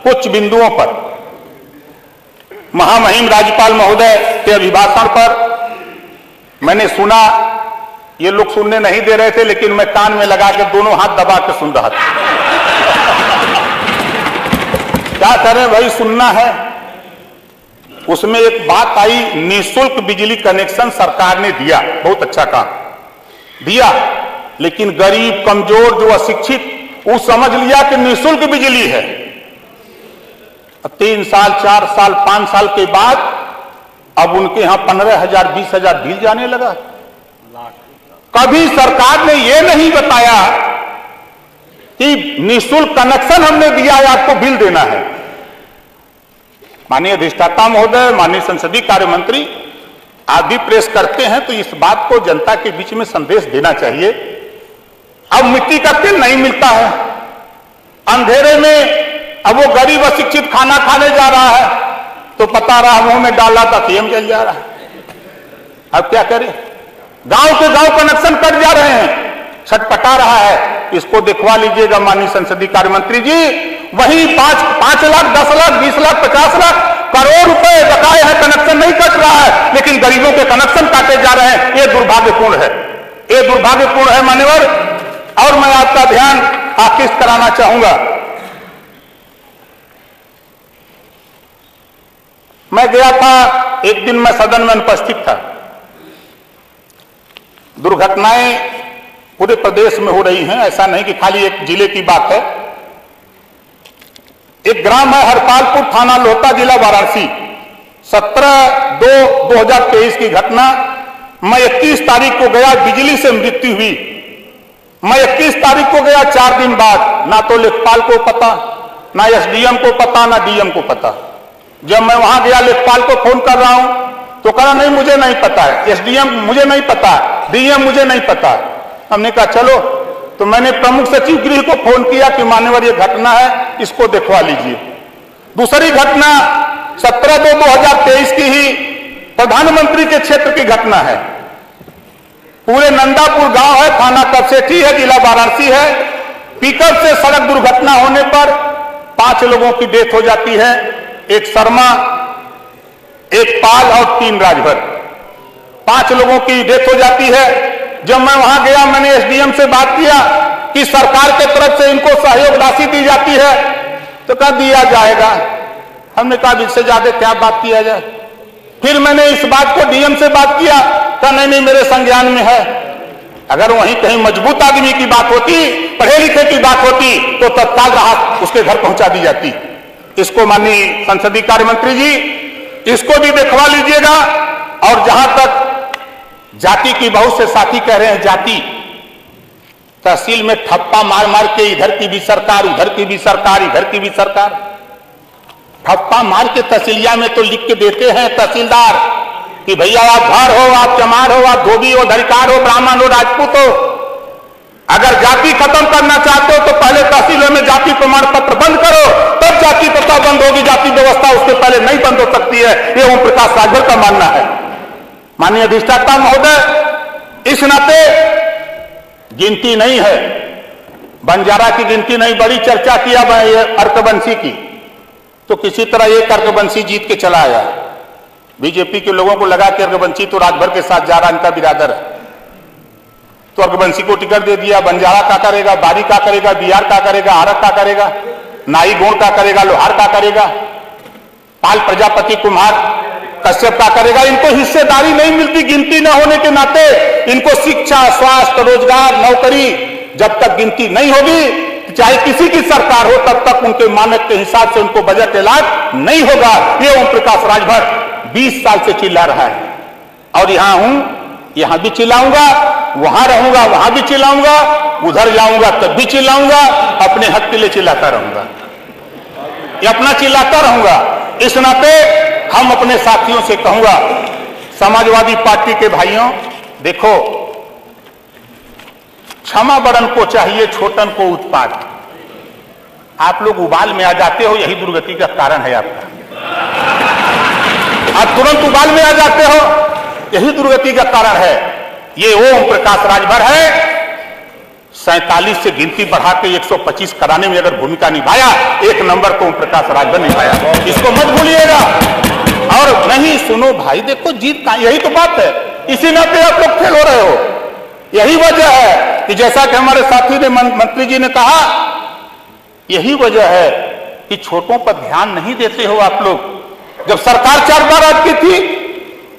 कुछ बिंदुओं पर। महामहिम राज्यपाल महोदय के अभिभाषण पर मैंने सुना, ये लोग सुनने नहीं दे रहे थे, लेकिन मैं कान में लगा के दोनों हाथ दबा के सुन रहा था। क्या करें भाई, सुनना है। उसमें एक बात आई, निःशुल्क बिजली कनेक्शन सरकार ने दिया, बहुत अच्छा काम दिया, लेकिन गरीब, कमजोर, जो अशिक्षित, वो समझ लिया कि निःशुल्क बिजली है। 3 साल, 4 साल, 5 साल के बाद अब उनके यहां 15,000, 20,000 बिल जाने लगा। कभी सरकार ने यह नहीं बताया कि निःशुल्क कनेक्शन हमने दिया है, आपको बिल देना है। माननीय अधिष्ठाता महोदय, माननीय संसदीय कार्य मंत्री, आप भी प्रेस करते हैं तो इस बात को जनता के बीच में संदेश देना चाहिए अब मिट्टी का तेल नहीं मिलता है, अंधेरे में अब वो गरीब अशिक्षित खाना खाने जा रहा है तो पता रहा मुंह में डाला था फेम जल जा रहा है। अब क्या करें, गांव के गांव कनेक्शन कट जा रहे हैं, छटपटा रहा है। इसको दिखवा लीजिएगा माननीय संसदीय कार्य मंत्री जी। वही 5 लाख 10 लाख 20 लाख 50 लाख करोड़ रुपए बकाए हैं, कनेक्शन नहीं कट रहा है, लेकिन गरीबों के कनेक्शन काटे जा रहे हैं। ये दुर्भाग्यपूर्ण है, ये दुर्भाग्यपूर्ण है मान्यवर। और मैं आपका ध्यान आकृष्ट कराना चाहूंगा, मैं गया था एक दिन, मैं सदन में अनुपस्थित था। दुर्घटनाएं पूरे प्रदेश में हो रही हैं, ऐसा नहीं कि खाली एक जिले की बात है। एक ग्राम है हरपालपुर, थाना लोहता, जिला वाराणसी, 17/2/2023 की घटना। मैं 31 तारीख को गया, बिजली से मृत्यु हुई। मैं 31 तारीख को गया, 4 दिन बाद ना तो लेखपाल को पता, ना एसडीएम को पता, ना डीएम को पता। जब मैं वहां गया, लेखपाल को फोन कर रहा हूं तो कहा नहीं मुझे नहीं पता है, एसडीएम मुझे नहीं पता, डीएम मुझे नहीं पता। हमने कहा चलो, तो मैंने प्रमुख सचिव गृह को फोन किया कि मान्यवर ये घटना है, इसको दिखवा लीजिए। दूसरी घटना 17/2/2023 की ही प्रधानमंत्री के क्षेत्र की घटना है। पूरे नंदापुर गांव है, थाना कपसेठी है, जिला वाराणसी है। पिकअप से सड़क दुर्घटना होने पर 5 लोगों की डेथ हो जाती है, एक शर्मा, एक पाल और 3 राजभर। 5 लोगों की डेथ हो जाती है। जब मैं वहां गया, मैंने एसडीएम से बात किया कि सरकार के तरफ से इनको सहयोग राशि दी जाती है, तो कहा दिया जाएगा। हमने कहा इससे ज्यादा क्या बात किया जाए। फिर मैंने इस बात को डीएम से बात किया, कहा नहीं मेरे संज्ञान में है। अगर वहीं कहीं मजबूत आदमी की बात होती, पढ़े लिखे की बात होती, तो तत्काल राहत उसके घर पहुंचा दी जाती। इसको माननीय संसदीय कार्य मंत्री जी, इसको भी दिखवा लीजिएगा। और जहां तक जाति की, बहुत से साथी कह रहे हैं जाति, तहसील में ठप्पा मार मार के इधर की भी सरकार, उधर की भी सरकार, इधर की भी सरकार, ठप्पा मार के तहसीलिया में तो लिख के देते हैं तहसीलदार कि भैया आप धार हो, आप चमार हो, आप धोबी हो, धरिकार हो, ब्राह्मण हो, राजपूत हो। अगर जाति खत्म करना चाहते हो तो पहले तहसीलों में जाति प्रमाण पत्र बंद करो, तब जाति प्रथा बंद होगी। जाति व्यवस्था उसके पहले नहीं बंद हो सकती है, ये ओम प्रकाश राजभर का मानना है। माननीय अधिष्ठाता महोदय, इस नाते गिनती नहीं है, बंजारा की गिनती नहीं, बड़ी चर्चा किया अर्कबंसी की, तो किसी तरह एक अर्कबंसी जीत के चला आया। बीजेपी के लोगों को लगा कि अर्कबंसी तो राजभर के साथ जा रहा, इनका बिरादर है, तो अर्कबंसी को टिकट दे दिया। बंजारा का करेगा, बारी का करेगा, बिहार का करेगा, आरक का करेगा, नाई गोंड का करेगा, लोहार का करेगा, पाल प्रजापति कुमार कश्यप का करेगा। इनको हिस्सेदारी नहीं मिलती गिनती न होने के नाते। इनको शिक्षा, स्वास्थ्य, रोजगार, नौकरी जब तक गिनती नहीं होगी, चाहे किसी की सरकार हो, तब तक उनके मानक के हिसाब से उनको बजट ऐलान नहीं होगा। ये ओम प्रकाश राजभर 20 साल से चिल्ला रहा है, और यहां हूं, यहां भी चिल्लाऊंगा, वहां रहूंगा वहां भी चिल्लाऊंगा, उधर जाऊंगा तब भी चिल्लाऊंगा, अपने हक के लिए चिल्लाता रहूंगा, ये अपना चिल्लाता रहूंगा। इस नाते हम अपने साथियों से कहूंगा, समाजवादी पार्टी के भाइयों, देखो क्षमा बड़न को चाहिए, छोटन को उत्पाद। आप लोग उबाल में आ जाते हो, यही दुर्गति का कारण है आपका। आप तुरंत उबाल में आ जाते हो, यही दुर्गति का कारण है। ये ओम प्रकाश राजभर है, 47 से गिनती बढ़ा के 125 कराने में अगर भूमिका निभाया, 1 नंबर को ओम प्रकाश राजभर निभाया, इसको मत भूलिएगा। और नहीं सुनो भाई, देखो जीत का यही तो बात है, इसी नाते आप लोग फेल हो रहे हो। यही वजह है कि जैसा कि हमारे साथी ने, मंत्री जी ने कहा, यही वजह है कि छोटों पर ध्यान नहीं देते हो आप लोग। जब सरकार 4 बार आपकी थी,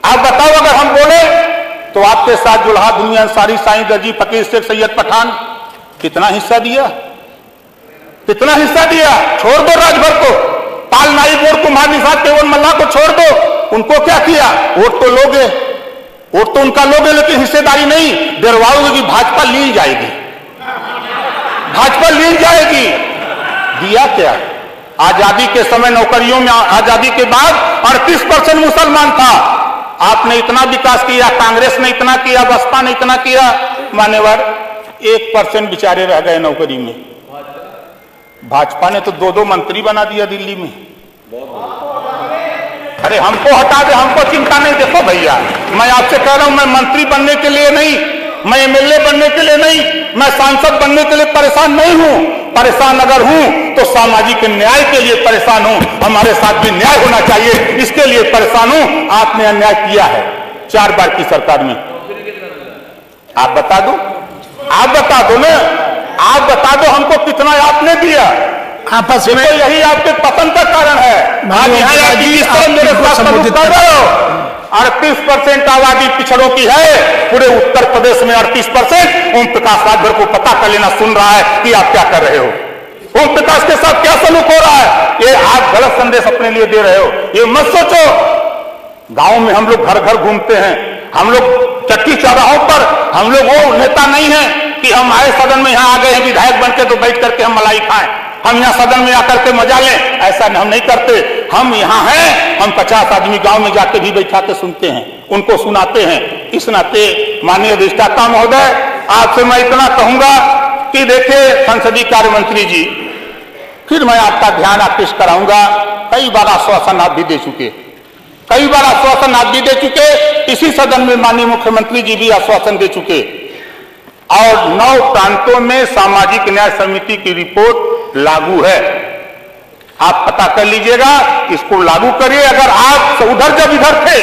आप बताओ अगर हम बोले तो आपके साथ जुल्हा दुनिया अंसारी, साईं दर्जी, फकीर शेख सैयद पठान कितना हिस्सा दिया, कितना हिस्सा दिया। छोड़ दो राजभर को, पाल नाई बोर्ड कुमार निषाद केवल मल्ला को छोड़ दो, उनको क्या किया? वोट तो लोगे, वोट तो उनका लोगे, लेकिन हिस्सेदारी नहीं डरवाओगे कि भाजपा लीन जाएगी, भाजपा लीन जाएगी। दिया क्या? आजादी के समय नौकरियों में, आजादी के बाद 38% मुसलमान था। आपने इतना विकास किया, कांग्रेस ने इतना किया, बसपा ने इतना किया। मान्यवर, 1% बेचारे रह गए नौकरी में। भाजपा ने तो 2-2 मंत्री बना दिया दिल्ली में। अरे हमको हटा दे, हमको चिंता नहीं। देखो भैया, मैं आपसे कह रहा हूं, मैं मंत्री बनने के लिए नहीं, मैं एमएलए बनने के लिए नहीं, मैं सांसद बनने के लिए परेशान नहीं हूं। परेशान अगर हूं तो सामाजिक न्याय के लिए परेशान हूं। हमारे साथ भी न्याय होना चाहिए, इसके लिए परेशान हूं। आपने अन्याय किया है 4 बार की सरकार में। आप बता दो, आप बता दो ना, आप बता दो हमको कितना आपने दिया। आपस में यही आपके पतन का कारण है। आज यहाँ मेरे साथ संबोधित कर रहे हो। 38% आबादी पिछड़ों की है पूरे उत्तर प्रदेश में। 38% ओम प्रकाश राजभर को पता कर लेना, सुन रहा है कि आप क्या कर रहे हो। ओम प्रकाश के साथ क्या सलूक हो रहा है, ये आप गलत संदेश अपने लिए दे रहे हो। ये मत सोचो। गांव में हम लोग घर घर घूमते हैं, हम लोग चक्की चौराहों पर, हम लोग वो नेता नहीं है कि हम आए सदन में, यहाँ आ गए हैं विधायक बनकर तो बैठ करके हम मलाई खाएं, हम यहाँ सदन में आकर के मजा लें। ऐसा हम नहीं करते। हम यहाँ हैं, हम 50 आदमी गांव में जाके भी बैठा के सुनते हैं, उनको सुनाते हैं। इस नाते माननीय अधिष्ठाता महोदय, आपसे मैं इतना कहूंगा कि देखिए संसदीय कार्य मंत्री जी, फिर मैं आपका ध्यान आकृष्ट कराऊंगा। कई बार आश्वासन आप भी दे चुके, कई बार आश्वासन आप भी दे चुके। इसी सदन में माननीय मुख्यमंत्री जी भी आश्वासन दे चुके। और 9 प्रांतों में सामाजिक न्याय समिति की रिपोर्ट लागू है। आप पता कर लीजिएगा, इसको लागू करिए। अगर आप उधर जब इधर थे,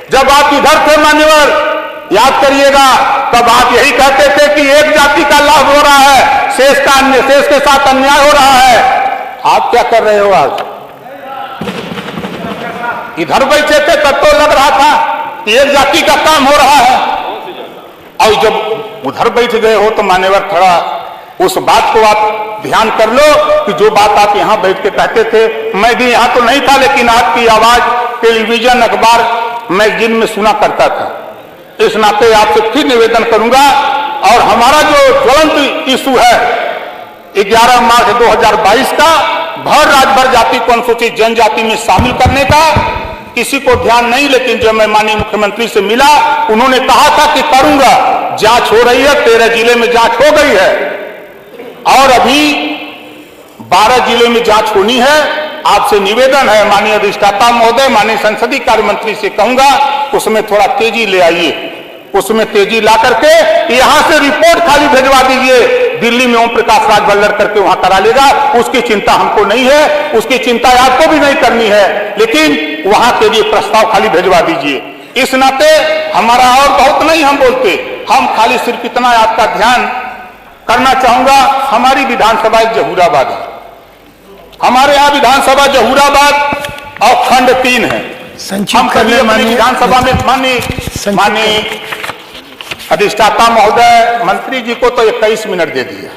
जब आप इधर थे मान्यवर, याद करिएगा, तब आप यही कहते थे कि एक जाति का लाभ हो रहा है, शेष का अन्य, शेष के साथ अन्याय हो रहा है। आप क्या कर रहे हो आज? इधर बैठे थे तब तो लग रहा था कि एक जाति का काम हो रहा है, और जब उधर बैठ गए हो तो मान्यवर थोड़ा उस बात को आप ध्यान कर लो कि जो बात आप यहाँ बैठ के कहते थे। मैं भी यहाँ तो नहीं था, लेकिन आपकी आवाज टेलीविजन, अखबार, मैगजीन में सुना करता था। इस नाते आपसे फिर निवेदन करूंगा, और हमारा जो ज्वलंत इशू है 11 मार्च 2022 का भर राज्यभर जाति को अनुसूचित जनजाति में शामिल करने का, किसी को ध्यान नहीं। लेकिन जब मैं माननीय मुख्यमंत्री से मिला, उन्होंने कहा था कि करूंगा। जांच हो रही है, 13 जिले में जांच हो गई है, और अभी 12 जिले में जांच होनी है। आपसे निवेदन है माननीय अधिष्ठाता महोदय, माननीय संसदीय कार्य मंत्री से कहूंगा, उसमें थोड़ा तेजी ले आइए, उसमें तेजी ला करके यहां से रिपोर्ट खाली भेजवा दीजिए। दिल्ली में ओम प्रकाश राजभर लड़ करके वहां करा लेगा, उसकी चिंता हमको नहीं है, उसकी चिंता आपको भी नहीं करनी है, लेकिन वहां के लिए प्रस्ताव खाली भेजवा दीजिए। इस नाते हमारा और बहुत नहीं हम बोलते, हम खाली सिर्फ इतना आपका ध्यान करना चाहूंगा। हमारी विधानसभा जहूराबाद है, हमारे यहाँ विधानसभा जहूराबाद और खंड 3 है। हम कभी अपनी विधानसभा में माननीय अधिष्ठाता महोदय, मंत्री जी को तो 21 मिनट दे दिया,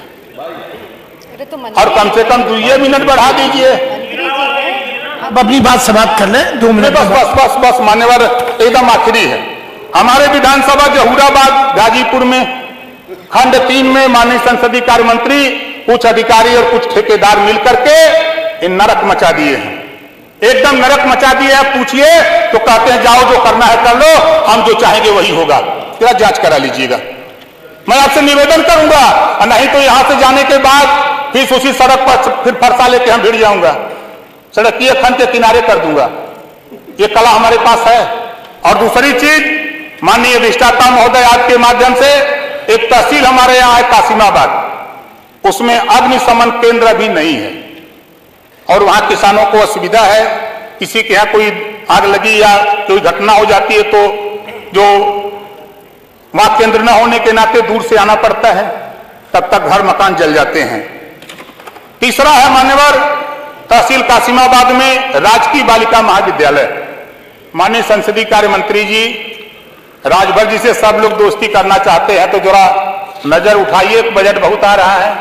और कम से कम 2 मिनट बढ़ा दीजिए। अब अपनी बात समाप्त कर लें, 2 मिनट। बस मान्यवर, एकदम आखिरी है। हमारे विधानसभा जहूराबाद गाजीपुर में खंड 3 में माननीय संसदीय कार्य मंत्री, कुछ अधिकारी और कुछ ठेकेदार मिलकर के इन नरक मचा दिए हैं, एकदम नरक मचा दिए हैं। पूछिए तो कहते हैं जाओ जो करना है कर लो, हम जो चाहेंगे वही होगा। जरा जांच करा लीजिएगा। मैं आपसे निवेदन करूंगा, नहीं तो यहां से जाने के बाद फिर उसी सड़क पर फिर फरसा लेके हम भिड़ जाऊंगा, सड़क की खंड के किनारे कर दूंगा। ये कला हमारे पास है। और दूसरी चीज, माननीय अधिष्ठाता महोदय, आपके माध्यम से एक तहसील हमारे यहाँ है कासिमाबाद, उसमें अग्निशमन केंद्र अभी नहीं है, और वहां किसानों को असुविधा है। किसी के यहाँ कोई आग लगी या कोई घटना हो जाती है तो जो वहां केंद्र न होने के नाते दूर से आना पड़ता है, तब तक घर मकान जल जाते हैं। तीसरा है मान्यवर, तहसील कासिमाबाद में राजकीय बालिका महाविद्यालय। माननीय संसदीय कार्य मंत्री जी, राजभर जी से सब लोग दोस्ती करना चाहते हैं तो जरा नजर उठाइए, बजट बहुत आ रहा है,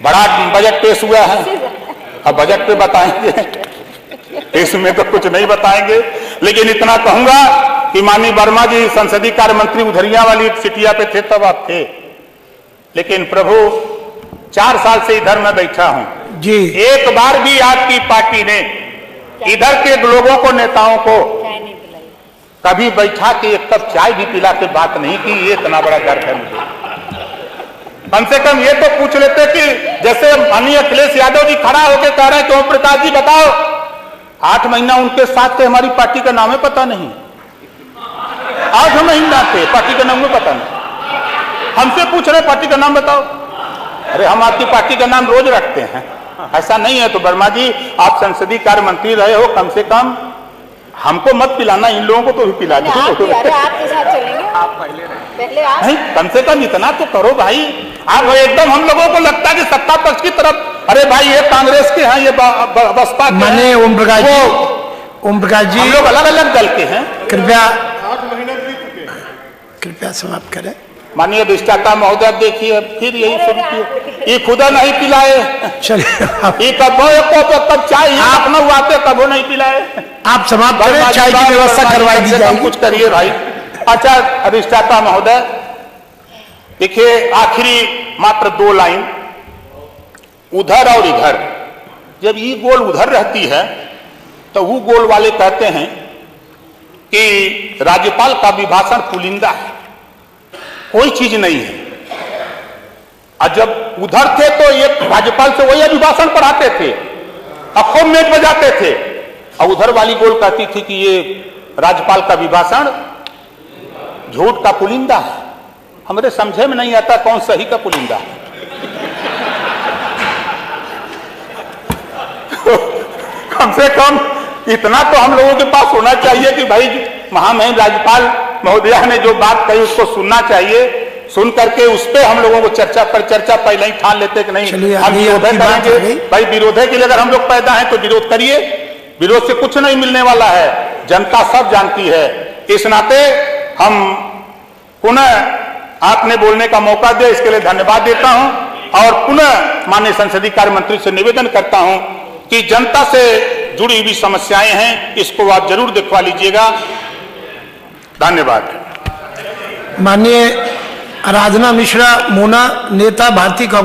बड़ा बजट पेश हुआ है। अब बजट पे बताएंगे, इसमें तो कुछ नहीं बताएंगे, लेकिन इतना कहूंगा कि माननीय वर्मा जी संसदीय कार्य मंत्री उधरिया वाली सिटिया पे थे तब आप थे, लेकिन प्रभु 4 साल से इधर मैं बैठा हूं जी, एक बार भी आपकी पार्टी ने इधर के लोगों को, नेताओं को कभी बैठा के एक कप चाय भी पिला के बात नहीं की। ये इतना बड़ा गर्व है मुझे। कम से कम ये तो पूछ लेते कि जैसे माननीय अखिलेश यादव जी खड़ा होकर कह रहे हैं कि ओम प्रकाश जी बताओ, 8 महीना उनके साथ थे, हमारी पार्टी का नाम है पता नहीं, 8 महीना थे, पार्टी का नाम है पता नहीं, हमसे पूछ रहे पार्टी का नाम बताओ। अरे हम आपकी पार्टी का नाम रोज रखते हैं, ऐसा नहीं है। तो वर्मा जी, आप संसदीय कार्य मंत्री रहे हो, कम से कम हमको मत पिलाना, इन लोगों को तो भी पिला दो। आपके साथ चलेंगे, आप पहले आप नहीं, कम से कम इतना तो करो भाई। आप एकदम हम लोगों को लगता है कि सत्ता पक्ष की तरफ, अरे भाई ये कांग्रेस के हैं, ये बसपा के माने हैं, ओम प्रकाश जी हम लोग अलग अलग दल के हैं। कृपया 8 महीने बीत चुके, कृपया समाप्त करें। माननीय अधिष्ठाता महोदय, देखिए फिर यही शुरू किया, ये खुदा नहीं पिलाए, चलिए ये कब चाय अपना हुआते कबो नहीं पिलाए। आप समाप्त करें, चाय की व्यवस्था करवाई दी जाएगी। कुछ करिए भाई। अच्छा अधिष्ठाता महोदय, देखिए आखिरी मात्र 2 लाइन, उधर और इधर, जब ये गोल उधर रहती है तो वो गोल वाले कहते हैं कि राज्यपाल का अभिभाषण पुलिंदा है, कोई चीज नहीं है। और जब उधर थे तो ये राज्यपाल से वही अभिभाषण पढ़ाते थे, खूब मेज बजाते थे, और उधर वाली गोल कहती थी कि ये राज्यपाल का अभिभाषण झूठ का पुलिंदा है। हमारे समझे में नहीं आता कौन सही का पुलिंदा है। कम से कम इतना तो हम लोगों के पास होना चाहिए कि भाई महामहिम राज्यपाल महोदया ने जो बात कही उसको सुनना चाहिए, सुन करके उस पर हम लोगों को चर्चा पहले ही ठान लेते कि नहीं हम विरोध करेंगे। भाई विरोध के लिए अगर हम लोग पैदा हैं तो विरोध करिए, विरोध से कुछ नहीं मिलने वाला है, जनता सब जानती है। इस नाते हम पुनः आपने बोलने का मौका दिया, इसके लिए धन्यवाद देता हूं, और पुनः माननीय संसदीय कार्य मंत्री से निवेदन करता हूं कि जनता से जुड़ी हुई समस्याएं हैं, इसको आप जरूर दिखवा लीजिएगा। धन्यवाद। माननीय आराधना मिश्रा मोना, नेता भारतीय कांग्रेस।